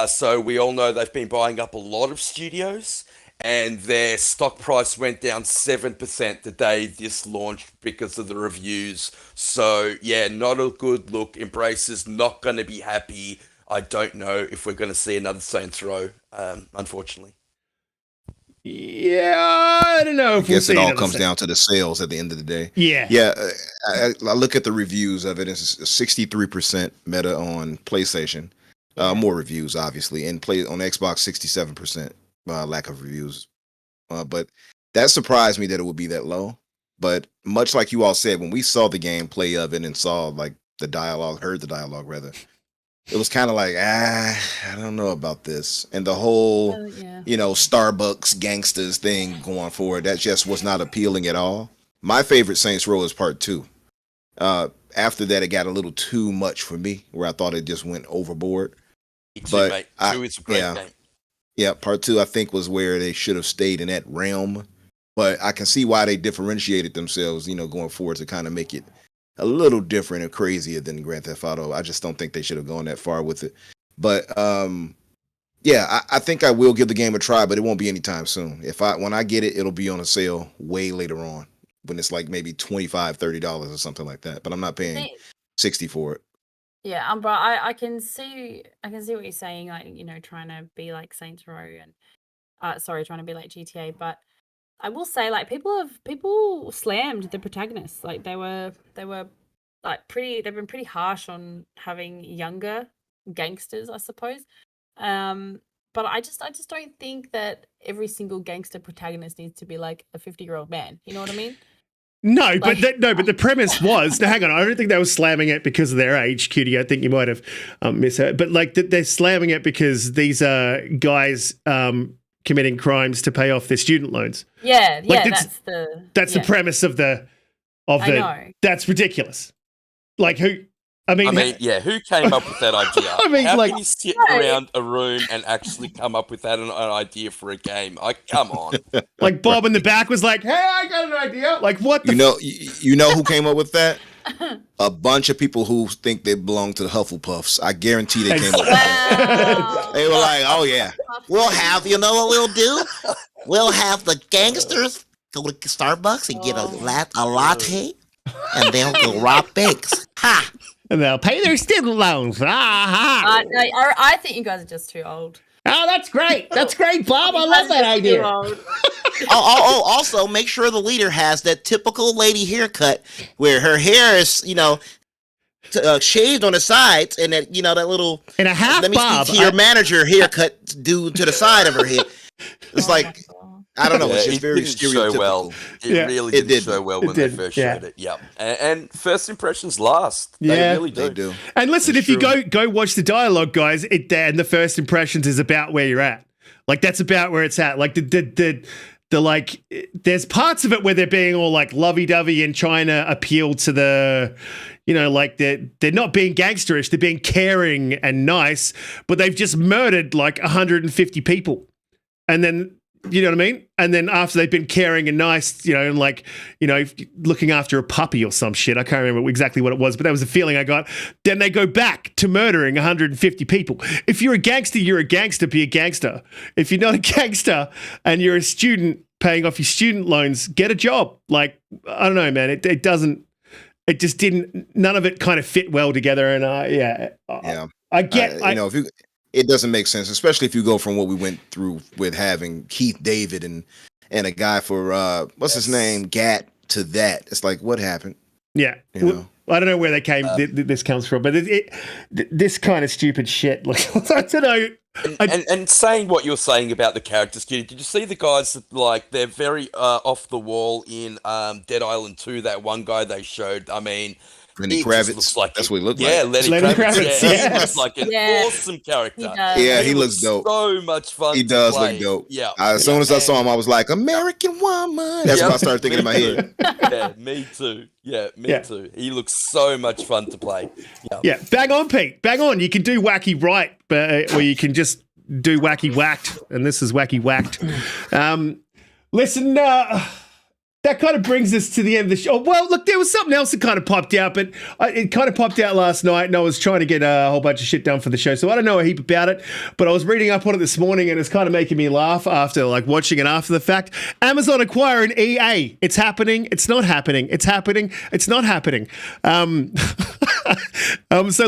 So we all know they've been buying up a lot of studios. And their stock price went down 7% the day this launched because of the reviews. So, yeah, not a good look. Embrace is not going to be happy. I don't know if we're going to see another Saints Row, unfortunately. Yeah, I don't know. I guess it all comes down to the sales at the end of the day. Yeah. I look at the reviews of it. It's 63% meta on PlayStation. More reviews, obviously. And on Xbox, 67%. Lack of reviews, but that surprised me that it would be that low. But much like you all said, when we saw the gameplay of it and saw like heard the dialogue rather, it was kind of like I don't know about this, and the whole Starbucks gangsters thing going forward, that just was not appealing at all. My favorite Saints Row is Part 2. After that, it got a little too much for me, where I thought it just went overboard. But mate. 2 is a great game. Yeah, Part 2, I think, was where they should have stayed in that realm. But I can see why they differentiated themselves, going forward to kind of make it a little different and crazier than Grand Theft Auto. I just don't think they should have gone that far with it. But, Yeah, I think I will give the game a try, but it won't be anytime soon. When I get it, it'll be on a sale way later on when it's like maybe $25-$30 or something like that. But I'm not paying $60 for it. Yeah, Umbra, I can see what you're saying, like, you know, trying to be like Saints Row and trying to be like GTA, but I will say, like, people slammed the protagonists. Like they've been pretty harsh on having younger gangsters, I suppose. But I just don't think that every single gangster protagonist needs to be like a 50-year-old man. You know what I mean? No, but the premise was. Now, hang on. I don't think they were slamming it because of their age, Cutie. I think you might have misheard. But like they're slamming it because these are guys committing crimes to pay off their student loans. Yeah, like, that's the premise of the. I know. That's ridiculous. Like who? I mean, who came up with that idea? I mean, how like, can you sit around a room and actually come up with an idea for a game? Come on. Like Bob in the back was like, "Hey, I got an idea." Like, what? You know who came up with that? A bunch of people who think they belong to the Hufflepuffs. I guarantee they came up with that. They were like, "Oh yeah, we'll have. You know what we'll do? We'll have the gangsters go to Starbucks and get a latte, and they'll go rob banks. Ha!" And they'll pay their student loans. No, I think you guys are just too old. Oh, that's great. That's great, Bob. I love that idea. Also, make sure the leader has that typical lady haircut where her hair is, shaved on the sides, and that that little. And a half Let me bob. speak to your manager haircut due to the side of her head. It's like. I don't know. It's just very stereotypical. Show well. It really didn't show well when they first showed it. Yeah, and first impressions last. They really do. They do. And listen, if you go watch the dialogue, guys, and the first impressions is about where you're at. Like that's about where it's at. Like the like, there's parts of it where they're being all like lovey-dovey and trying to appeal to the, like they're not being gangsterish. They're being caring and nice, but they've just murdered like 150 people, and then. You know what I mean? And then after they've been caring and nice, and like, looking after a puppy or some shit. I can't remember exactly what it was, but that was the feeling I got. Then they go back to murdering 150 people. If you're a gangster, you're a gangster, be a gangster. If you're not a gangster and you're a student paying off your student loans, get a job. Like, I don't know, man. It doesn't, it just didn't, none of it kind of fit well together. And I get, it doesn't make sense, especially if you go from what we went through with having Keith David and a guy for what's his name, Gat, to that. It's like, what happened? Yeah, I don't know where they came. This comes from, but this kind of stupid shit. Like, I don't know. And saying what you're saying about the characters, did you see the guys that, like, they're very off the wall in Dead Island 2? That one guy they showed. I mean. Lenny Kravitz. That's what he looked like. Yeah, Lenny Kravitz. Yeah. He looks like an awesome character. He looks dope. So much fun. He does look dope. Yeah. As soon as I saw him, I was like, American Woman. That's what I started thinking in my head. Yeah, me too. Yeah, me too. He looks so much fun to play. Yeah, bang on, Pete. Bang on. You can do wacky right, or you can just do wacky whacked. And this is wacky whacked. Listen, that kind of brings us to the end of the show. Well, look, there was something else that kind of popped out, but it kind of popped out last night, and I was trying to get a whole bunch of shit done for the show, so I don't know a heap about it, but I was reading up on it this morning, and it's kind of making me laugh after, like, watching it after the fact. Amazon acquiring EA. It's happening. It's not happening. It's happening. It's not happening. So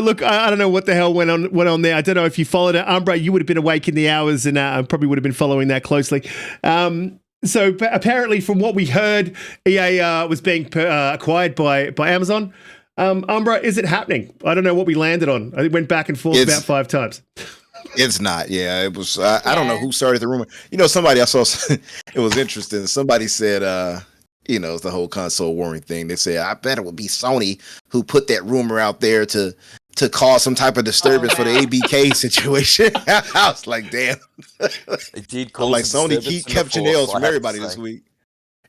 look, I don't know what the hell went on there. I don't know if you followed it. Umbra, you would have been awake in the hours, and probably would have been following that closely. So apparently, from what we heard, EA was being acquired by Amazon. Umbra, is it happening? I don't know what we landed on. I went back and forth about 5 times. It's not. Yeah, it was. I don't know who started the rumor. Somebody I saw. It was interesting. Somebody said, it's the whole console warring thing. They said, I bet it would be Sony who put that rumor out there to cause some type of disturbance for the ABK situation. I was like, damn. It did cause like Sony kept Janelles from everybody this week.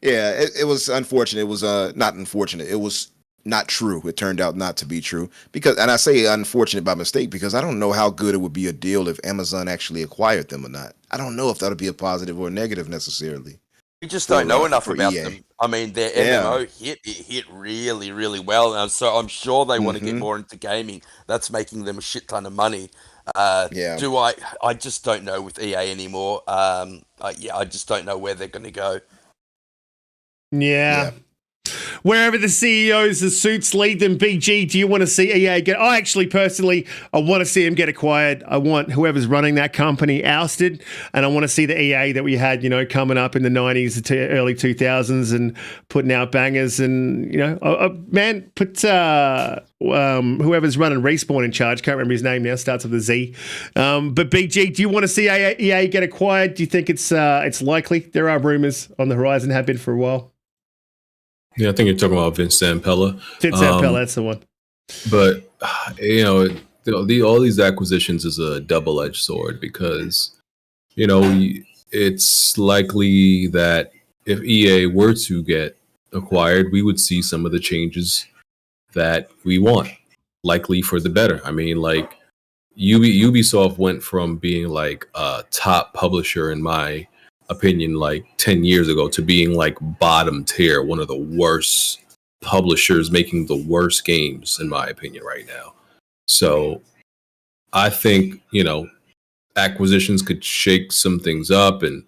Yeah, it was unfortunate. It was not unfortunate. It was not true. It turned out not to be true. And I say unfortunate by mistake because I don't know how good it would be a deal if Amazon actually acquired them or not. I don't know if that would be a positive or a negative necessarily. We just don't know enough for about EA. them. I mean, their Yeah. MMO hit really, really well, and so I'm sure they want to get Mhm. more into gaming. That's making them a shit ton of money. Yeah. Do I just don't know with EA anymore. I just don't know where they're going to go. Yeah. Wherever the CEOs, the suits lead them, BG, do you want to see EA get... I actually, personally, I want to see them get acquired. I want whoever's running that company ousted, and I want to see the EA that we had, coming up in the 90s to early 2000s and putting out bangers and, man, put whoever's running Respawn in charge. Can't remember his name now. Starts with a Z. But BG, do you want to see EA get acquired? Do you think it's likely? There are rumors on the horizon, have been for a while. Yeah, I think you're talking about Vince Zampella. Vince Zampella, that's the one. But all these acquisitions is a double-edged sword because it's likely that if EA were to get acquired, we would see some of the changes that we want, likely for the better. I mean, like Ubisoft went from being like a top publisher in my opinion like 10 years ago to being like bottom tier, one of the worst publishers making the worst games in my opinion right now. So I think acquisitions could shake some things up and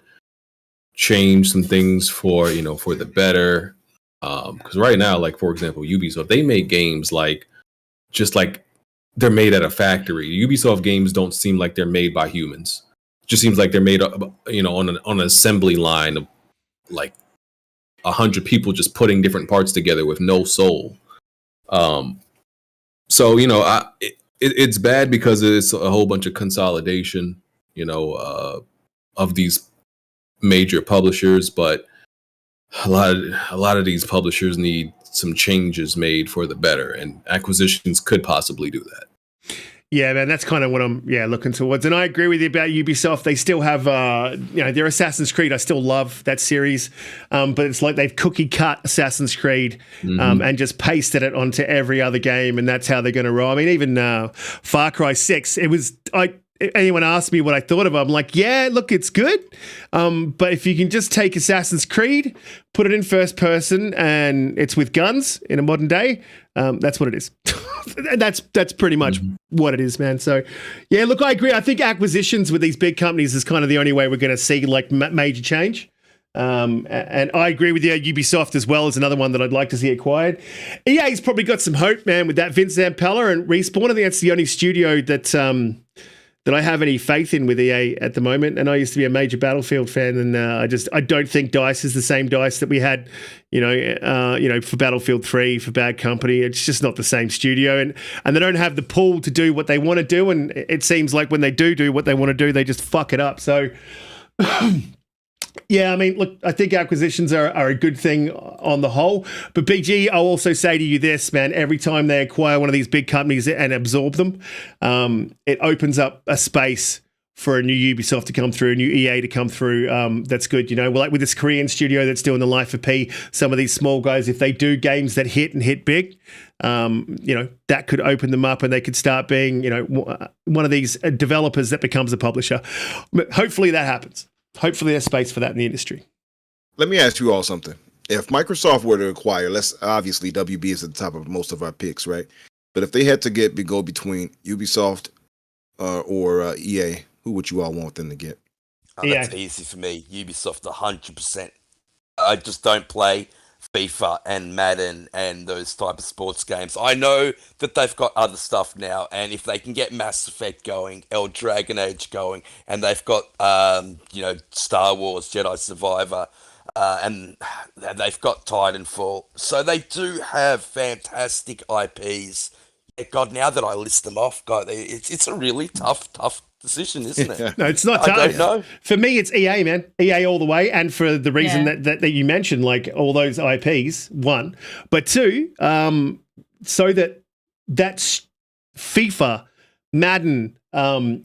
change some things for the better, because right now, like for example Ubisoft, they make games like just like they're made at a factory. Ubisoft games don't seem like they're made by humans. Just seems like they're made on an assembly line of like 100 people just putting different parts together with no soul. So it's bad because it's a whole bunch of consolidation, of these major publishers. But a lot of these publishers need some changes made for the better, and acquisitions could possibly do that. Yeah, man, that's kind of what I'm looking towards. And I agree with you about Ubisoft. They still have, their Assassin's Creed. I still love that series. But it's like they've cookie cut Assassin's Creed and just pasted it onto every other game. And that's how they're going to roll. I mean, even Far Cry 6, anyone asked me what I thought of it, I'm like, yeah, look, it's good. But if you can just take Assassin's Creed, put it in first person, and it's with guns in a modern day, that's what it is. That's pretty much what it is, man. So, yeah, look, I agree. I think acquisitions with these big companies is kind of the only way we're going to see like major change. And I agree with you. Ubisoft as well is another one that I'd like to see acquired. EA's probably got some hope, man, with that Vince Zampella and Respawn. I think that's the only studio that I have any faith in with EA at the moment. And I used to be a major Battlefield fan, and I don't think DICE is the same DICE that we had, for Battlefield 3, for Bad Company. It's just not the same studio, and they don't have the pull to do what they want to do. And it seems like when they do what they want to do, they just fuck it up. So. Yeah, I mean, look, I think acquisitions are a good thing on the whole. But BG, I'll also say to you this, man, every time they acquire one of these big companies and absorb them, it opens up a space for a new Ubisoft to come through, a new EA to come through. That's good, like with this Korean studio that's doing the Life of P, some of these small guys, if they do games that hit and hit big, that could open them up and they could start being, one of these developers that becomes a publisher. Hopefully that happens. Hopefully there's space for that in the industry. Let me ask you all something. If Microsoft were to acquire, obviously WB is at the top of most of our picks, right? But if they had to go between Ubisoft or EA, who would you all want them to get? That's easy for me. Ubisoft 100%. I just don't play FIFA and Madden and those type of sports games. I know that they've got other stuff now, and if they can get Mass Effect going, Dragon Age going, and they've got Star Wars Jedi Survivor, and they've got Titanfall, so they do have fantastic IPs. God, now that I list them off, God, it's a really tough decision, isn't it? No, it's not tough. I don't know. For me, it's EA, man. EA all the way. And for the reason that you mentioned, like all those IPs, one. But two, so that's FIFA, Madden,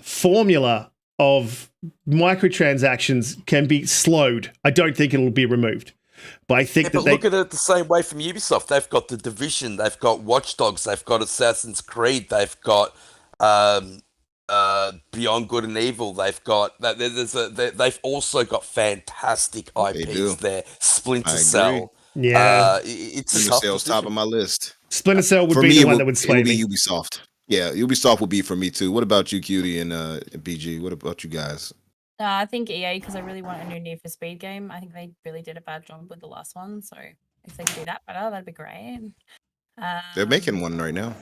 formula of microtransactions can be slowed. I don't think it'll be removed. But I think look at it the same way from Ubisoft. They've got The Division, they've got Watch Dogs, they've got Assassin's Creed, they've got Beyond Good and Evil. They've got that. They've also got fantastic They do. IPs there. Splinter I agree. Cell. Yeah. It's a Splinter tough Cell's top decision. of my list. Splinter Cell would For be me, the it one would, that would it sway would be me. Ubisoft. Yeah, Ubisoft would be for me too. What about you, Cutie and BG? What about you guys? I think EA, because I really want a new Need for Speed game. I think they really did a bad job with the last one. So if they could do that better, that'd be great. They're making one right now.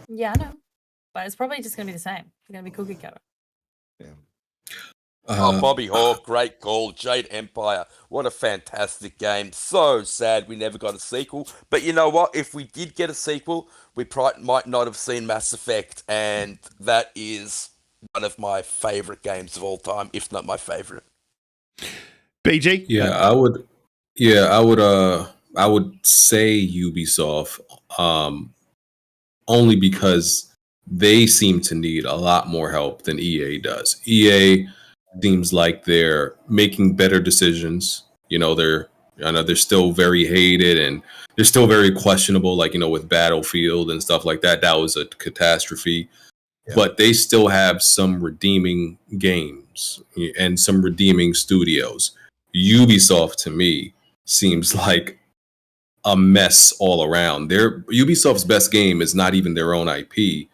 Yeah, I know. But it's probably just going to be the same. It's going to be cookie cutter. Bobby Hawk, great call. Jade Empire, what a fantastic game. So sad we never got a sequel. But you know what? If we did get a sequel, we might not have seen Mass Effect, and that is one of my favorite games of all time, if not my favorite. BG? Yeah, I would. Yeah, I would. I would say Ubisoft, only because they seem to need a lot more help than EA does. EA seems like they're making better decisions. You know, I know they're still very hated and they're still very questionable. Like, you know, with Battlefield and stuff like that, that was a catastrophe. Yeah. But they still have some redeeming games and some redeeming studios. Ubisoft, to me, seems like a mess all around. Ubisoft's best game is not even their own IP,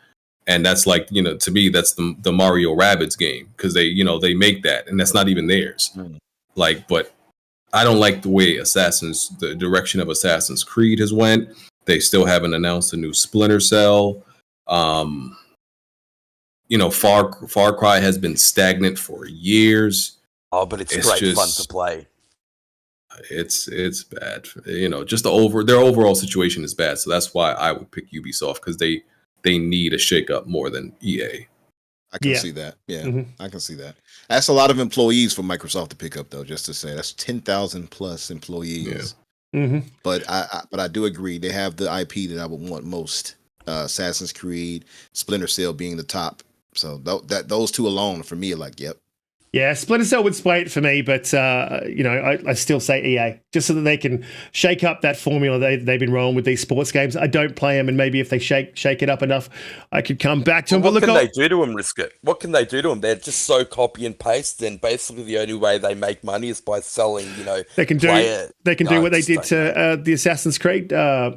and that's like, you know, to me, that's the Mario Rabbids game, because they make that, and that's not even theirs. Like, but I don't like the way the direction of Assassin's Creed has went. They still haven't announced a new Splinter Cell. You know, Far Cry has been stagnant for years. Oh, but it's great fun to play. It's bad. You know, just their overall situation is bad. So that's why I would pick Ubisoft, because they need a shakeup more than EA. I can see that. Yeah, I can see that. That's a lot of employees for Microsoft to pick up, though. Just to say, that's 10,000 plus employees. Yeah. But I do agree. They have the IP that I would want most. Assassin's Creed, Splinter Cell being the top. So those two alone for me are like, yep. Yeah, Splinter Cell would sway it for me, but I still say EA, just so that they can shake up that formula they've been rolling with these sports games. I don't play them, and maybe if they shake it up enough, I could come back to them. What can they do to them, Risket? What can they do to them? They're just so copy and paste, and basically the only way they make money is by selling. They can do what they did to the Assassin's Creed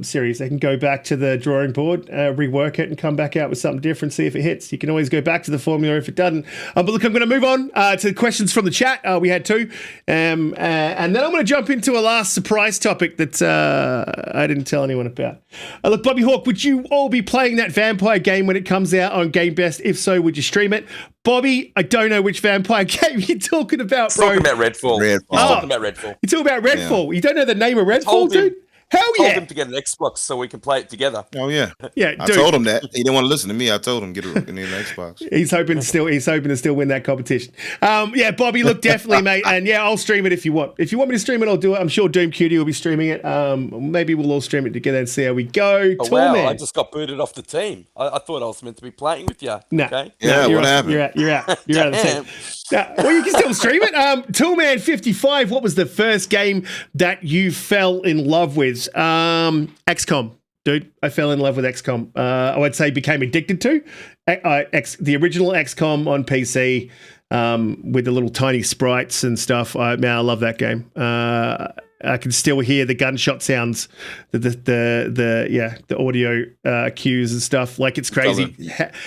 series. They can go back to the drawing board, rework it, and come back out with something different. See if it hits. You can always go back to the formula if it doesn't. But look, I'm going to move on to questions from the chat. We had two, and then I'm going to jump into a last surprise topic that I didn't tell anyone about. Look, Bobby Hawk, would you all be playing that vampire game when it comes out on Game Best? If so, would you stream it? Bobby, I don't know which vampire game you're talking about, bro. Talking about Redfall. Talking about Redfall. You're talking about Redfall. Yeah. You don't know the name of Redfall, dude? Hell yeah! I told him to get an Xbox so we can play it together. Oh yeah, yeah. I told him that he didn't want to listen to me. I told him get an Xbox. He's hoping to still win that competition. Yeah, Bobby, look, definitely, mate, and yeah, I'll stream it if you want. If you want me to stream it, I'll do it. I'm sure DoomCutie will be streaming it. Maybe we'll all stream it together and see how we go. Oh wow! I just got booted off the team. I thought I was meant to be playing with you. No. Okay. Yeah. What happened? You're out of the team. Well, you can still stream it. Toolman55, what was the first game that you fell in love with? XCOM. Dude, I fell in love with XCOM. I would say became addicted to the original XCOM on PC with the little tiny sprites and stuff. I love that game. I can still hear the gunshot sounds, the audio cues and stuff. Like, it's crazy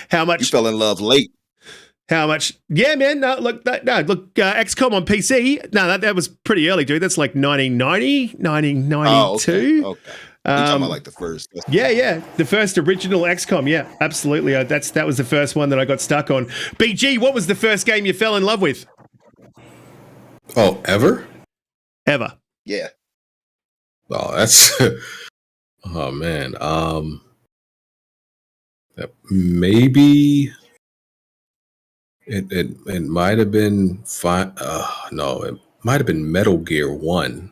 how much you fell in love late. How much? Yeah, man. XCOM on PC. No, that was pretty early, dude. That's like 1990, 1992. Oh, okay. You're talking about like the first. Yeah. The first original XCOM. Yeah, absolutely. That was the first one that I got stuck on. BG, what was the first game you fell in love with? Oh, ever? Ever. Yeah. Oh, that's... oh, man. Maybe... It might have been fine. No, it might have been Metal Gear 1.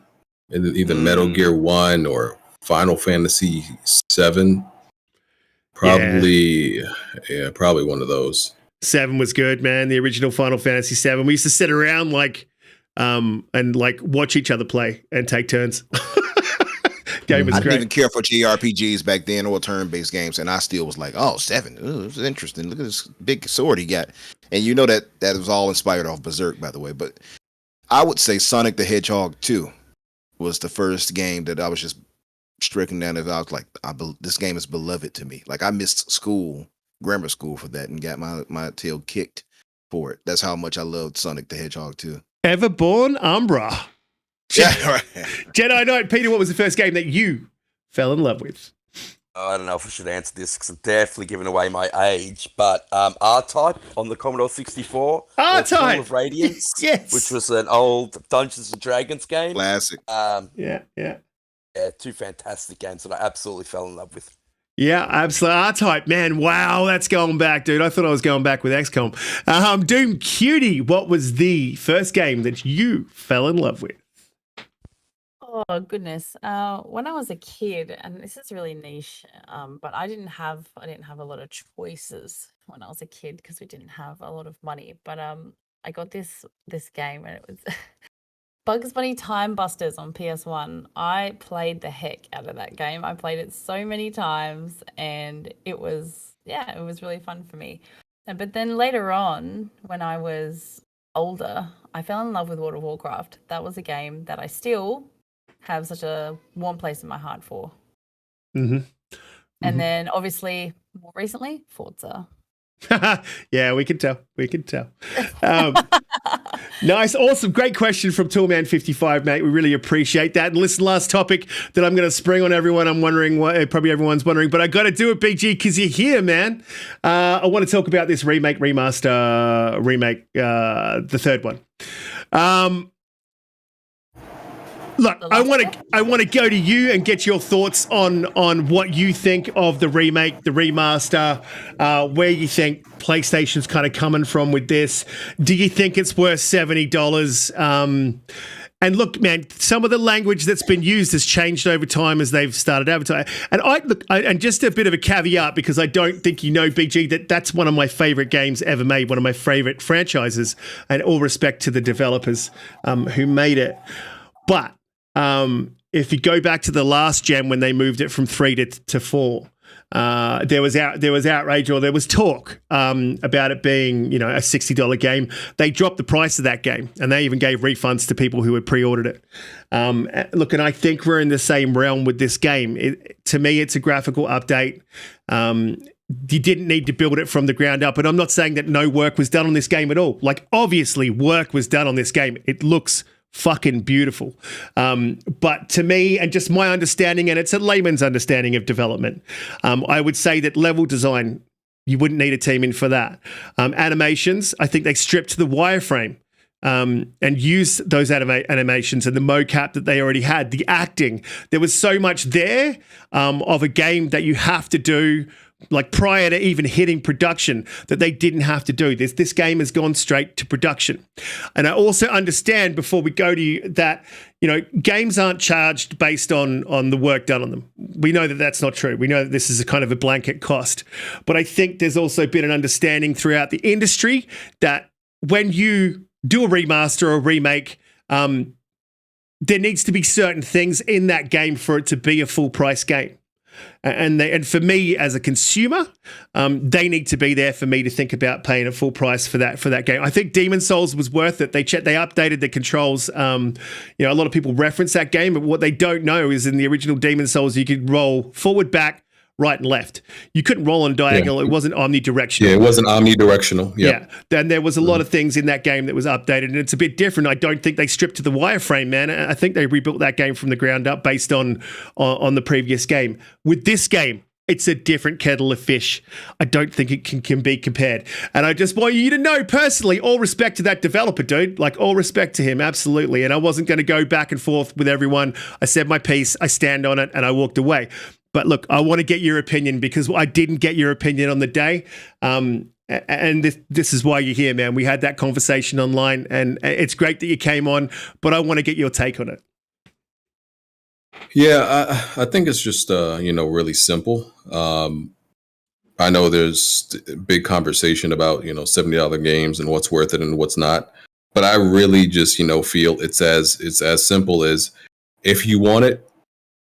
Either Metal Gear 1 or Final Fantasy 7. Probably, probably one of those. 7 was good, man. The original Final Fantasy 7. We used to sit around and watch each other play and take turns. Game was I didn't great. even care for JRPGs back then or turn-based games, and I still was like, "Oh, 7. Ooh, this is interesting. Look at this big sword he got." And you know that was all inspired off Berserk, by the way. But I would say Sonic the Hedgehog 2 was the first game that I was just stricken down. As I was like, this game is beloved to me. Like I missed school, grammar school, for that, and got my tail kicked for it. That's how much I loved Sonic the Hedgehog 2. Everborn Umbra. Yeah, right. Jedi Knight Peter, what was the first game that you fell in love with? I don't know if I should answer this because I'm definitely giving away my age, but R-Type on the Commodore 64. R-Type! Full of Radiance, Yes. which was an old Dungeons and Dragons game. Classic. Yeah. Two fantastic games that I absolutely fell in love with. Yeah, absolutely. R-Type, man. Wow, that's going back, dude. I thought I was going back with XCOM. DoomCutie, what was the first game that you fell in love with? Oh goodness. When I was a kid, and this is really niche, but I didn't have a lot of choices when I was a kid because we didn't have a lot of money. But I got this game, and it was Bugs Bunny Time Busters on PS1. I played the heck out of that game. I played it so many times, and it was really fun for me. But then later on, when I was older, I fell in love with World of Warcraft. That was a game that I still have such a warm place in my heart for. Mm-hmm. And then obviously more recently, Forza. Yeah, we can tell. Nice, awesome, great question from Toolman55, mate. We really appreciate that. And listen, last topic that I'm going to spring on everyone. I'm wondering what probably everyone's wondering, but I got to do it, BG, because you're here, man. I want to talk about this remake, the third one. Look, I want to go to you and get your thoughts on what you think of the remake, the remaster, where you think PlayStation's kind of coming from with this. Do you think it's worth $70? And look, man, some of the language that's been used has changed over time as they've started advertising. And and just a bit of a caveat, because I don't think you know, BG, that's one of my favorite games ever made, one of my favorite franchises, and all respect to the developers who made it. But if you go back to the last gen when they moved it from 3 to 4, there was outrage, or there was talk about it being, a $60 game. They dropped the price of that game, and they even gave refunds to people who had pre-ordered it. Look, and I think we're in the same realm with this game. To me, it's a graphical update. You didn't need to build it from the ground up, and I'm not saying that no work was done on this game at all. Like, obviously, work was done on this game. It looks fucking beautiful. But to me, and just my understanding, and it's a layman's understanding of development, I would say that level design, you wouldn't need a team in for that. Animations, I think they stripped the wireframe and used those animations and the mocap that they already had. The acting, there was so much there of a game that you have to do, like prior to even hitting production, that they didn't have to do. This game has gone straight to production. And I also understand, before we go to you, that games aren't charged based on the work done on them. We know that that's not true. We know that this is a kind of a blanket cost. But I think there's also been an understanding throughout the industry that when you do a remaster or a remake, there needs to be certain things in that game for it to be a full price game. And for me as a consumer, they need to be there for me to think about paying a full price for that game. I think Demon's Souls was worth it. They updated the controls. A lot of people reference that game, but what they don't know is in the original Demon's Souls, you could roll forward, back, right, and left. You couldn't roll on diagonal. Yeah. It wasn't omnidirectional. Yeah, it wasn't omnidirectional. Yeah. Then there was a lot of things in that game that was updated, and it's a bit different. I don't think they stripped to the wireframe, man. I think they rebuilt that game from the ground up based on the previous game. With this game, it's a different kettle of fish. I don't think it can be compared. And I just want you to know, personally, all respect to that developer, dude. Like, all respect to him, absolutely. And I wasn't going to go back and forth with everyone. I said my piece, I stand on it, and I walked away. But look, I want to get your opinion, because I didn't get your opinion on the day. And this is why you're here, man. We had that conversation online, and it's great that you came on, but I want to get your take on it. Yeah, I think it's just, really simple. I know there's a big conversation about, $70 games and what's worth it and what's not. But I really just, feel it's as simple as, if you want it,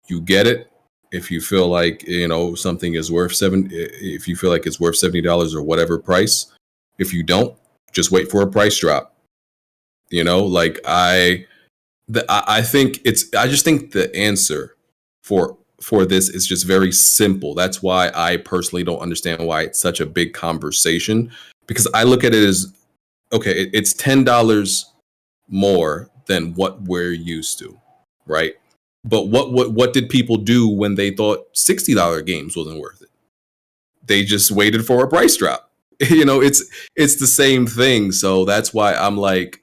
you get it. If you feel like, you know, something is worth if you feel like it's worth $70 or whatever price, if you don't, just wait for a price drop. You know, like I think I just think the answer for this is just very simple. That's why I personally don't understand why it's such a big conversation, because I look at it as, okay, it's $10 more than what we're used to, right? But what did people do when they thought $60 games wasn't worth it? They just waited for a price drop. You know, it's the same thing. So that's why I'm like,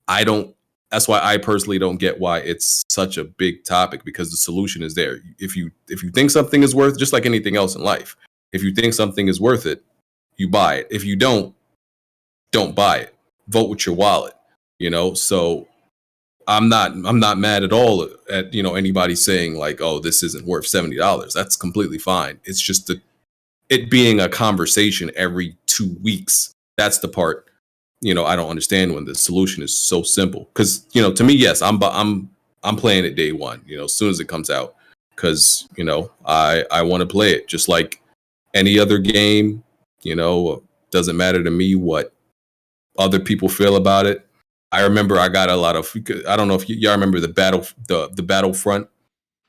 that's why I personally don't get why it's such a big topic, because the solution is there. If you think something is worth, just like anything else in life, if you think something is worth it, you buy it. If you don't buy it. Vote with your wallet, you know? So I'm not mad at all at, you know, anybody saying like, oh, this isn't worth $70. That's completely fine. It's just it being a conversation every 2 weeks. That's the part, you know, I don't understand, when the solution is so simple. Because, you know, to me, yes, I'm playing it day one, you know, as soon as it comes out, because, you know, I want to play it just like any other game. You know, doesn't matter to me what other people feel about it. I remember I got a lot of, I don't know if y'all remember the Battlefront.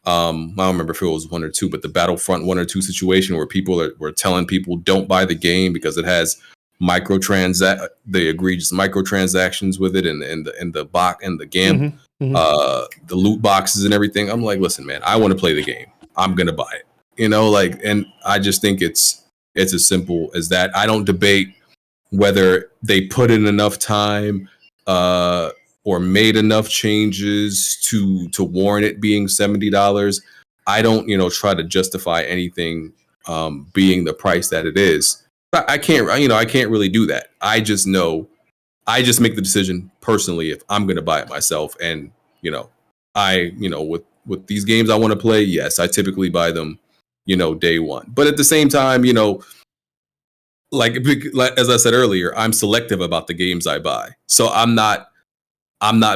I don't remember if it was 1 or 2, but the Battlefront 1 or 2 situation where people were telling people don't buy the game because it has the egregious microtransactions with it, and the box and the the loot boxes and everything. I'm like, listen, man, I want to play the game. I'm gonna buy it. You know, like, and I just think it's as simple as that. I don't debate whether they put in enough time or made enough changes to warrant it being $70. I don't, you know, try to justify anything being the price that it is. I can't really do that. I just make the decision personally if I'm going to buy it myself. And, you know, with these games I want to play, yes, I typically buy them, you know, day one. But at the same time, you know, like as I said earlier, I'm selective about the games I buy. So I'm not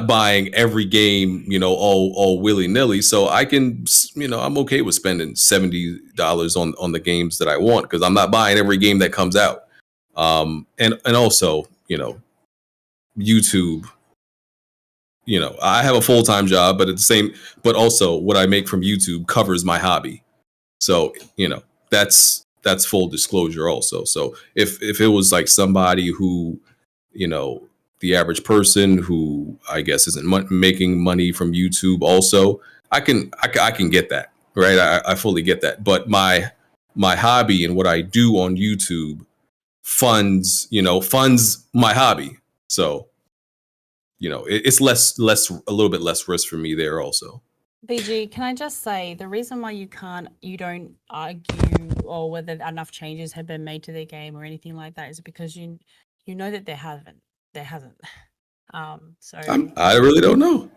buying every game, you know, all willy nilly. So I can, you know, I'm okay with spending $70 on the games that I want, because I'm not buying every game that comes out. And also, you know, YouTube, you know, I have a full-time job, but also what I make from YouTube covers my hobby. So, you know, that's full disclosure also. So if it was like somebody who, you know, the average person who I guess isn't making money from YouTube also, I can get that, right? I fully get that. But my hobby and what I do on YouTube funds my hobby. So, you know, it's a little bit less risk for me there also. BG, can I just say, the reason why you don't argue or whether enough changes have been made to their game or anything like that is because you know that there hasn't. So I really don't know.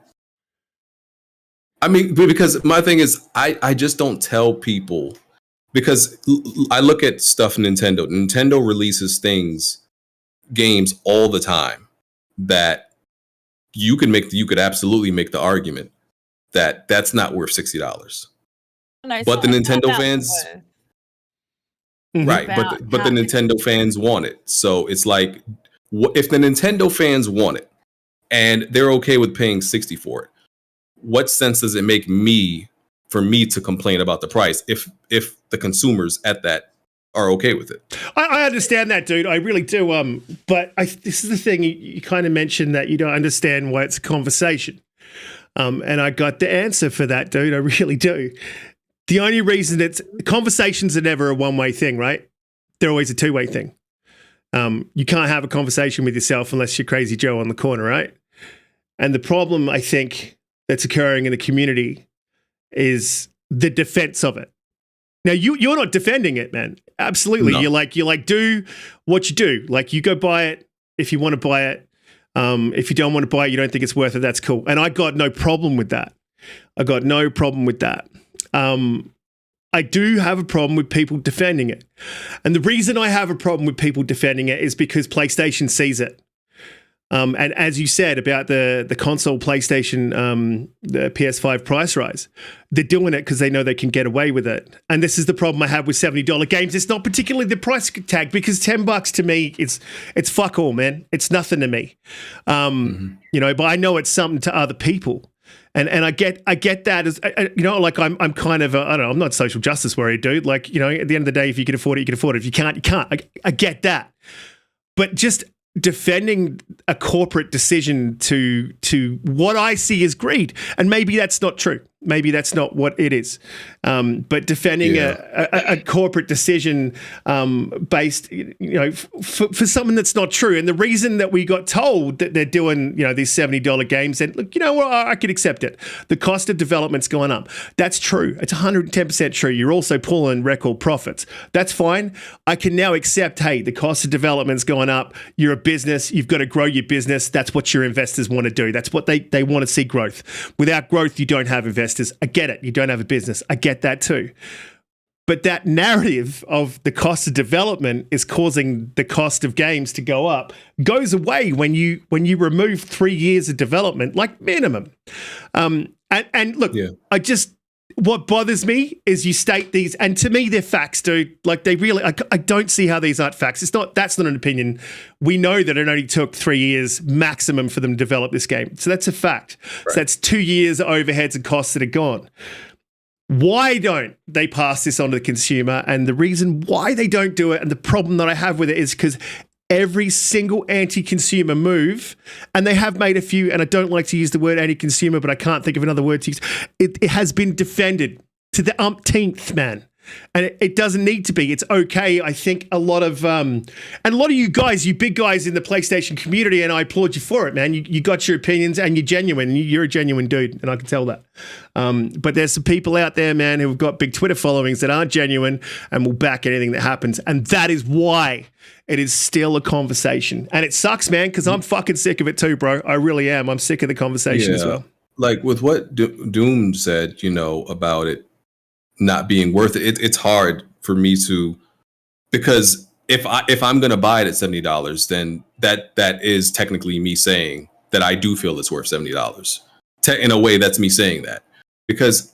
I mean, because my thing is, I just don't tell people, because I look at stuff Nintendo releases games all the time that you could absolutely make the argument that that's not worth $60. no, But the Nintendo fans, right? But the Nintendo fans want it. So it's like, if the Nintendo fans want it and they're okay with paying $60 for it, what sense does it make for me to complain about the price if the consumers at that are okay with it? I understand that, dude. I really do. But this is the thing. You kind of mentioned that you don't understand why it's a conversation. And I got the answer for that, dude. I really do. The only reason conversations are never a one-way thing, right? They're always a two-way thing. You can't have a conversation with yourself unless you're Crazy Joe on the corner, right? And the problem, I think, that's occurring in the community is the defense of it. Now, you're not defending it, man. Absolutely. No. You're like, do what you do. Like, you go buy it if you want to buy it. If you don't want to buy it, you don't think it's worth it, that's cool. And I got no problem with that. I do have a problem with people defending it. And the reason I have a problem with people defending it is because PlayStation sees it. And as you said about the console PlayStation, the PS5 price rise, they're doing it because they know they can get away with it. And this is the problem I have with $70 games. It's not particularly the price tag, because $10 to me, it's fuck all, man. It's nothing to me. You know, but I know it's something to other people. And I get that as, you know, like I'm kind of I don't know, I'm not social justice worried, dude. Like, you know, at the end of the day, if you can afford it, you can afford it. If you can't, you can't. I get that. But just defending a corporate decision to what I see as greed, and maybe that's not true. Maybe that's not what it is. But defending a corporate decision based, you know, for something that's not true. And the reason that we got told that they're doing, you know, these $70 games, and look, you know what, I could accept it. The cost of development's going up. That's true. It's 110% true. You're also pulling record profits. That's fine. I can now accept, hey, the cost of development's going up. You're a business. You've got to grow your business. That's what your investors want to do. That's what they want to see, growth. Without growth, you don't have investors. I get it. You don't have a business. I get that too. But that narrative of the cost of development is causing the cost of games to go up goes away when you remove 3 years of development, like minimum. And look, what bothers me is you state these, and to me they're facts, dude. Like they really, I don't see how these aren't facts. That's not an opinion. We know that it only took 3 years maximum for them to develop this game. So that's a fact. Right. So that's 2 years of overheads and costs that are gone. Why don't they pass this on to the consumer? And the reason why they don't do it, and the problem that I have with it, is because every single anti-consumer move, and they have made a few, and I don't like to use the word anti-consumer, but I can't think of another word to use. It has been defended to the umpteenth, man. And it doesn't need to be. It's okay. I think a lot of you guys, you big guys in the PlayStation community, and I applaud you for it, man. You got your opinions, and you're genuine. You're a genuine dude, and I can tell that. But there's some people out there, man, who've got big Twitter followings that aren't genuine and will back anything that happens. And that is why it is still a conversation. And it sucks, man, because I'm fucking sick of it too, bro. I really am. I'm sick of the conversation as well. Like with what Doom said, you know, about it not being worth it. It's hard for me to, because if I'm going to buy it at $70, then that is technically me saying that I do feel it's worth $70. In a way, that's me saying that, because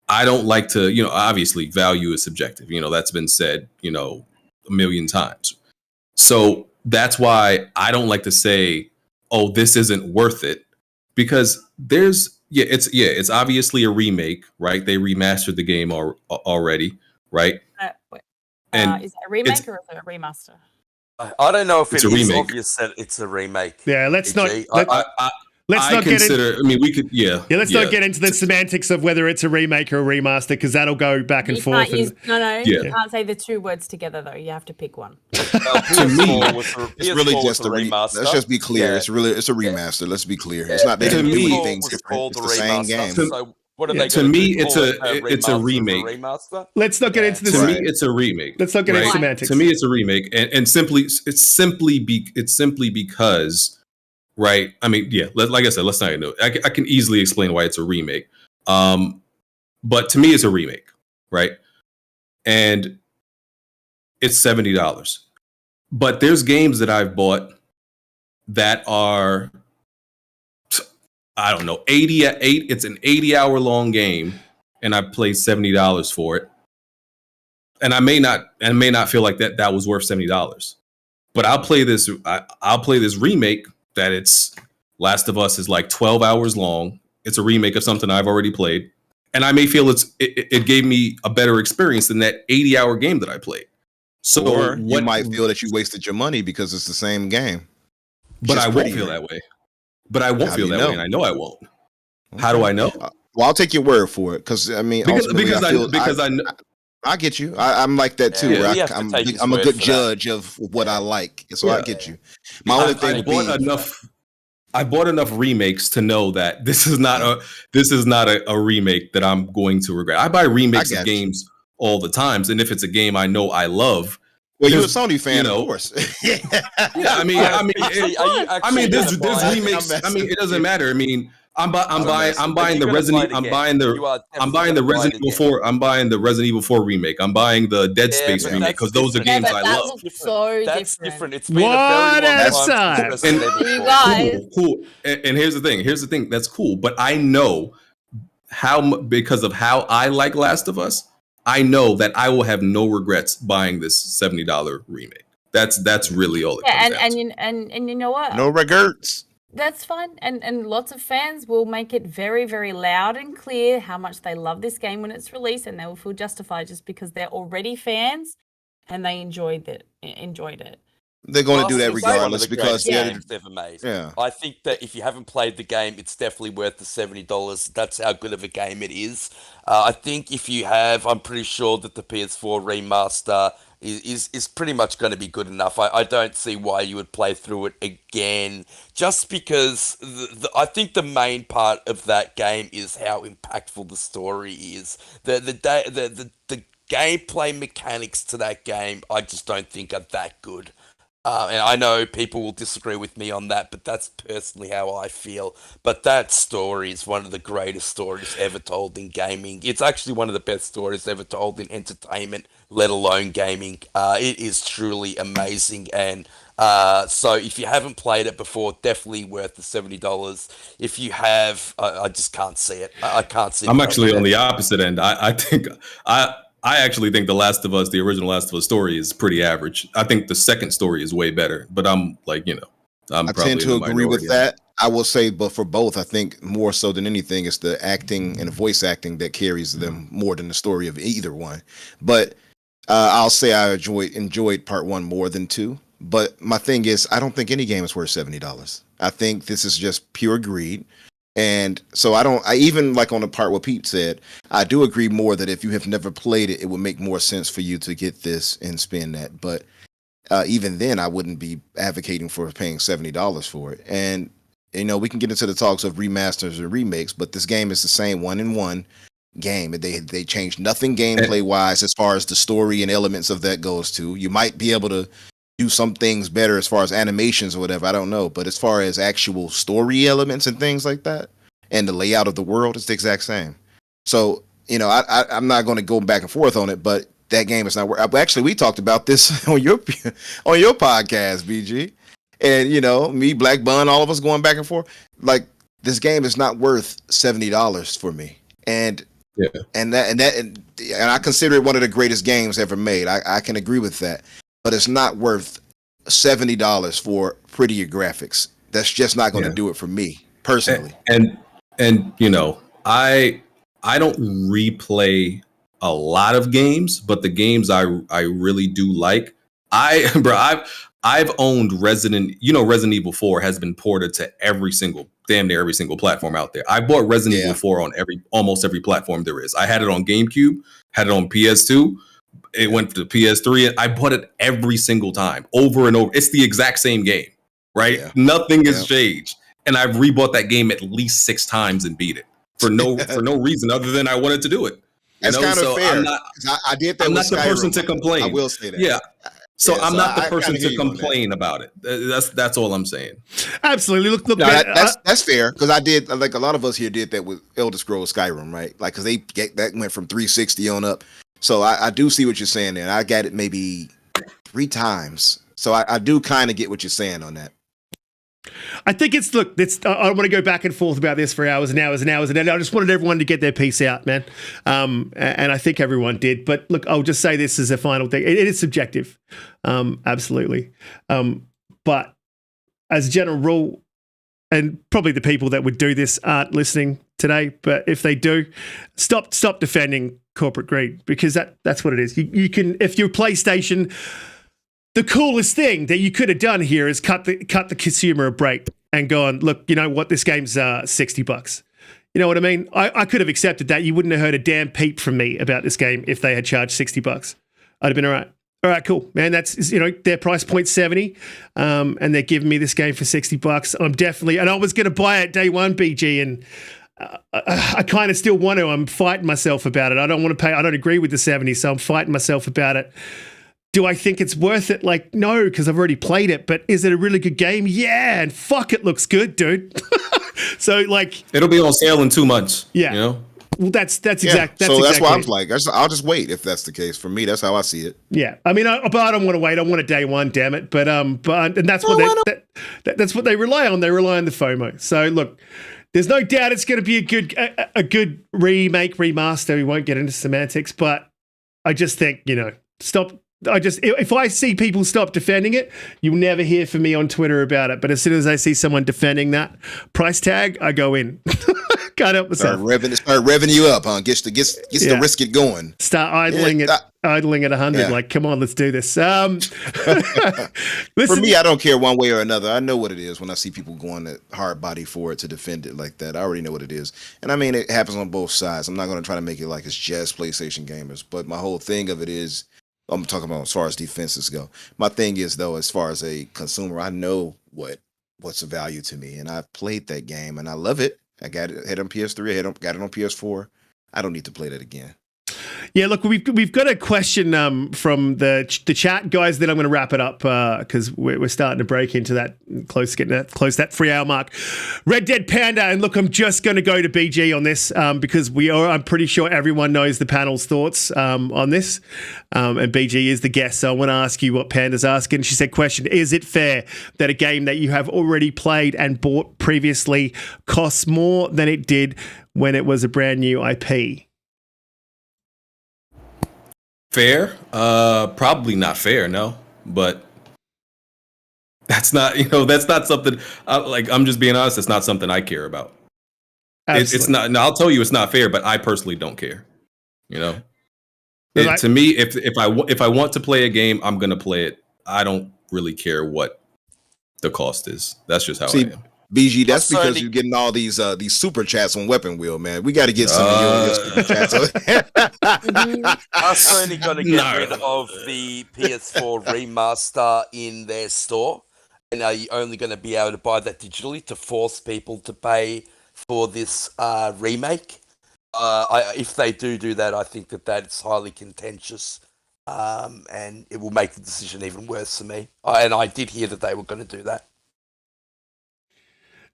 I don't like to, you know, obviously value is subjective. You know, that's been said, you know, a million times. So that's why I don't like to say, oh, this isn't worth it, because it's obviously a remake, right? They remastered the game already, right? And is it a remake or is it a remaster? I don't know if it's it a is remake. Obvious that it's a remake. Yeah, let's not. Let's not consider. Get I mean, we could. Let's not get into the semantics of whether it's a remake or a remaster, because that'll go back and forth. You can't say the two words together though. You have to pick one. To me, it's really just a remaster. Let's just be clear. Yeah. It's a remaster. Let's be clear. It's not. They didn't do anything different. It's the same game. So what are they? To me, it's a remake. Let's not get into this. To me, it's a remake. Let's not get into semantics. To me, it's a remake, and it's simply because. Right. I mean, like I said, let's not get into it. I can easily explain why it's a remake. But to me, it's a remake. Right. And it's $70. But there's games that I've bought that are, I don't know, 8. It's an 80-hour long game, and I played $70 for it. And I may not feel like that was worth $70. But I'll play this remake. That it's Last of Us is like 12 hours long. It's a remake of something I've already played. And I may feel it gave me a better experience than that 80-hour game that I played. So or you might feel that you wasted your money because it's the same game. But I won't feel that way. But I won't feel that way, and I know I won't. Okay. How do I know? Well, I'll take your word for it, because I mean, because I know. I get you. I'm like that too. Yeah, I'm a good judge of what I like, so I get you. My only thing I bought enough remakes to know that this is not a remake that I'm going to regret. I buy remakes of games all the times, and if it's a game I know I love, well, you're a Sony fan, of course. I mean, there's remakes. I mean, it doesn't matter. I mean, I'm buying the gonna Resident. play it I'm again. buying the. You are I'm buying the definitely gonna Resident play it Evil 4. I'm buying the Resident Evil 4 remake. I'm buying the Dead Yeah, Space but remake that's because those are different. games but I that love. looks Different. so That's different. different. It's been a What very long a time time. since Resident Evil You 4. guys. Cool. And here's the thing. Here's the thing. That's cool. But I know because of how I like Last of Us, I know that I will have no regrets buying this $70 remake. That's really all it comes down to. And you know what? No regrets. That's fine. And lots of fans will make it very, very loud and clear how much they love this game when it's released, and they will feel justified just because they're already fans and they enjoyed it. They're going to do that It's one of regardless the because greatest Yeah. games ever made. yeah. I think that if you haven't played the game, it's definitely worth the $70. That's how good of a game it is. I think if you have, I'm pretty sure that the PS4 remaster is pretty much going to be good enough. I don't see why you would play through it again, just because I think the main part of that game is how impactful the story is. The gameplay mechanics to that game, I just don't think are that good. And I know people will disagree with me on that, but that's personally how I feel. But that story is one of the greatest stories ever told in gaming. It's actually one of the best stories ever told in entertainment, let alone gaming. It is truly amazing. And so if you haven't played it before, definitely worth the $70. If you have, I just can't see it. I can't see it. I'm actually on the opposite end. I actually think the Last of Us, the original Last of Us story, is pretty average. I think the second story is way better. But I'm like, I'm I probably tend to in the agree with minority. that. I will say, but for both, I think more so than anything, it's the acting and the voice acting that carries them more than the story of either one. But I'll say I enjoyed part one more than two. But my thing is, I don't think any game is worth $70. I think this is just pure greed. And so I even like on the part what Pete said, I do agree more that if you have never played it, it would make more sense for you to get this and spend that. But even then, I wouldn't be advocating for paying $70 for it. And, we can get into the talks of remasters and remakes, but this game is the same one-in-one game. They changed nothing gameplay-wise as far as the story and elements of that goes to. You might be able to do some things better as far as animations or whatever, I don't know. But as far as actual story elements and things like that, and the layout of the world, it's the exact same. So, I'm not going to go back and forth on it, but that game is not worth. Actually, we talked about this on your podcast, BG, and me, Black Bun, all of us going back and forth. Like, this game is not worth $70 for me, and I consider it one of the greatest games ever made. I can agree with that. But it's not worth $70 for prettier graphics. That's just not going to do it for me personally. And I don't replay a lot of games, but the games I really do like. I've owned Resident Evil 4 has been ported to damn near every single platform out there. I bought Resident Evil 4 on almost every platform there is. I had it on GameCube, had it on PS2. It went to PS3. I bought it every single time, over and over. It's the exact same game, right? Yeah. Nothing has changed. And I've rebought that game at least 6 times and beat it for no reason other than I wanted to do it. That's kind of fair. I did that. I'm with not the Skyrim. person to complain. I will say that. Yeah. So I'm not the person to hear complain about it. That's all I'm saying. Absolutely. Look. No, that's fair, because I did, like a lot of us here did that with Elder Scrolls Skyrim, right? Like, because that went from 360 on up. So I do see what you're saying there. I got it maybe 3 times. So I do kind of get what you're saying on that. I think I don't want to go back and forth about this for hours and hours and hours. And I just wanted everyone to get their piece out, man. And I think everyone did. But look, I'll just say this as a final thing. It is subjective. Absolutely. But as a general rule, and probably the people that would do this aren't listening today, but if they do, stop defending corporate greed, because that's what it is. You can, if you're PlayStation, the coolest thing that you could have done here is cut the consumer a break and gone, look, you know what, this game's $60. You know what I mean? I could have accepted that. You wouldn't have heard a damn peep from me about this game if they had charged $60. I'd have been all right. All right, cool, man. That's, their price point 70, and they're giving me this game for $60. I'm definitely, and I was going to buy it day one, BG, and I kind of still want to. I'm fighting myself about it. I don't want to pay. I don't agree with the 70, so I'm fighting myself about it. Do I think it's worth it? Like, no, because I've already played it. But is it a really good game? Yeah, and fuck, it looks good, dude. So like, It'll be on sale in 2 months. Yeah. You know? well, that's So exactly that's why I'm it. like, I'll just wait if that's the case. For me, that's how I see it. Yeah, I mean, but I don't want to wait. I want a day one, damn it. But and that's what that's what they rely on. They rely on the FOMO. So look, there's no doubt it's going to be a good remake, remaster. We won't get into semantics, but I just think, stop. If I see people stop defending it, you'll never hear from me on Twitter about it. But as soon as I see someone defending that price tag, I go in. Can't help myself. Start revving you up, huh? Gets the risk it going. Start idling at 100. Yeah. Like, come on, let's do this. For me, I don't care one way or another. I know what it is when I see people going at hard body for it to defend it like that. I already know what it is. And I mean, it happens on both sides. I'm not going to try to make it like it's just PlayStation gamers. But my whole thing of it is, I'm talking about as far as defenses go. My thing is, though, as far as a consumer, I know what's of value to me. And I've played that game and I love it. I got it, had it on PS3, got it on PS4. I don't need to play that again. Yeah, look, we've got a question from the chat, guys. Then I'm going to wrap it up because we're starting to break into that close that 3 hour mark. Red Dead Panda, and look, I'm just going to go to BG on this because I'm pretty sure everyone knows the panel's thoughts on this, and BG is the guest. So I want to ask you what Panda's asking. She said, "Question: Is it fair that a game that you have already played and bought previously costs more than it did when it was a brand new IP?" Fair? Probably not fair, no. But that's not, that's not something, I'm just being honest, it's not something I care about. It's not, and I'll tell you it's not fair, but I personally don't care. To me, if I want to play a game, I'm going to play it. I don't really care what the cost is. That's just how I am. BG, that's because you're getting all these super chats on Weapon Wheel, man. We got to get some of your super chats. Are Sony going to get rid of the PS4 remaster in their store? And are you only going to be able to buy that digitally to force people to pay for this remake? If they do that, I think that's highly contentious. And it will make the decision even worse for me. And I did hear that they were going to do that.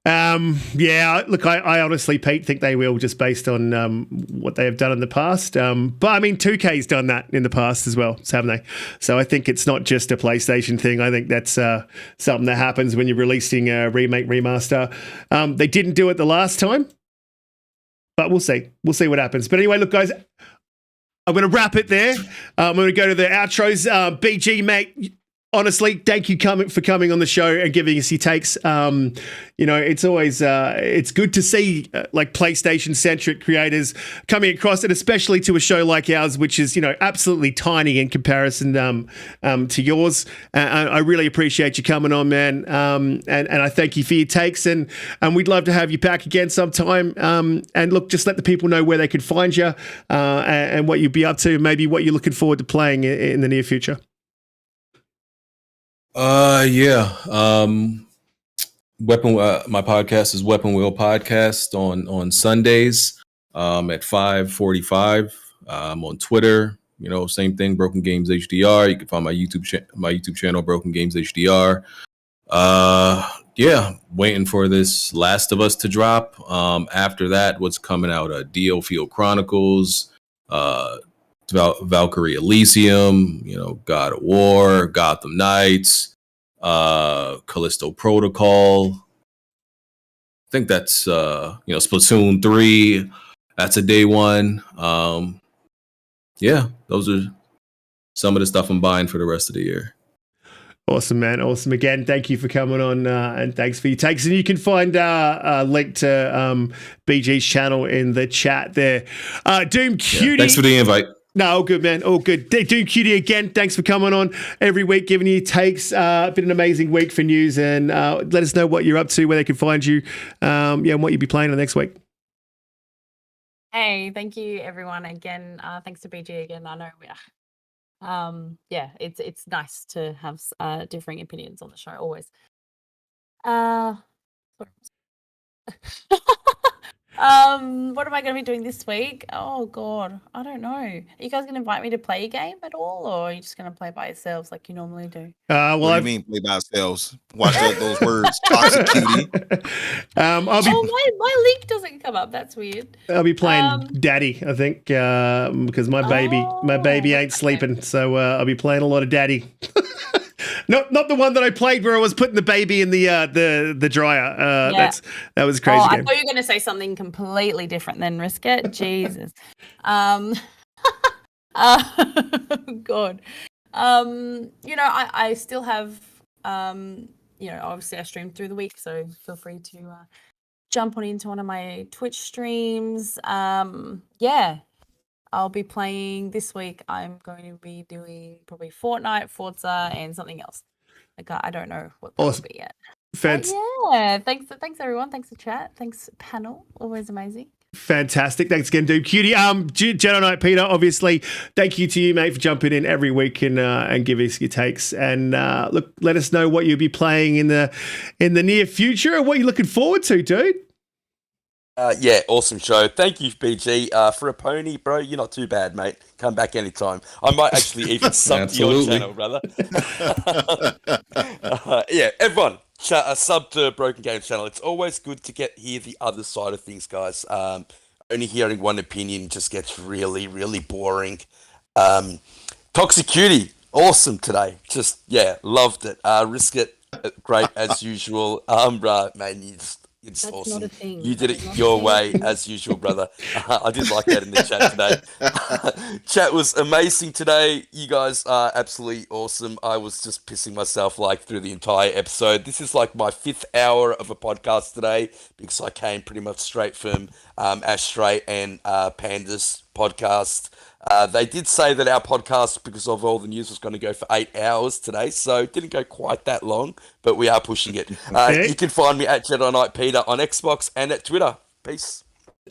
Yeah, look, I honestly, Pete, think they will, just based on what they have done in the past. But I mean, 2K's done that in the past as well, haven't they? So I think it's not just a PlayStation thing. I think that's something that happens when you're releasing a remake, remaster. They didn't do it the last time, but we'll see. We'll see what happens. But anyway, look, guys, I'm going to wrap it there. I'm going to go to the outros. BG, mate, honestly, thank you for coming on the show and giving us your takes. It's always it's good to see like PlayStation centric creators coming across, and especially to a show like ours, which is absolutely tiny in comparison to yours. I really appreciate you coming on, man. And I thank you for your takes, and we'd love to have you back again sometime. And look, just let the people know where they could find you and what you'll be up to, maybe what you're looking forward to playing in the near future. My podcast is Weapon Wheel Podcast on Sundays at 5:45. I'm on Twitter, same thing, Broken Games HDR. You can find my YouTube channel, Broken Games HDR. Waiting for this Last of Us to drop. After that, what's coming out? DO Field Chronicles, Valkyrie Elysium, God of War, Gotham Knights, Callisto Protocol. I think that's Splatoon 3. That's a day one. Those are some of the stuff I'm buying for the rest of the year. Awesome, man. Awesome. Again, thank you for coming on and thanks for your takes. And you can find a link to BG's channel in the chat there. DoomCutie. Thanks for the invite. No, all good, man. All good. DoomCutie, again, thanks for coming on every week, giving you takes. Been an amazing week for news, and let us know what you're up to, where they can find you, and what you'll be playing on next week. Hey, thank you, everyone. Again, thanks to BG again. I know it's nice to have differing opinions on the show, always. What am I going to be doing this week? Oh God, I don't know. Are you guys going to invite me to play a game at all, or are you just going to play by yourselves like you normally do? What do you mean play by ourselves? Watch those words, toxic cutie. I'll be. Oh, my link doesn't come up. That's weird. I'll be playing Daddy, I think, because my baby ain't sleeping, so I'll be playing a lot of Daddy. Not the one that I played where I was putting the baby in the dryer. That was a crazy game. I thought you were going to say something completely different than Risk It. Jesus. God. I still have, obviously I stream through the week, so feel free to jump on into one of my Twitch streams. I'll be playing this week. I'm going to be doing probably Fortnite, Forza, and something else. Like I don't know what that will be yet. Thanks everyone. Thanks for chat. Thanks panel. Always amazing. Fantastic. Thanks again, DoomCutie. JediKnightPete, obviously, thank you to you, mate, for jumping in every week and giving us your takes. And look, let us know what you'll be playing in the near future and what you're looking forward to, dude. Awesome show. Thank you, BG. For a pony, bro, you're not too bad, mate. Come back anytime. I might actually even sub to your channel, brother. Everyone, sub to Broken Game channel. It's always good to hear the other side of things, guys. Only hearing one opinion just gets really, really boring. Toxic Cutie, awesome today. Just, loved it. Risk It, great as usual. Umbra, man, it's That's awesome. not a thing. You did it your way as usual, brother. I did like that in the chat today. Chat was amazing today. You guys are absolutely awesome. I was just pissing myself through the entire episode. This is like my 5th hour of a podcast today because I came pretty much straight from Ash Strait and Panda's podcast. They did say that our podcast, because of all the news, was going to go for 8 hours today, so it didn't go quite that long, but we are pushing it. You can find me at JediKnightPete on Xbox and at Twitter. Peace.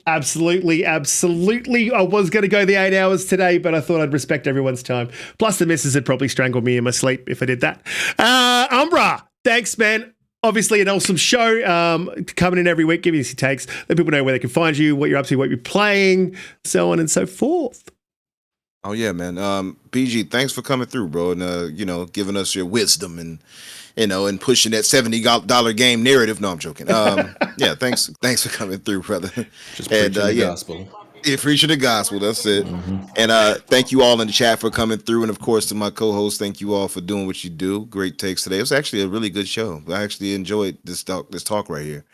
Absolutely. I was going to go the 8 hours today, but I thought I'd respect everyone's time. Plus, the missus had probably strangled me in my sleep if I did that. Umbra, thanks, man. Obviously, an awesome show coming in every week, giving us your takes. Let people know where they can find you, what you're up to, what you're playing, so on and so forth. Oh yeah, man. BG, thanks for coming through, bro, and giving us your wisdom and pushing that $70 game narrative. No, I'm joking. Thanks for coming through, brother. Just preaching the gospel. Yeah, preaching the gospel. That's it. Mm-hmm. And thank you all in the chat for coming through, and of course to my co-host, thank you all for doing what you do. Great takes today. It was actually a really good show. I actually enjoyed this talk right here.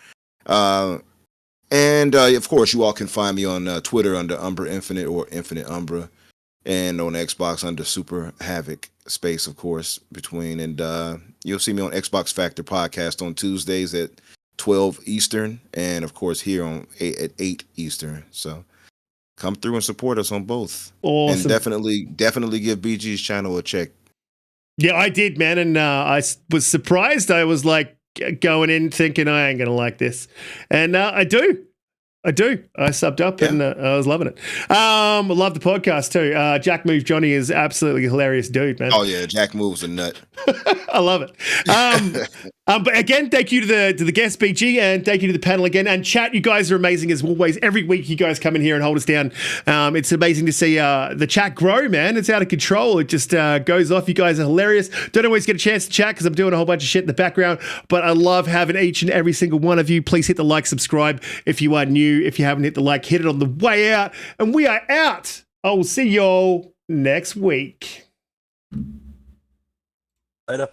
And of course, you all can find me on Twitter under Umbra Infinite or Infinite Umbra. And on Xbox under Superhavoc space, of course, between. And you'll see me on Xbox Factor Podcast on Tuesdays at 12 Eastern. And, of course, here at 8 Eastern. So come through and support us on both. Awesome. And definitely give BG's channel a check. Yeah, I did, man. And I was surprised. I was like going in thinking I ain't going to like this. And I do. I subbed up and I was loving it. I love the podcast too. Jack Move Johnny is absolutely a hilarious dude, man. Oh yeah, Jack Move's a nut. I love it. But again, thank you to the guest BG and thank you to the panel again. And chat, you guys are amazing as always. Every week you guys come in here and hold us down. It's amazing to see the chat grow, man. It's out of control. It just goes off. You guys are hilarious. Don't always get a chance to chat because I'm doing a whole bunch of shit in the background. But I love having each and every single one of you. Please hit the like, subscribe if you are new. If you haven't hit the like, hit it on the way out. And we are out. I will see y'all next week. Later.